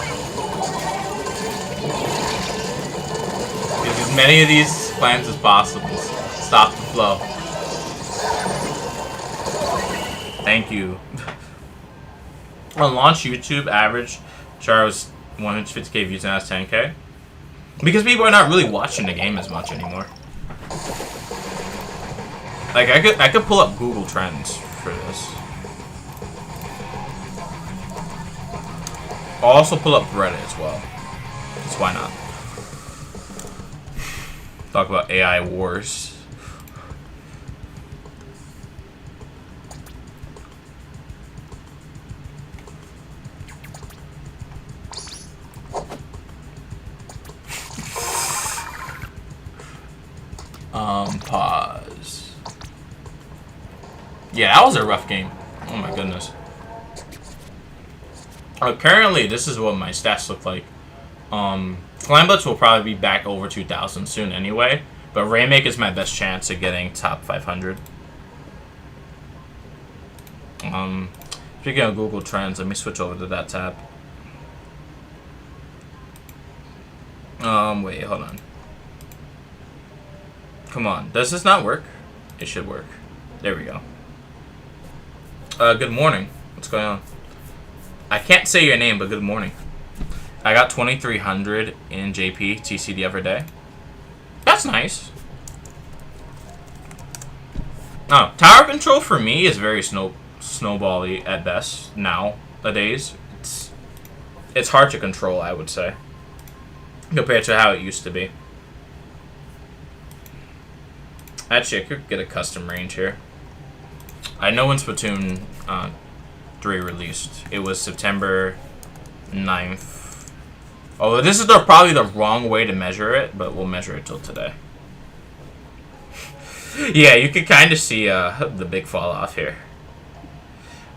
Get as many of these plans as possible. Stop the flow. Thank you. On launch, YouTube average chart was 150k views, now it's 10k. Because people are not really watching the game as much anymore. Like, I could pull up Google Trends for this. I'll also pull up Reddit as well. Because why not? Talk about AI wars. Yeah, that was a rough game. Oh my goodness. Apparently, this is what my stats look like. Clan Blitz will probably be back over 2,000 soon anyway, but Rainmake is my best chance of getting top 500. Speaking of Google Trends, let me switch over to that tab. Wait, hold on. Come on, does this not work? It should work. There we go. Good morning. What's going on? I can't say your name, but good morning. I got 2,300 in JP TC the other day. That's nice. Oh, tower control for me is very snowbally at best nowadays. It's hard to control, I would say, compared to how it used to be. Actually, I could get a custom range here. I know when Splatoon 3 released, it was September 9th. Oh, this is probably the wrong way to measure it, but we'll measure it till today. Yeah, you can kind of see the big fall off here.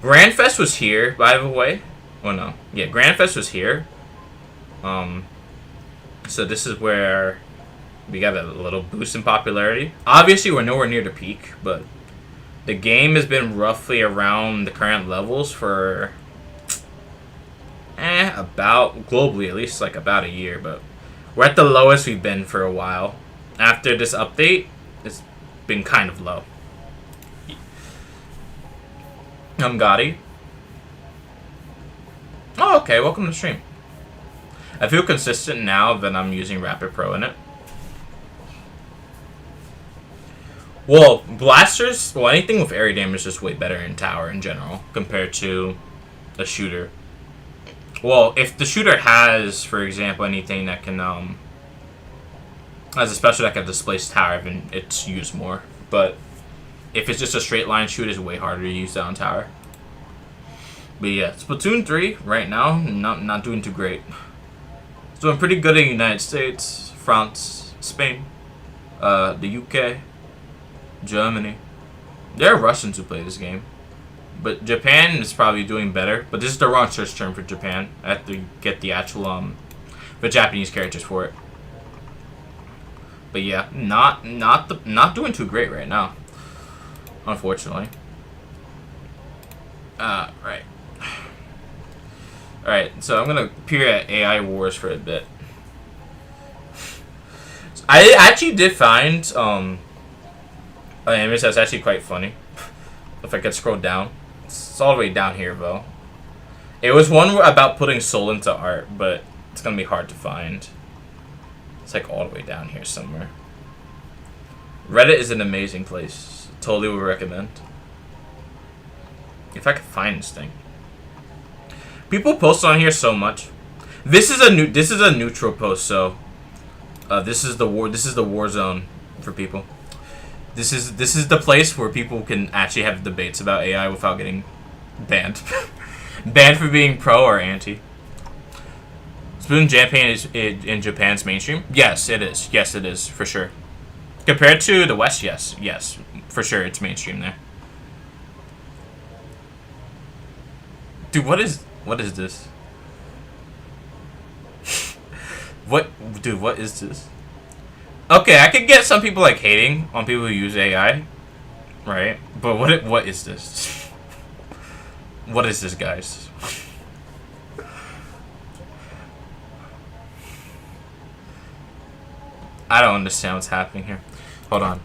Grandfest was here, by the way. Oh no, yeah, Grandfest was here. So this is where we got a little boost in popularity. Obviously, we're nowhere near the peak, but the game has been roughly around the current levels for about, globally at least, like about a year, but we're at the lowest we've been for a while. After this update, it's been kind of low. Gotti. Oh, okay, welcome to the stream. I feel consistent now that I'm using Rapid Pro in it. Well, blasters, well, anything with area damage is just way better in tower in general compared to a shooter. Well, if the shooter has, for example, anything that can, has a special that can displace tower, then it's used more. But if it's just a straight line shoot, it's way harder to use down tower. But yeah, Splatoon 3 right now, not doing too great. It's doing pretty good in the United States, France, Spain, the UK, Germany. There are Russians who play this game. But Japan is probably doing better. But this is the wrong search term for Japan. I have to get the actual the Japanese characters for it. But yeah, not doing too great right now, unfortunately. Right. Alright, so I'm gonna peer at AI Wars for a bit. I actually did find an image that's actually quite funny. If I could scroll down. It's all the way down here, though. It was one about putting soul into art, but it's gonna be hard to find. It's like all the way down here somewhere. Reddit is an amazing place. Totally would recommend. If I could find this thing. People post on here so much. This is a neutral post, so this is the war zone for people. This is the place where people can actually have debates about AI without getting banned. Banned for being pro or anti. Splatoon Japan is in Japan's mainstream? Yes, it is. Yes, it is, for sure. Compared to the West, yes. Yes, for sure it's mainstream there. Dude, what is this? Dude, what is this? Okay, I could get some people like hating on people who use AI, right? But what is this? What is this, guys? I don't understand what's happening here. Hold on.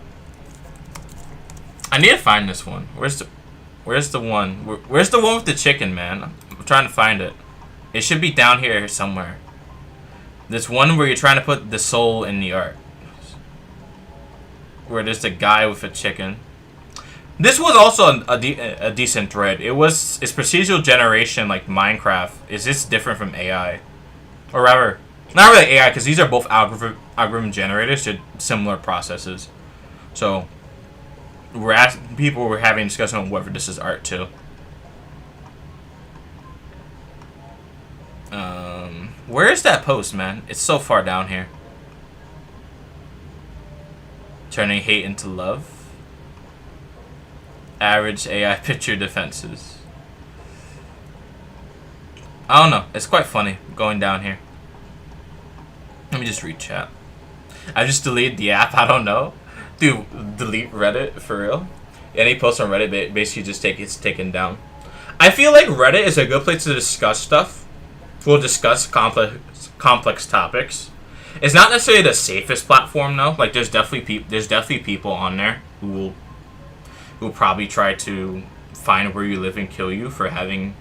I need to find this one. Where's the one? Where's the one with the chicken, man? I'm trying to find it. It should be down here somewhere. This one where you're trying to put the soul in the art. Where there's a guy with a chicken. This was also a decent thread. It's procedural generation like Minecraft. Is this different from AI? Or rather, not really AI, because these are both algorithm generators to similar processes. So people were having a discussion on whether this is art too. Where is that post, man? It's so far down here. Turning hate into love. average AI picture defenses. I don't know. It's quite funny going down here. Let me just read chat. I just deleted the app. I don't know. Dude, delete Reddit for real. Any post on Reddit basically just it's taken down. I feel like Reddit is a good place to discuss stuff. We'll discuss complex topics. It's not necessarily the safest platform though. Like there's definitely people on there who will probably try to find where you live and kill you for having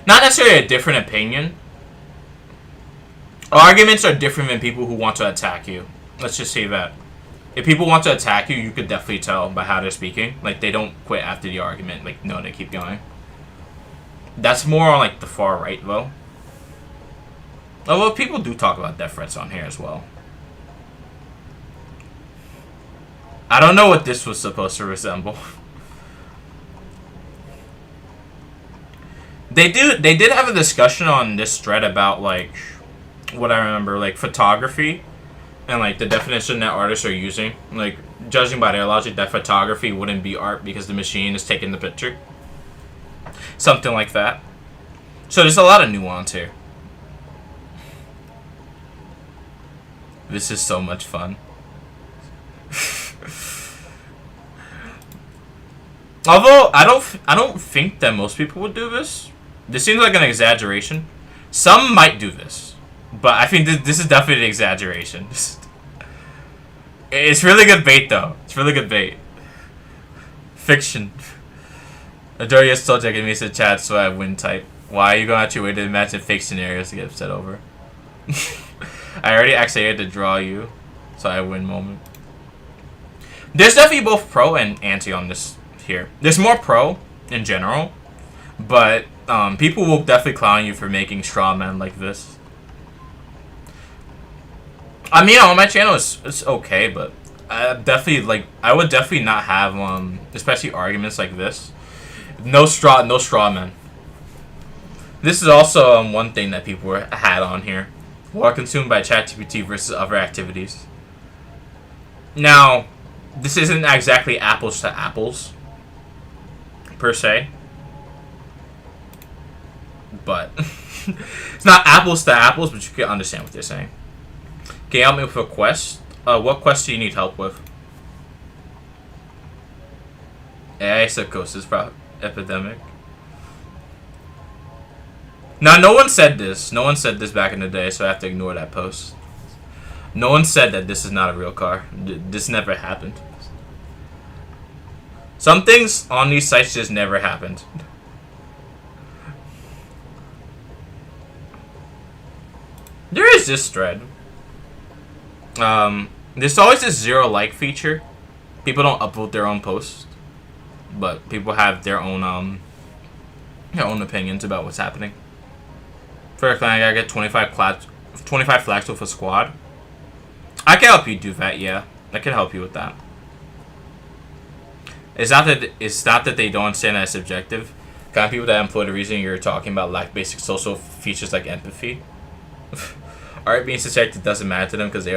not necessarily a different opinion. Arguments are different than people who want to attack you. Let's just say that. If people want to attack you, you could definitely tell by how they're speaking. Like, they don't quit after the argument. Like, no, they keep going. That's more on, like, the far right, though. Although, people do talk about death threats on here as well. I don't know what this was supposed to resemble. They did have a discussion on this thread about, like, what I remember, like, photography. And, like, the definition that artists are using. Like, judging by their logic, that photography wouldn't be art because the machine is taking the picture. Something like that. So there's a lot of nuance here. This is so much fun. Although, I don't think that most people would do this. This seems like an exaggeration. Some might do this. But I think this is definitely an exaggeration. It's really good bait, though. It's really good bait. Fiction. Adorius told you I can miss the chat, so I win type. Why are you going out your way to imagine fake scenarios to get upset over? I already accidentally had to draw you, so I win moment. There's definitely both pro and anti on this here. There's more pro in general, but people will definitely clown you for making straw men like this. I mean, on my channel, it's okay, but I would definitely not have, especially arguments like this. No straw men. This is also one thing that people had on here. What are consumed by ChatGPT versus other activities. Now, this isn't exactly apples to apples, per se. But, it's not apples to apples, but you can understand what they're saying. Can you help me with a quest? What quest do you need help with? AI psychosis epidemic. Now, no one said this. No one said this back in the day, so I have to ignore that post. No one said that this is not a real car. This never happened. Some things on these sites just never happened. There is this thread. There's always this 0 like feature. People don't upvote their own posts, but people have their own opinions about what's happening. First, I gotta get 25 flags with a squad. I can help you do that. Yeah, I can help you with that. It's not that they don't understand that it's subjective. Kind of people that employ the reason you're talking about lack basic social features like empathy. Art being subjective doesn't matter to them because they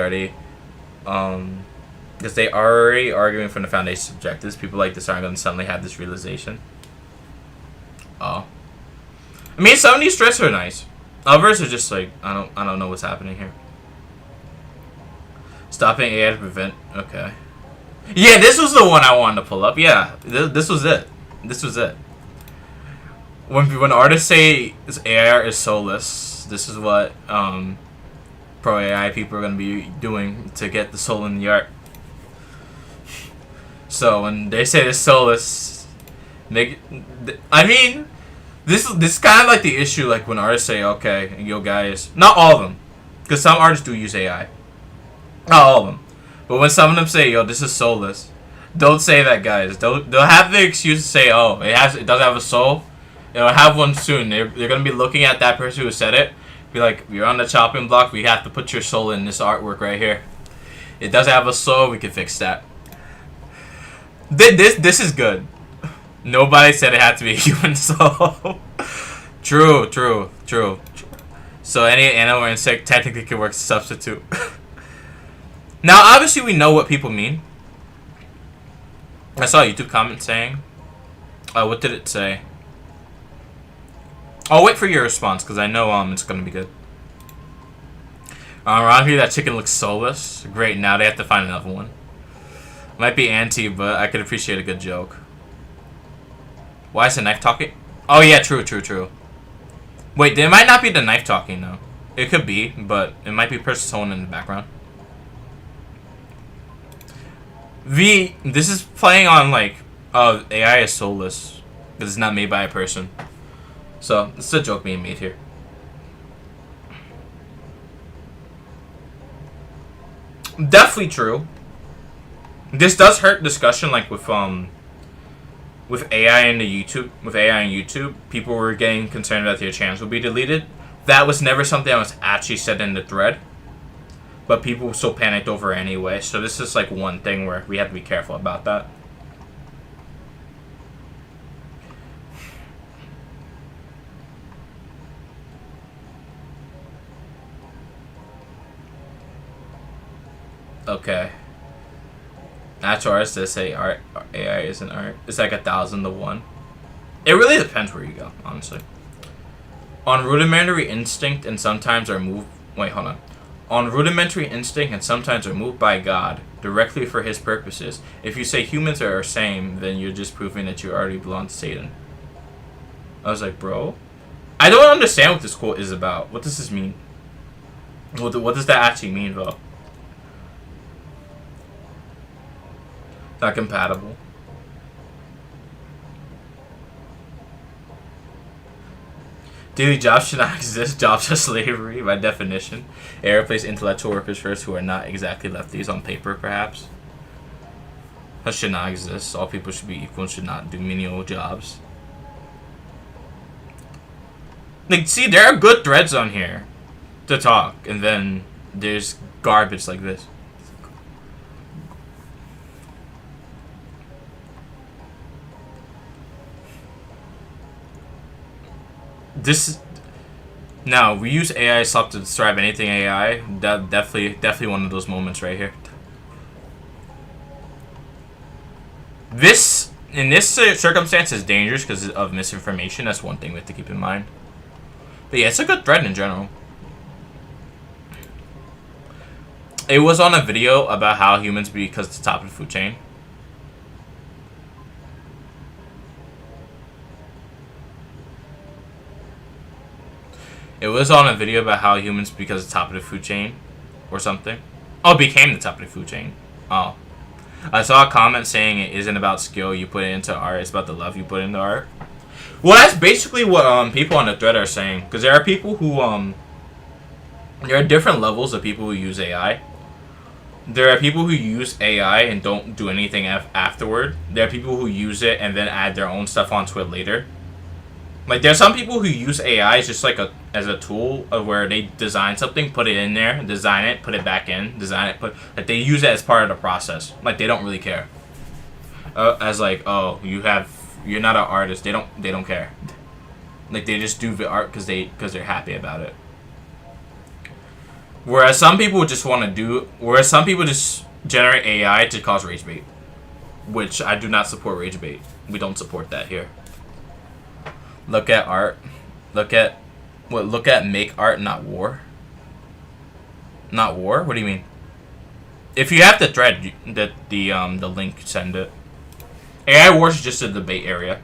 already arguing from the foundation of subjectives. People like this aren't going to suddenly have this realization. Oh, I mean, some of these threats are nice. Others are just like I don't know what's happening here. Stopping AI to prevent. Okay. Yeah, this was the one I wanted to pull up. Yeah, this was it. This was it. When artists say AI is soulless, this is what pro AI people are going to be doing to get the soul in the art. So when they say it's soulless, I mean, this is kind of like the issue. Like when artists say, "Okay, yo guys," not all of them, because some artists do use AI. Not all of them, but when some of them say, "Yo, this is soulless," don't say that, guys. They'll have the excuse to say, "Oh, it doesn't have a soul." It'll have one soon. They're gonna be looking at that person who said it. Be like, "You're on the chopping block. We have to put your soul in this artwork right here. It doesn't have a soul. We can fix that." This is good. Nobody said it had to be a human soul. True. So any animal or insect technically can work as a substitute. Now, obviously, we know what people mean. I saw a YouTube comment saying What did it say? I'll wait for your response because I know it's gonna be good. Around here, that chicken looks soulless. Great. Now they have to find another one. Might be anti, but I could appreciate a good joke. Why is the knife talking? Oh yeah, true. Wait, it might not be the knife talking though. It could be, but it might be someone in the background. This is playing on like, AI is soulless. This is not made by a person. So, it's a joke being made here. Definitely true. This does hurt discussion, like with AI in the YouTube. With AI on YouTube, people were getting concerned that their channels would be deleted. That was never something that was actually said in the thread, but people still panicked over it anyway. So this is like one thing where we have to be careful about that. Okay. Natural artists that say art AI isn't art. It's like 1,000 to 1. It really depends where you go, honestly. On rudimentary instinct and sometimes are moved. Wait, hold on. On rudimentary instinct and sometimes are moved by God directly for His purposes. If you say humans are same, then you're just proving that you already belong to Satan. I was like, bro, I don't understand what this quote is about. What does this mean? What does that actually mean, though? Not compatible. Daily jobs should not exist. Jobs are slavery by definition. AI replace intellectual workers first who are not exactly lefties on paper, perhaps. That should not exist. All people should be equal and should not do menial jobs. Like, see, there are good threads on here to talk, and then there's garbage like this. Now we use AI stuff to describe anything AI. That definitely one of those moments right here. In this circumstance is dangerous because of misinformation. That's one thing we have to keep in mind. But yeah, it's a good thread in general. It was on a video about how humans be because it's the top of the food chain. It was on a video about how humans, because the top of the food chain, or something. Oh, became the top of the food chain. Oh. I saw a comment saying it isn't about skill you put it into art, it's about the love you put into art. Well, that's basically what people on the thread are saying. Because there are people who, there are different levels of people who use AI. There are people who use AI and don't do anything afterward. There are people who use it and then add their own stuff onto it later. Like, there's some people who use AI as just like as a tool of where they design something, put it in there, design it, put it back in, design it, like they use it as part of the process. Like, they don't really care. As like, oh, you're not an artist. They don't care. Like, they just do the art because they're happy about it. Whereas some people just generate AI to cause rage bait, which I do not support rage bait. We don't support that here. Look at art. Look at make art, not war. Not war? What do you mean? If you have the thread, the link, send it. AI Wars is just a debate area.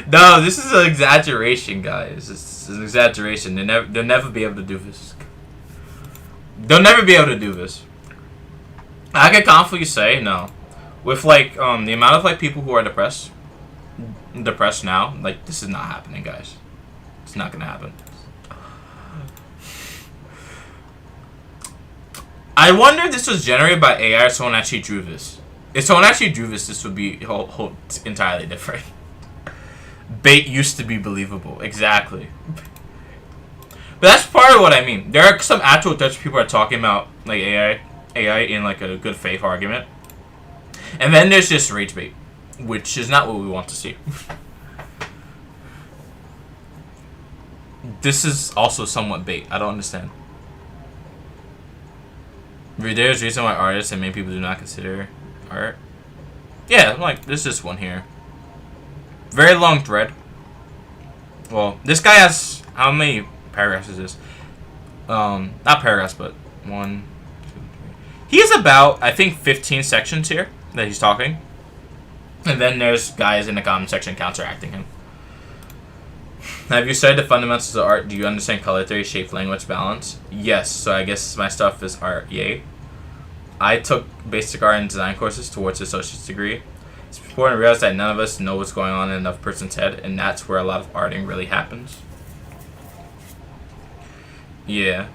No, this is an exaggeration, guys. This is an exaggeration. They'll never be able to do this. They'll never be able to do this. I can confidently say no. With like the amount of like people who are depressed now, like this is not happening, guys. It's not gonna happen. I wonder if this was generated by AI or someone actually drew this. If someone actually drew this would be whole entirely different. Bait used to be believable, exactly. But that's part of what I mean. There are some actual Dutch people are talking about like AI in like a good faith argument. And then there's just rage bait, which is not what we want to see. This is also somewhat bait. I don't understand. There's a reason why artists and many people do not consider art. Yeah, like, there's this one here. Very long thread. Well, this guy has, how many paragraphs is this? Not paragraphs, but 1, 2, 3. He has about, I think, 15 sections here that he's talking. And then there's guys in the comment section counteracting him. Have you studied the fundamentals of art? Do you understand color theory, shape, language, balance? Yes, so I guess my stuff is art, yay. I took basic art and design courses towards an associate's degree. It's important to realize that none of us know what's going on in another person's head, and that's where a lot of arting really happens. Yeah.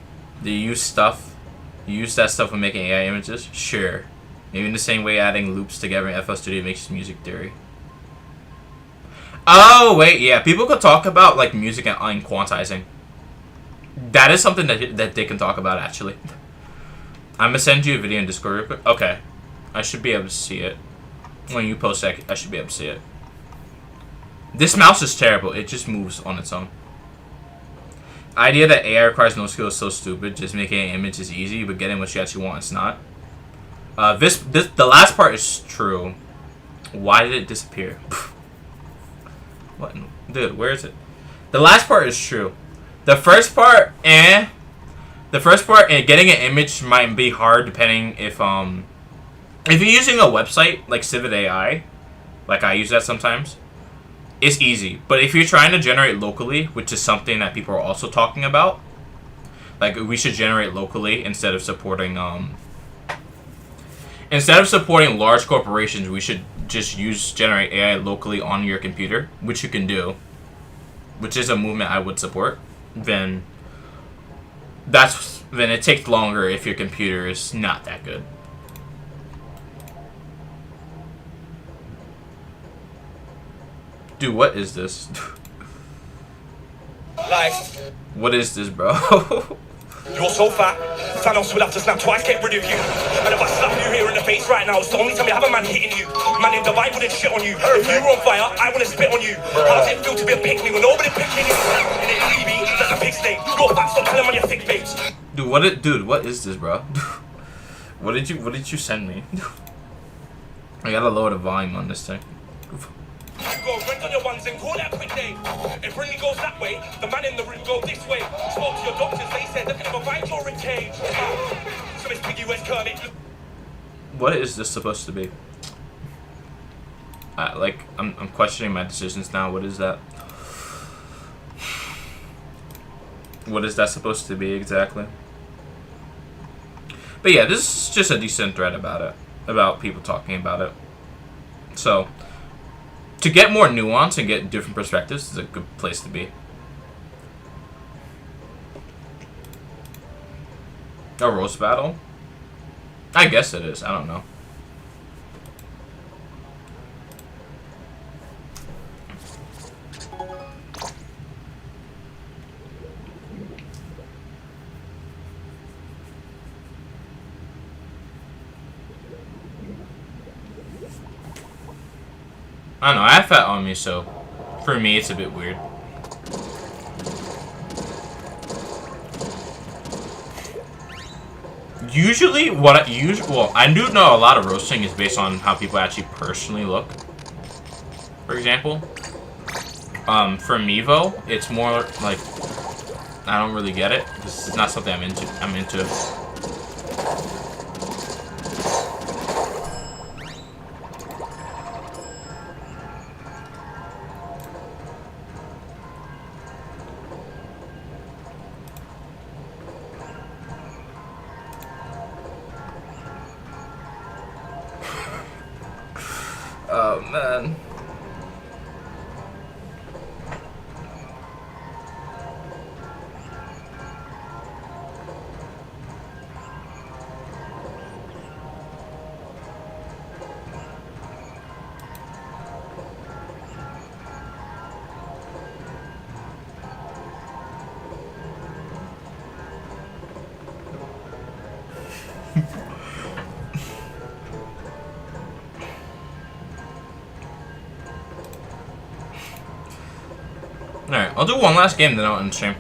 Do you use stuff? You use that stuff when making AI images? Sure. Maybe in the same way adding loops together in FL Studio makes music theory. Oh, wait, yeah. People could talk about, like, music and quantizing. That is something that they can talk about, actually. I'm gonna send you a video in Discord real quick. Okay. I should be able to see it. When you post that, I should be able to see it. This mouse is terrible. It just moves on its own. Idea that AI requires no skill is so stupid. Just making an image is easy, but getting what you actually want is not. The last part is true. Why did it disappear? What? Dude, where is it? The last part is true. The first part, The first part, getting an image might be hard depending if you're using a website like Civet AI, like I use that sometimes, it's easy. But if you're trying to generate locally, which is something that people are also talking about, like we should generate locally instead of supporting large corporations, we should just generate AI locally on your computer, which you can do, which is a movement I would support. Then it takes longer if your computer is not that good. Dude, what is this? Life. What is this, bro? You're so fat, Thanos will have to snap twice, get rid of you. And if I slap you here in the face right now, it's the only time you have a man hitting you. Man in Dubai wouldn't shit on you. If you were on fire, I wanna spit on you. How does it feel to be a pick-me when nobody picking you? In a TV, that's a pig steak. You're fat, stop telling me you're thick, babes. Dude, what is this, bro? What did you send me? I gotta lower the volume on this thing. Go rent on your ones and call it a quick day. If Brinley goes that way, the man in the room go this way. Spoke to your doctors, they said they're gonna provide your cage. So it's Piggy West Kermit. What is this supposed to be? I'm questioning my decisions now. What is that? What is that supposed to be exactly? But yeah, this is just a decent thread about it, about people talking about it. So, to get more nuance and get different perspectives is a good place to be. A roast battle? I guess it is. I don't know. I don't know, I have fat on me, so for me it's a bit weird. Usually, I do know a lot of roasting is based on how people actually personally look. For example, for Mevo, it's more like I don't really get it because it's not something I'm into. Oh, man. Alright, I'll do one last game, then I'll end stream.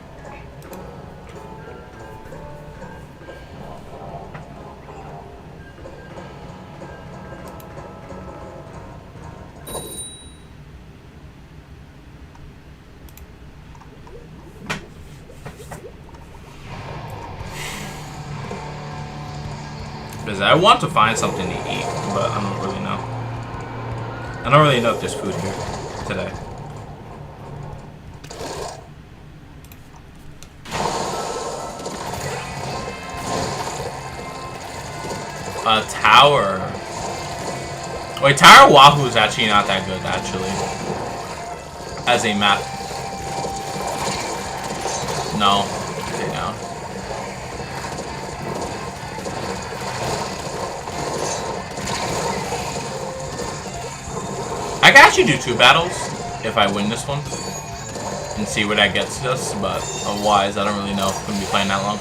Because I want to find something to eat, but I don't really know. I don't really know if there's food here today. A tower. Wait, Tower Wahoo is actually not that good, actually. As a map. No. Okay, no. I can actually do 2 battles if I win this one. And see where that gets us, but otherwise, I don't really know if I'm going to be playing that long.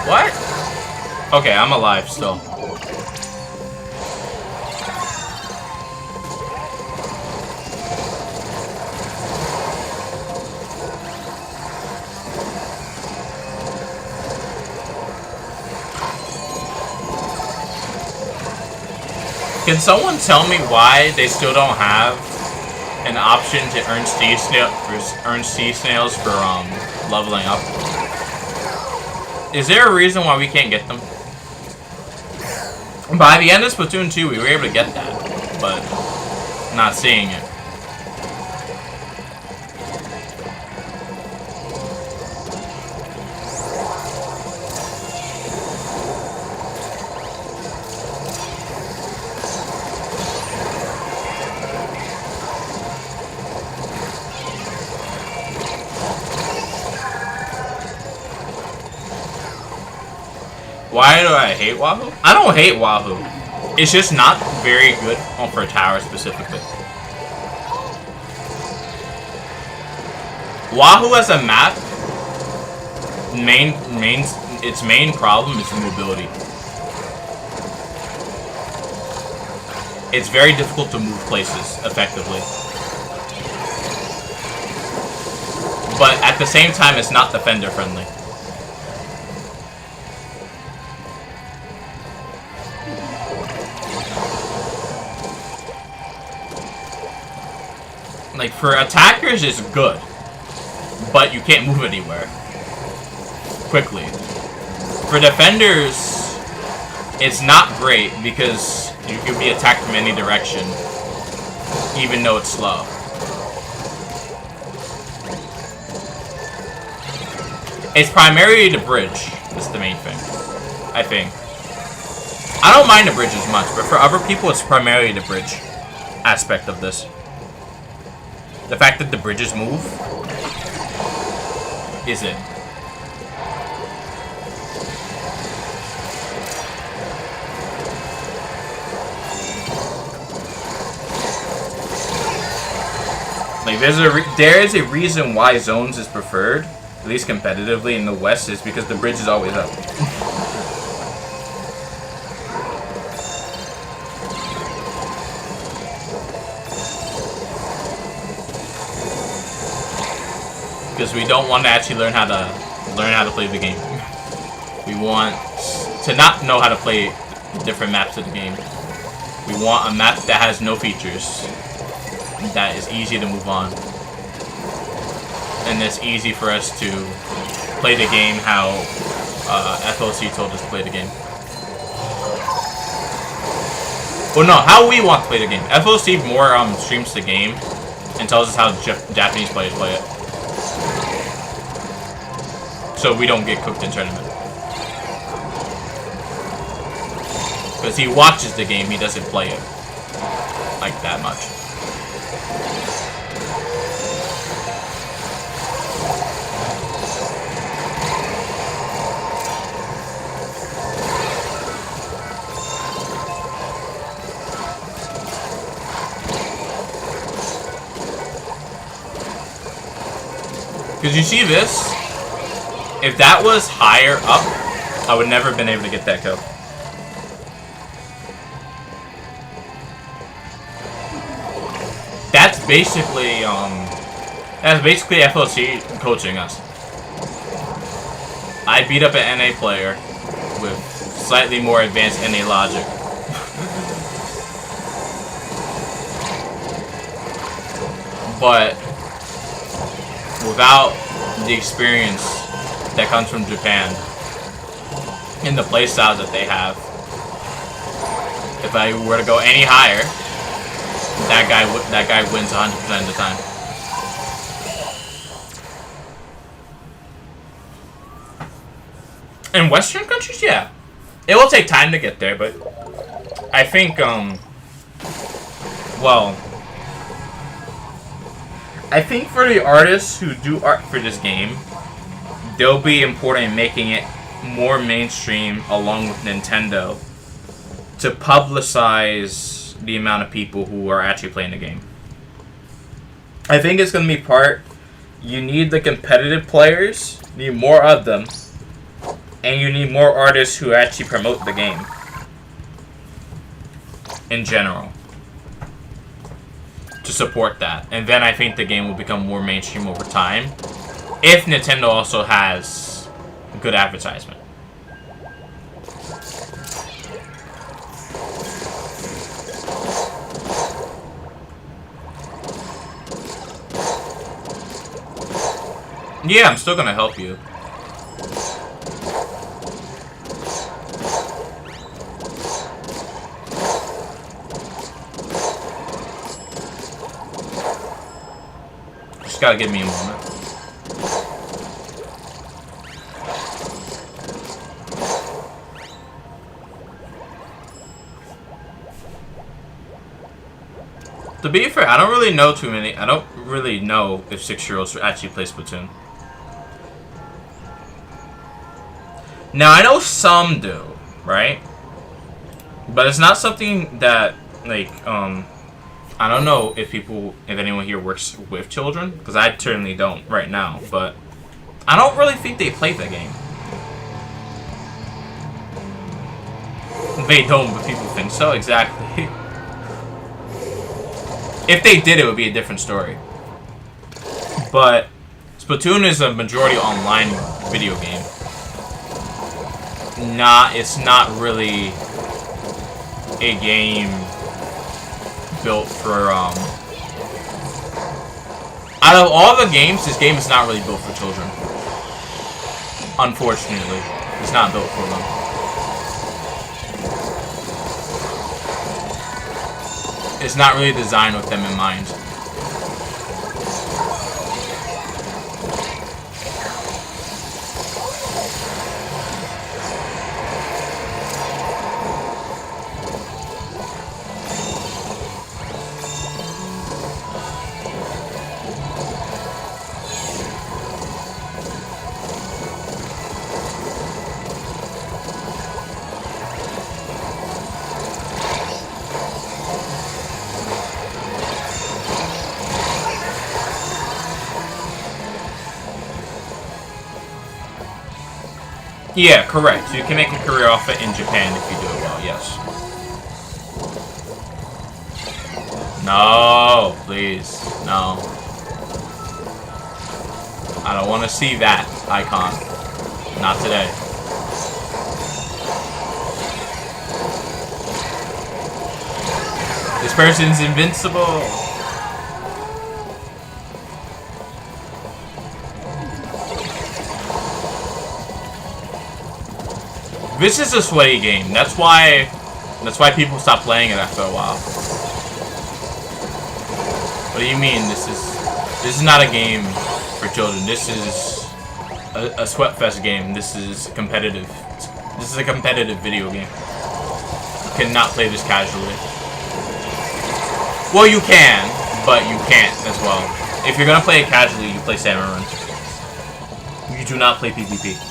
What? Okay, I'm alive still. Can someone tell me why they still don't have an option to earn sea snails for leveling up? Is there a reason why we can't get them? By the end of Splatoon 2, we were able to get that, but not seeing it. Why do I hate Wahoo? I don't hate Wahoo. It's just not very good for a tower specifically. Wahoo as a map, its main problem is the mobility. It's very difficult to move places effectively. But at the same time, it's not defender friendly. Like, for attackers, it's good. But you can't move anywhere quickly. For defenders, it's not great because you can be attacked from any direction, even though it's slow. It's primarily the bridge that's the main thing, I think. I don't mind the bridge as much, but for other people, it's primarily the bridge aspect of this. The fact that the bridges move is it. Like, there is a reason why zones is preferred, at least competitively in the West, is because the bridge is always up. Because we don't want to actually learn how to play the game. We want to not know how to play the different maps of the game. We want a map that has no features, that is easy to move on, and that's easy for us to play the game how FOC told us to play the game. Well, no, how we want to play the game. FOC more streams the game and tells us how Japanese players play it, so we don't get cooked in tournament. Because he watches the game, he doesn't play it like that much. Because you see this? If that was higher up, I would never have been able to get that kill. That's basically FOC coaching us. I beat up an NA player with slightly more advanced NA logic. But without the experience that comes from Japan and the playstyles that they have, if I were to go any higher, that guy wins 100% of the time. In Western countries, yeah. It will take time to get there, but I think, well, I think for the artists who do art for this game, they'll be important in making it more mainstream along with Nintendo to publicize the amount of people who are actually playing the game. I think it's going to be you need the competitive players, you need more of them, and you need more artists who actually promote the game in general to support that. And then I think the game will become more mainstream over time if Nintendo also has good advertisement. Yeah, I'm still gonna help you. Just gotta give me a moment. To be fair, I don't really know too many. I don't really know if 6-year-olds actually play Splatoon. Now, I know some do, right? But it's not something that, like, I don't know if anyone here works with children, because I certainly don't right now, but I don't really think they play the game. They don't, but people think so, exactly. If they did, it would be a different story. But Splatoon is a majority online video game. It's not really a game built for, out of all the games, this game is not really built for children. Unfortunately, it's not built for them. It's not really designed with them in mind. Yeah, correct. So you can make a career off it in Japan if you do it well, yes. No, please. No. I don't want to see that icon. Not today. This person's invincible. This is a sweaty game. That's why people stop playing it after a while. What do you mean? This is not a game for children. This is a sweatfest game. This is competitive. This is a competitive video game. You cannot play this casually. Well, you can, but you can't as well. If you're gonna play it casually, you play Salmon Run. You do not play PvP.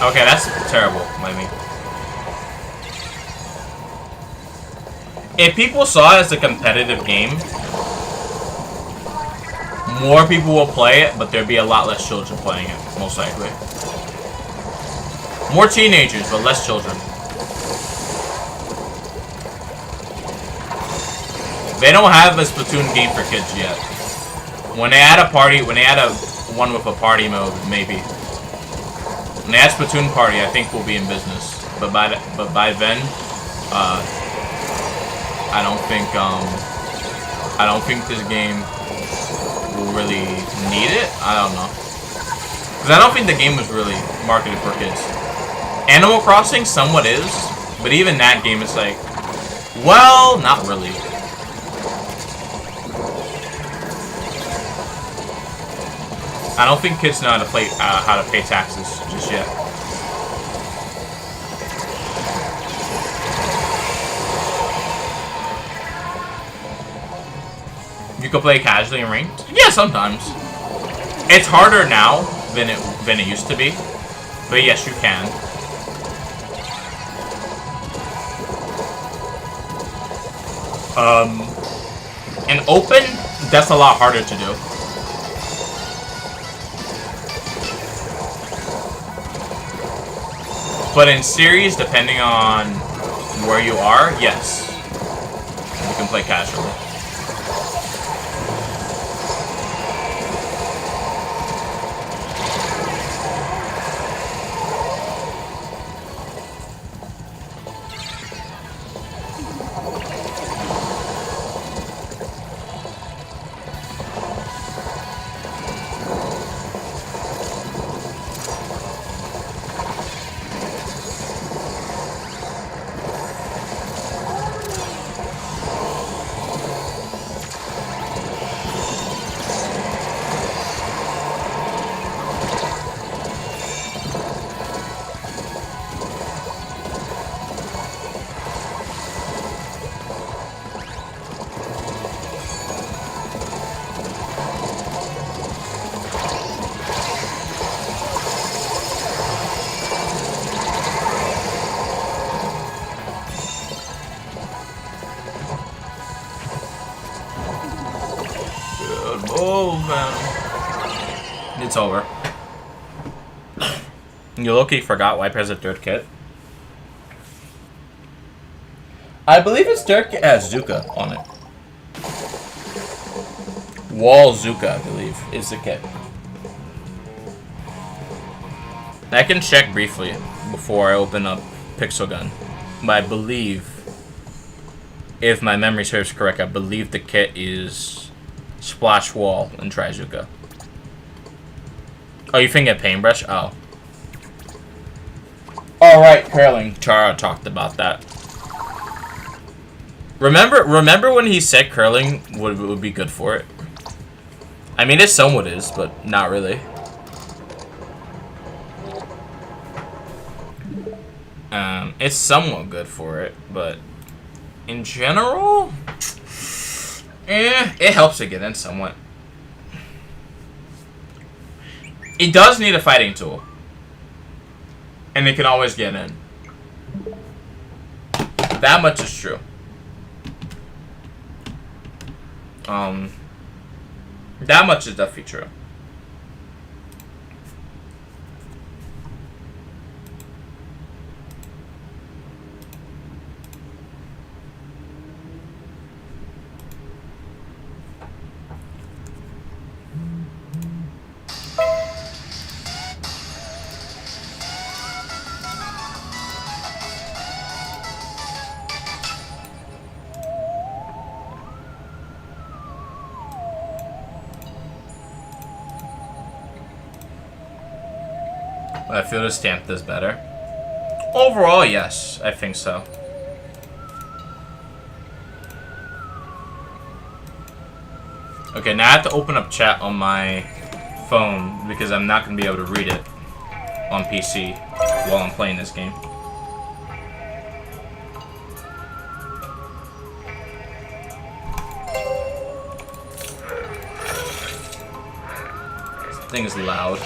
Okay, that's terrible by me. If people saw it as a competitive game, more people will play it, but there'd be a lot less children playing it, most likely. More teenagers, but less children. They don't have a Splatoon game for kids yet. When they add a party, when they add a one with a party mode, maybe. When they add Splatoon party, I think we'll be in business. But by then, I don't think this game will really need it. I don't know, because I don't think the game was really marketed for kids. Animal Crossing somewhat is, but even that game is like, well, not really. I don't think kids know how to pay taxes just yet. You can play casually in ranked? Yeah, sometimes. It's harder now than it used to be, but yes, you can. In open, that's a lot harder to do. But in series, depending on where you are, yes, you can play casually. It's over. You low-key forgot Wipe has a third kit. I believe its third kit has Zuka on it. Wall Zuka, I believe, is the kit. I can check briefly before I open up Pixel Gun. But I believe, if my memory serves correct, I believe the kit is Splash Wall and Try Zuka. Oh, you think a paintbrush? Oh. Alright, curling. Chara talked about that. Remember when he said curling would be good for it? I mean, it somewhat is, but not really. It's somewhat good for it, but in general, it helps it get in somewhat. It does need a fighting tool, and it can always get in. That much is true. That much is definitely true. I feel the stamp does better. Overall, yes, I think so. Okay, now I have to open up chat on my phone because I'm not going to be able to read it on PC while I'm playing this game. This thing is loud.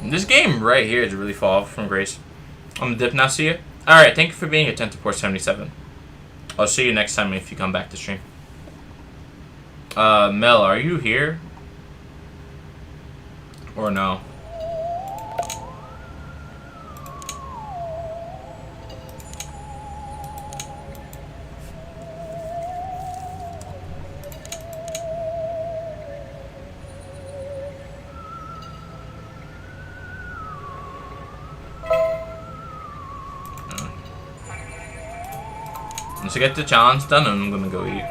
This game right here is really fall from grace. I'm gonna dip now, see you. Alright, thank you for being here, 10 to 477. I'll see you next time if you come back to stream. Mel, are you here? Or no? Once I get the challenge done, I'm gonna go eat.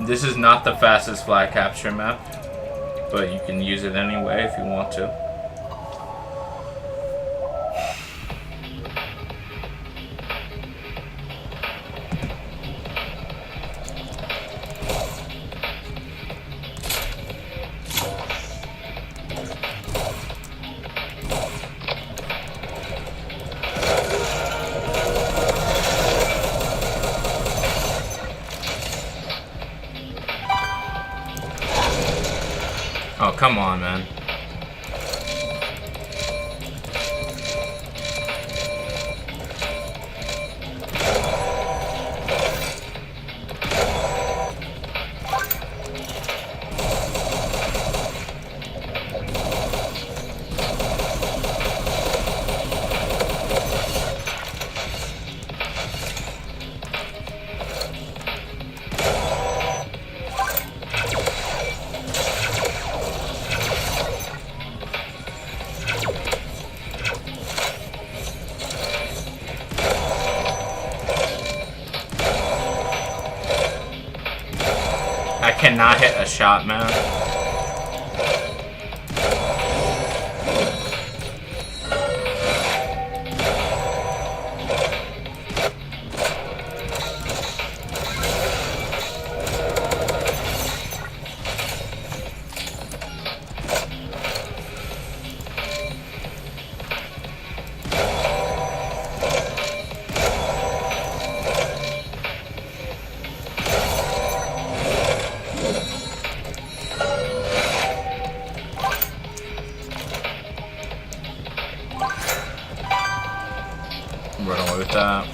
This is not the fastest flag capture map, but you can use it anyway if you want to. Oh, come on, man. I cannot hit a shot, man. Run away with that.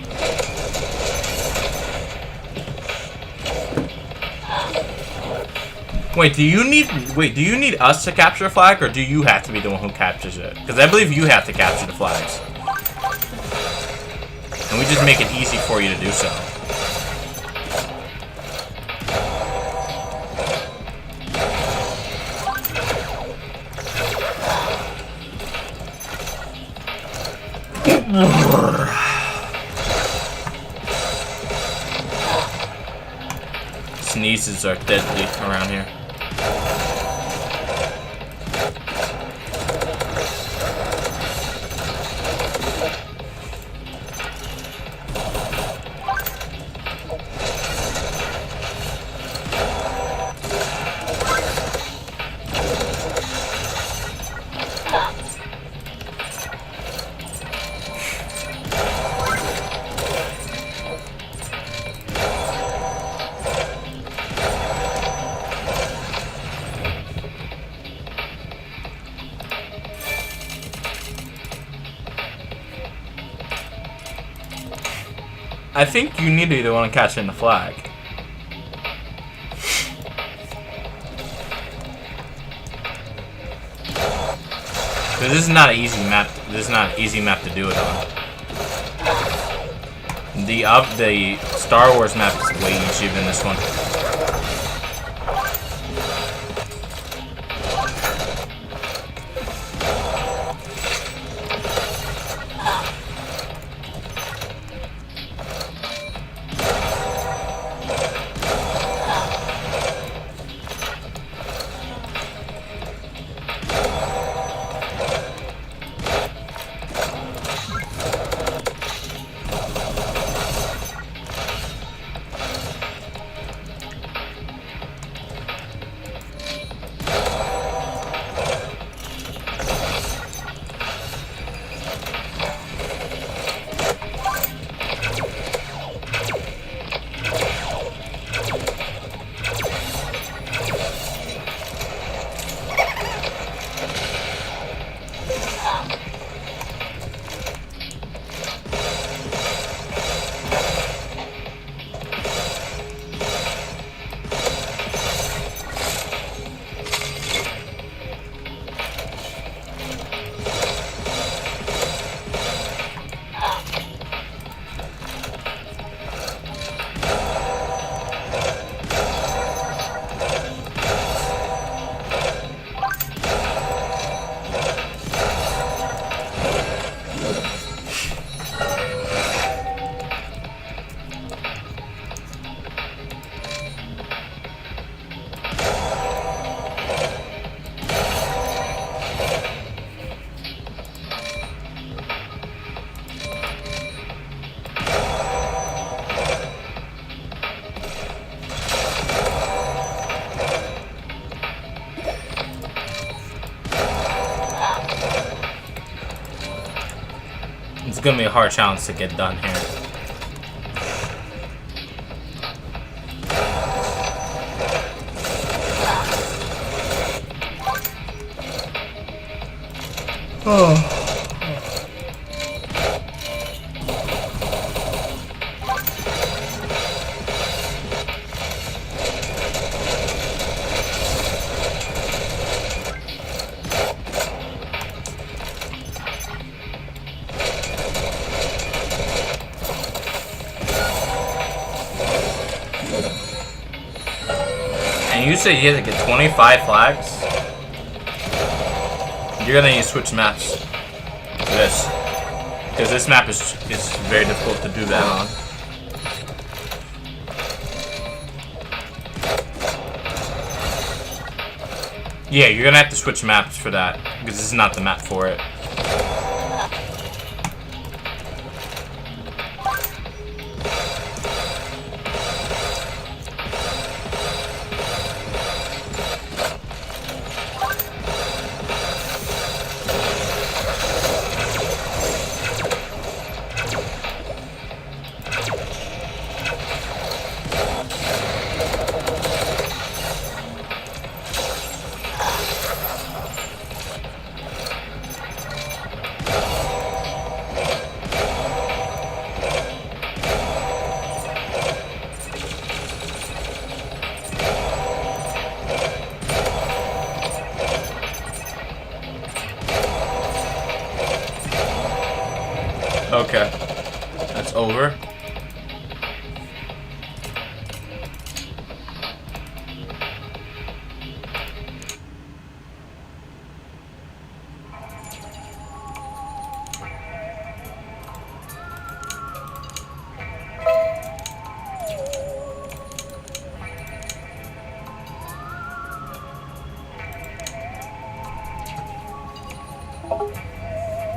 Wait, do you need us to capture a flag, or do you have to be the one who captures it? Because I believe you have to capture the flags. And we just make it easy for you to do so. Sneezes are deadly around here. I think you need to be the one catching the flag. This is not an easy map. This is not an easy map to do it on. The Star Wars map is way easier than this one. gonna be a hard challenge to get done here. Oh. And you said you have to get 25 flags? You're gonna need to switch maps for this. Because this map is very difficult to do that on. Yeah, you're gonna have to switch maps for that. Because this is not the map for it. Okay, that's over.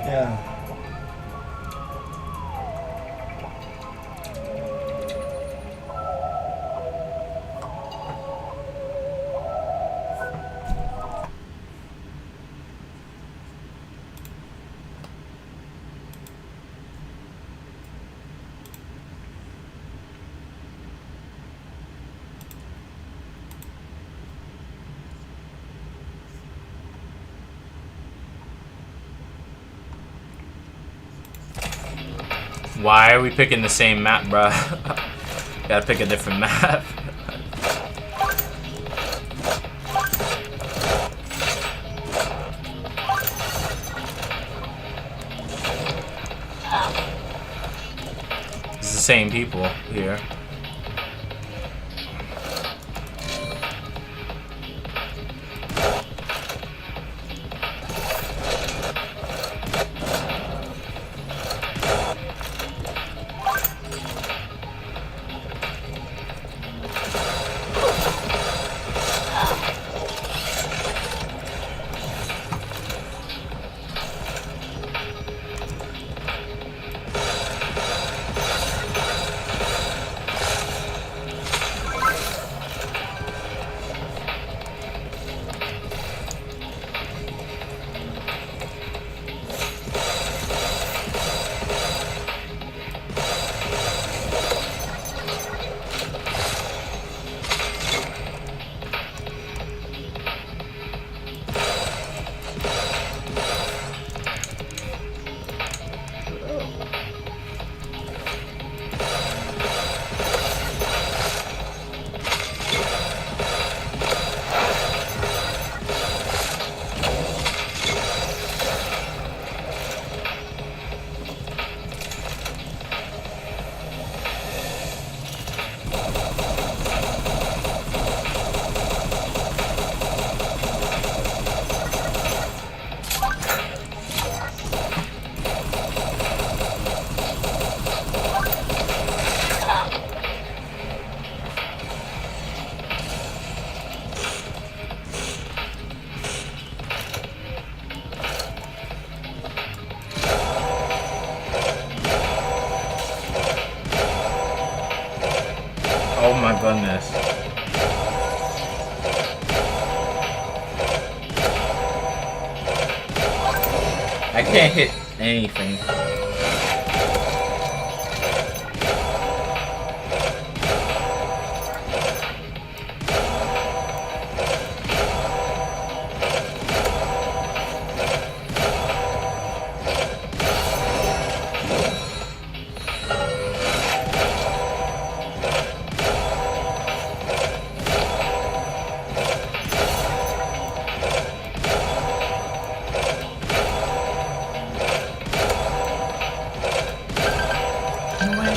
Yeah. Why are we picking the same map, bruh? Gotta pick a different map. It's the same people here. Oh my goodness. I can't hit anything.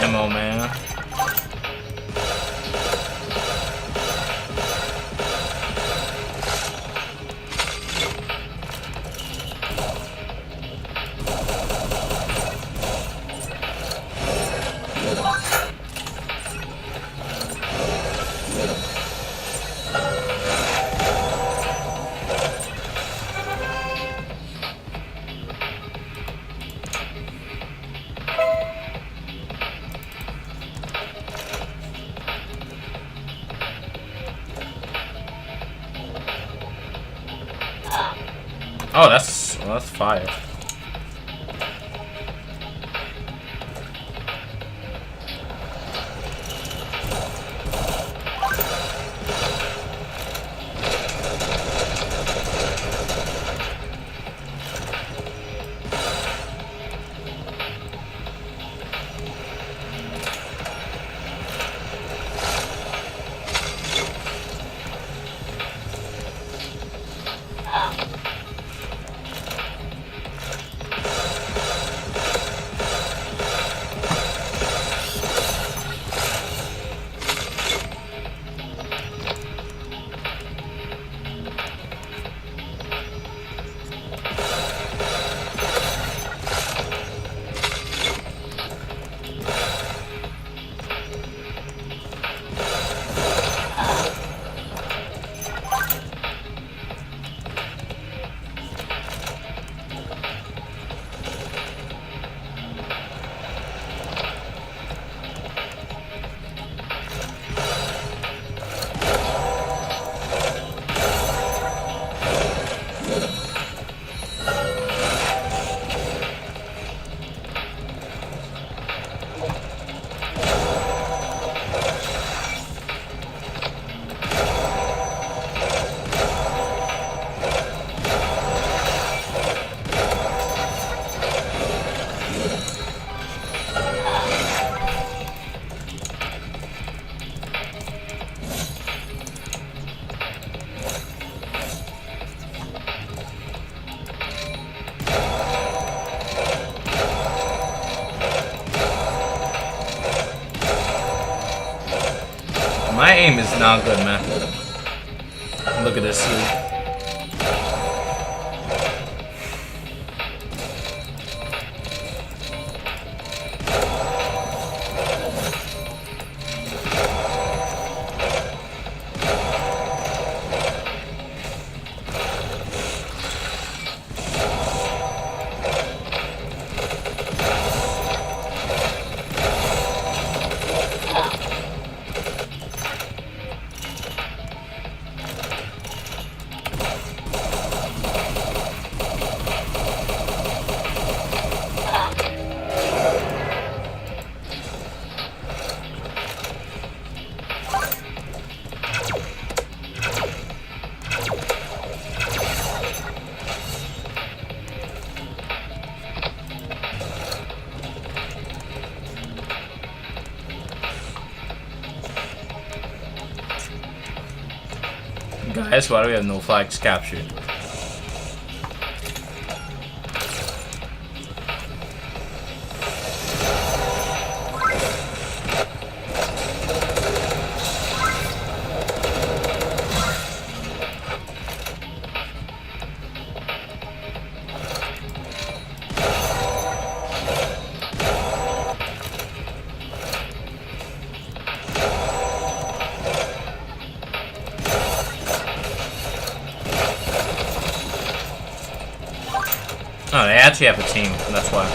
ammo, man. Oh, that's fire. My aim is not good, man. Look at this dude. Guys, why do we have no flags captured? Oh, they actually have a team, that's why.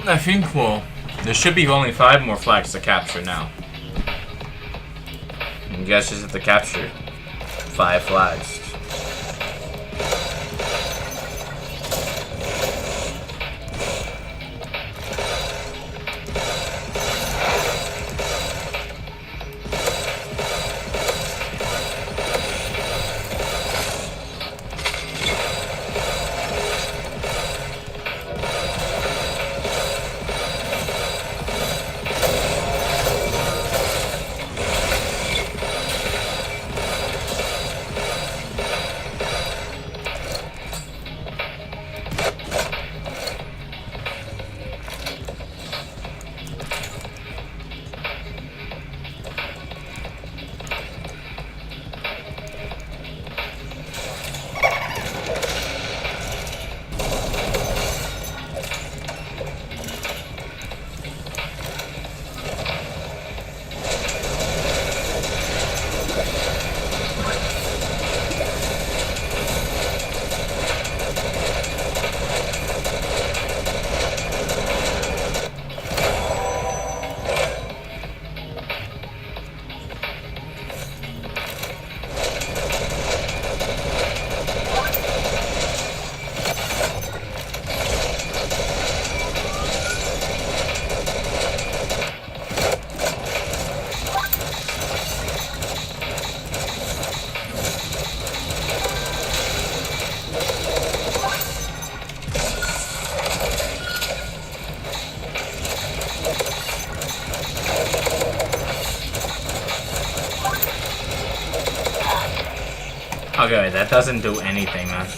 I think, well, there should be only 5 more flags to capture now. You guys just have to capture 5 flags. Okay, wait, that doesn't do anything, man.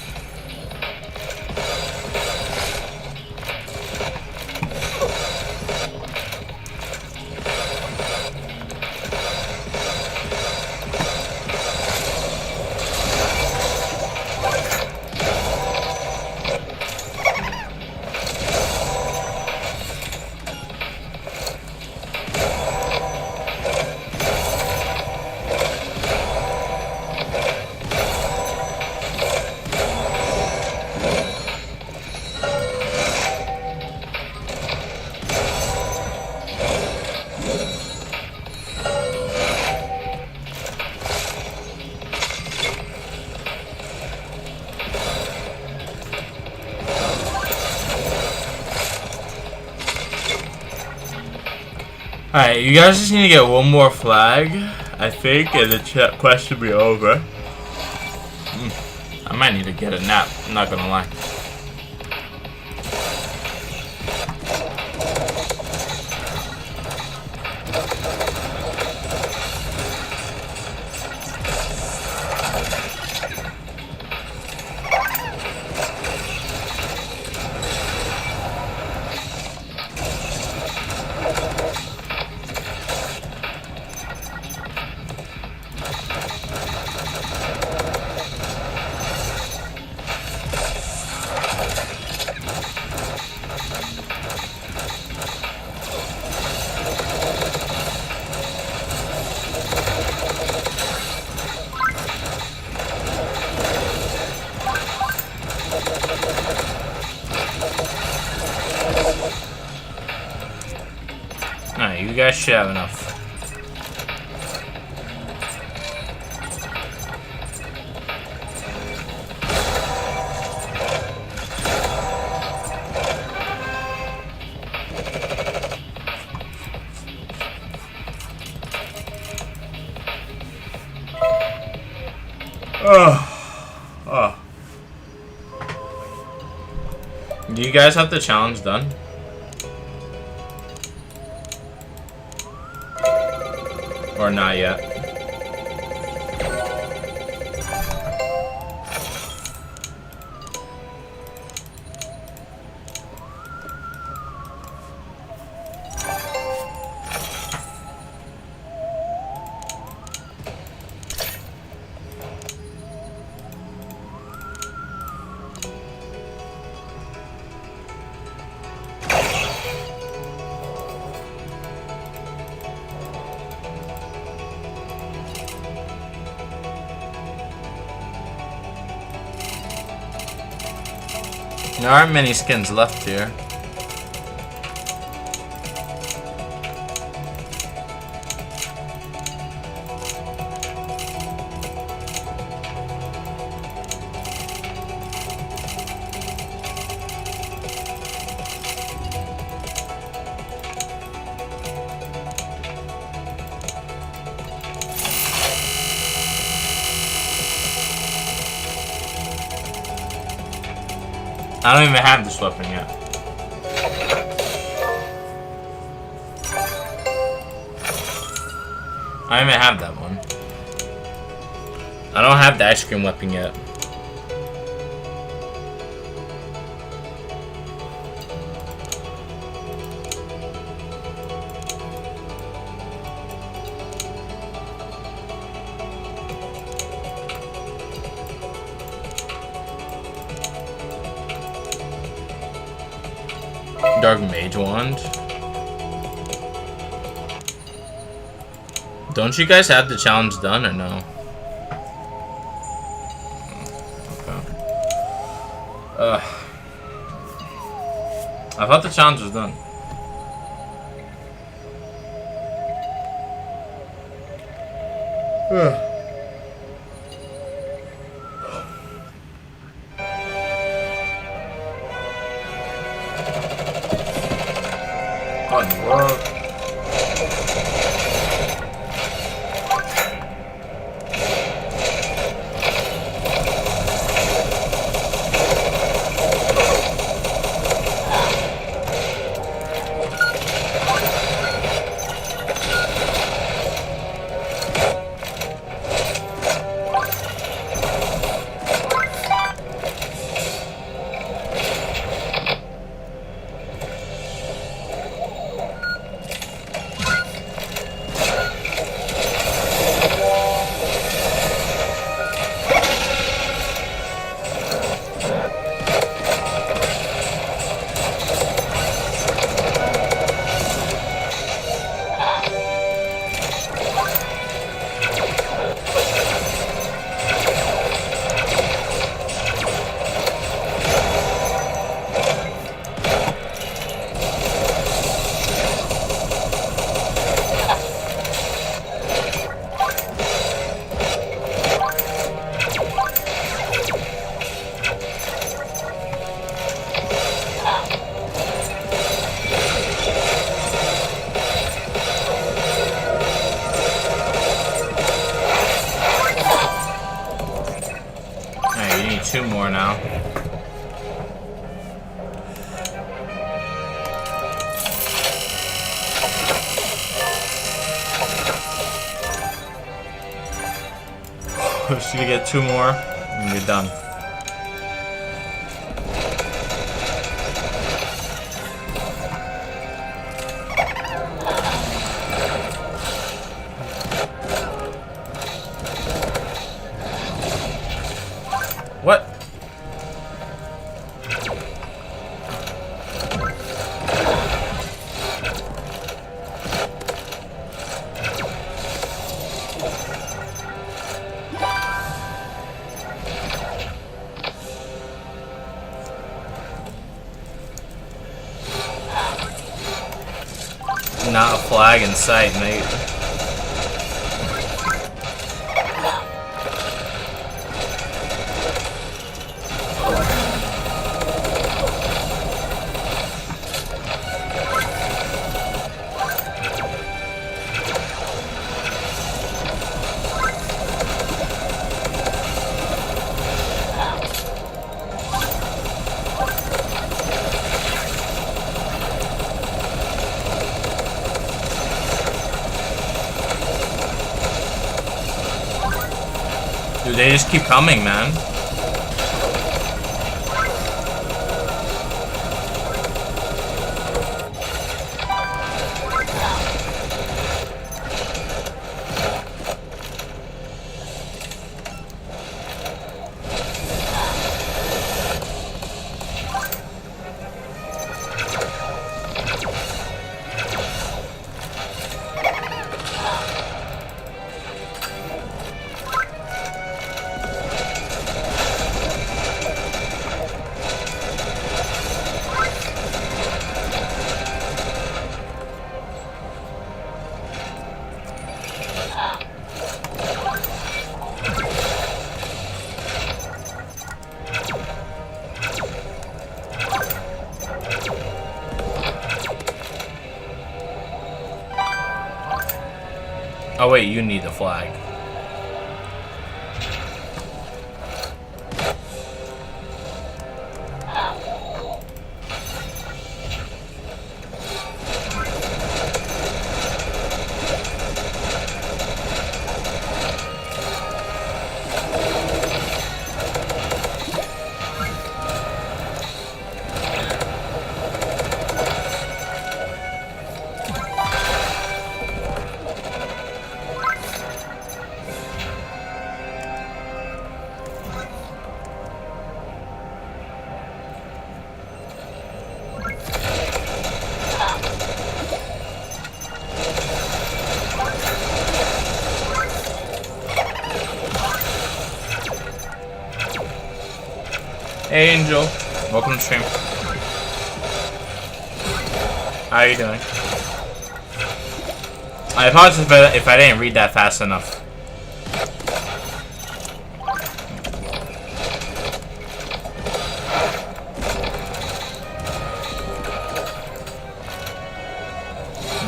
Alright, you guys just need to get one more flag, I think, and the quest should be over. I might need to get a nap, I'm not gonna lie. Alright, you guys should have enough. Oh. Do you guys have the challenge done? Or not yet? There aren't many skins left here. I don't even have this weapon yet. I don't even have that one. I don't have the ice cream weapon yet. Dark Mage Wand. Don't you guys have the challenge done or no? Okay. I thought the challenge was done. What in the world? 2 more now. Just gonna get 2 more and we're done. What? Not a flag in sight, mate. Dude, they just keep coming, man. Oh wait, you need the flag. Hey Angel, welcome to stream. How are you doing? I apologize if I didn't read that fast enough.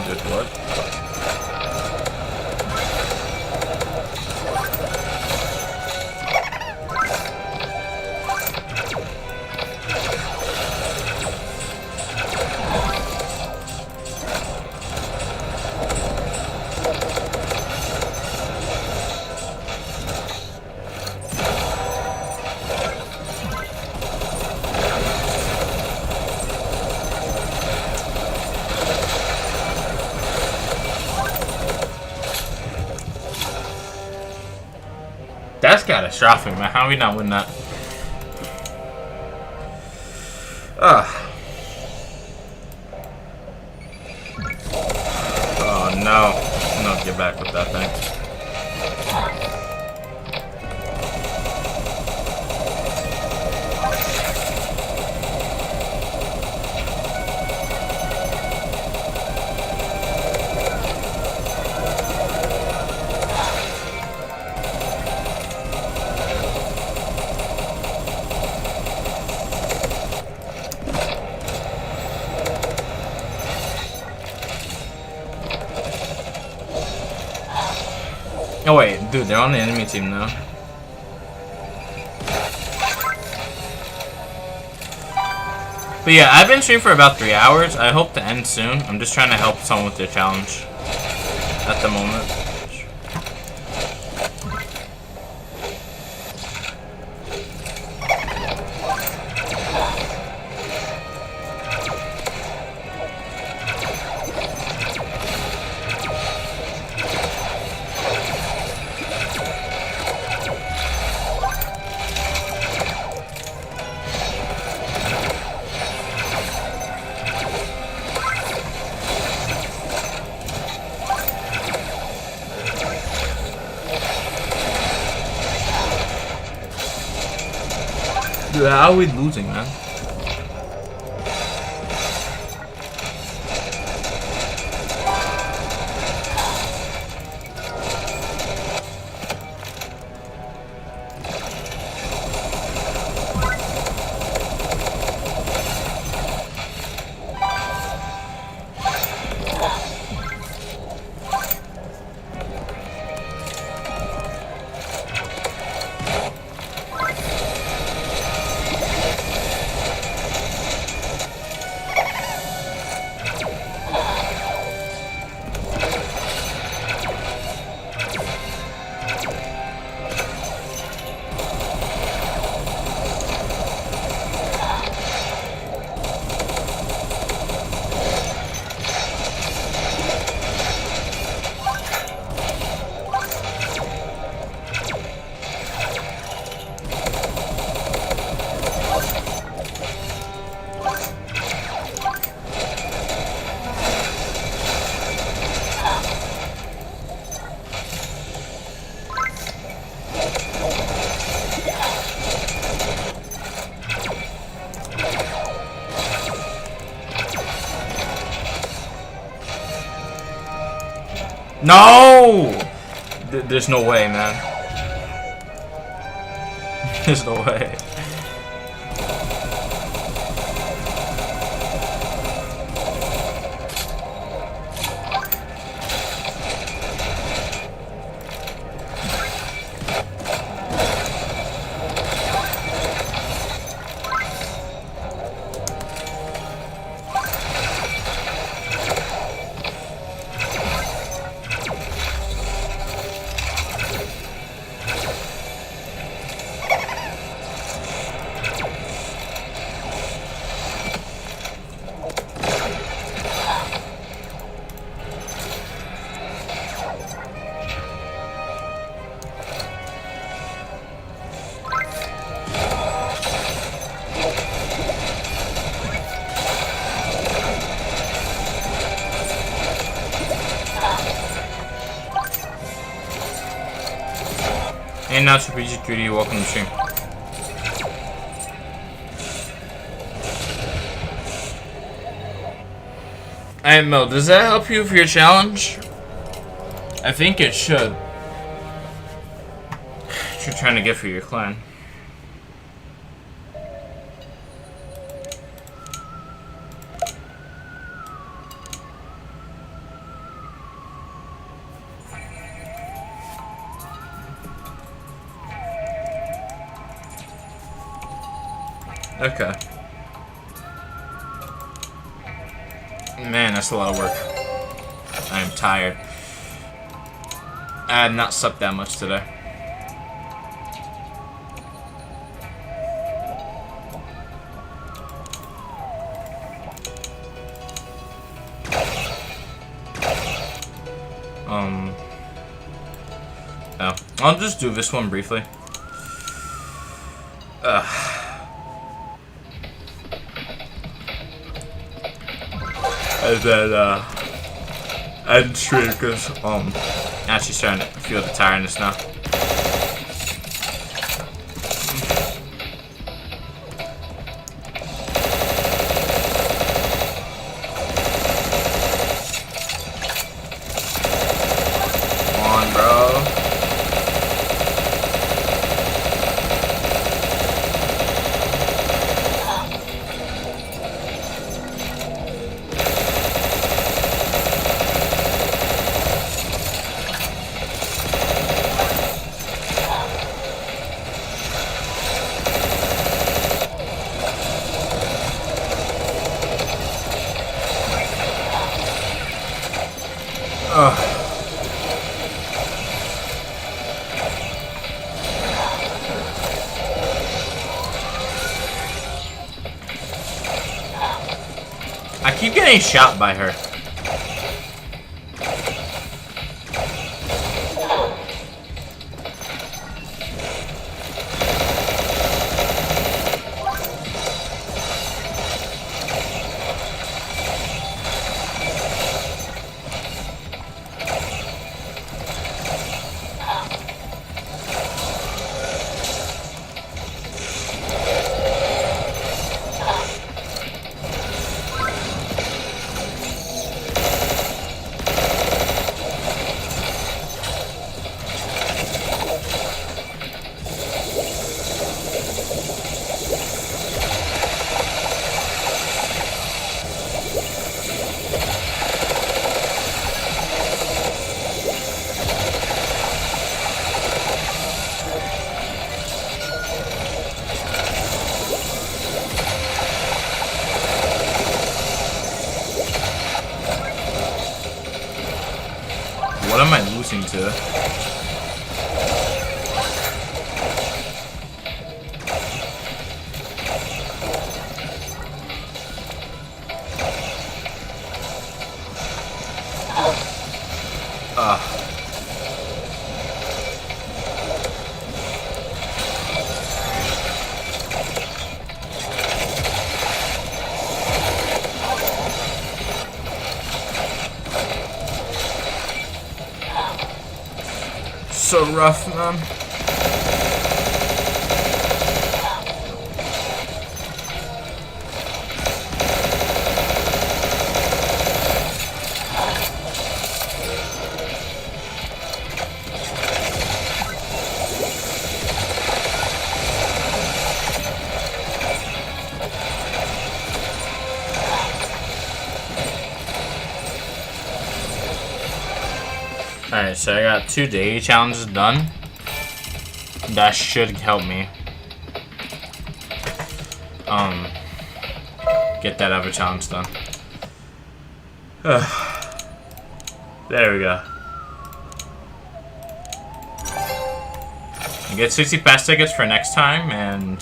Did what? That's catastrophic, man. How are we not win that? Oh no. I'm gonna get back with that thing. Oh wait, dude, they're on the enemy team now. But yeah, I've been streaming for about 3 hours. I hope to end soon. I'm just trying to help someone with their challenge at the moment. Dude, how are we losing, man? No! There's no way, man. There's no way. And now to PG3D, welcome to the stream. Hey Mo, does that help you for your challenge? I think it should. What you're trying to get for your clan. Okay. Man, that's a lot of work. I am tired. I have not slept that much today. Oh. I'll just do this one briefly. And then, end stream because, actually starting to feel the tiredness now. Come on, bro. keep getting shot by her. What am I losing to? So rough, man. Alright, so I got 2 daily challenges done. That should help me. Get that other challenge done. There we go. You get 60 pass tickets for next time, and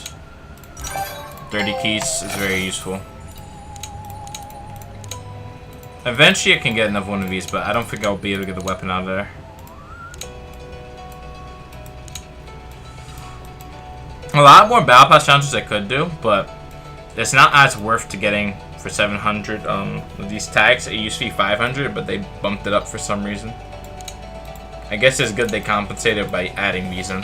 30 keys is very useful. Eventually I can get another one of these, but I don't think I'll be able to get the weapon out of there. A lot more battle pass challenges I could do, but it's not as worth to getting for 700 with these tags. It used to be 500, but they bumped it up for some reason. I guess it's good they compensated by adding these in.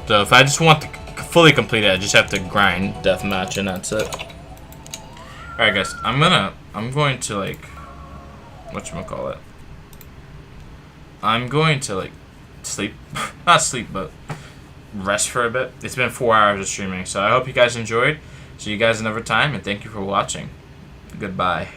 So if I just want to fully complete it, I just have to grind deathmatch, and that's it. Alright guys, I'm going to like, whatchamacallit, I'm going to like sleep, not sleep, but rest for a bit. It's been 4 hours of streaming, so I hope you guys enjoyed. See you guys another time, and thank you for watching. Goodbye.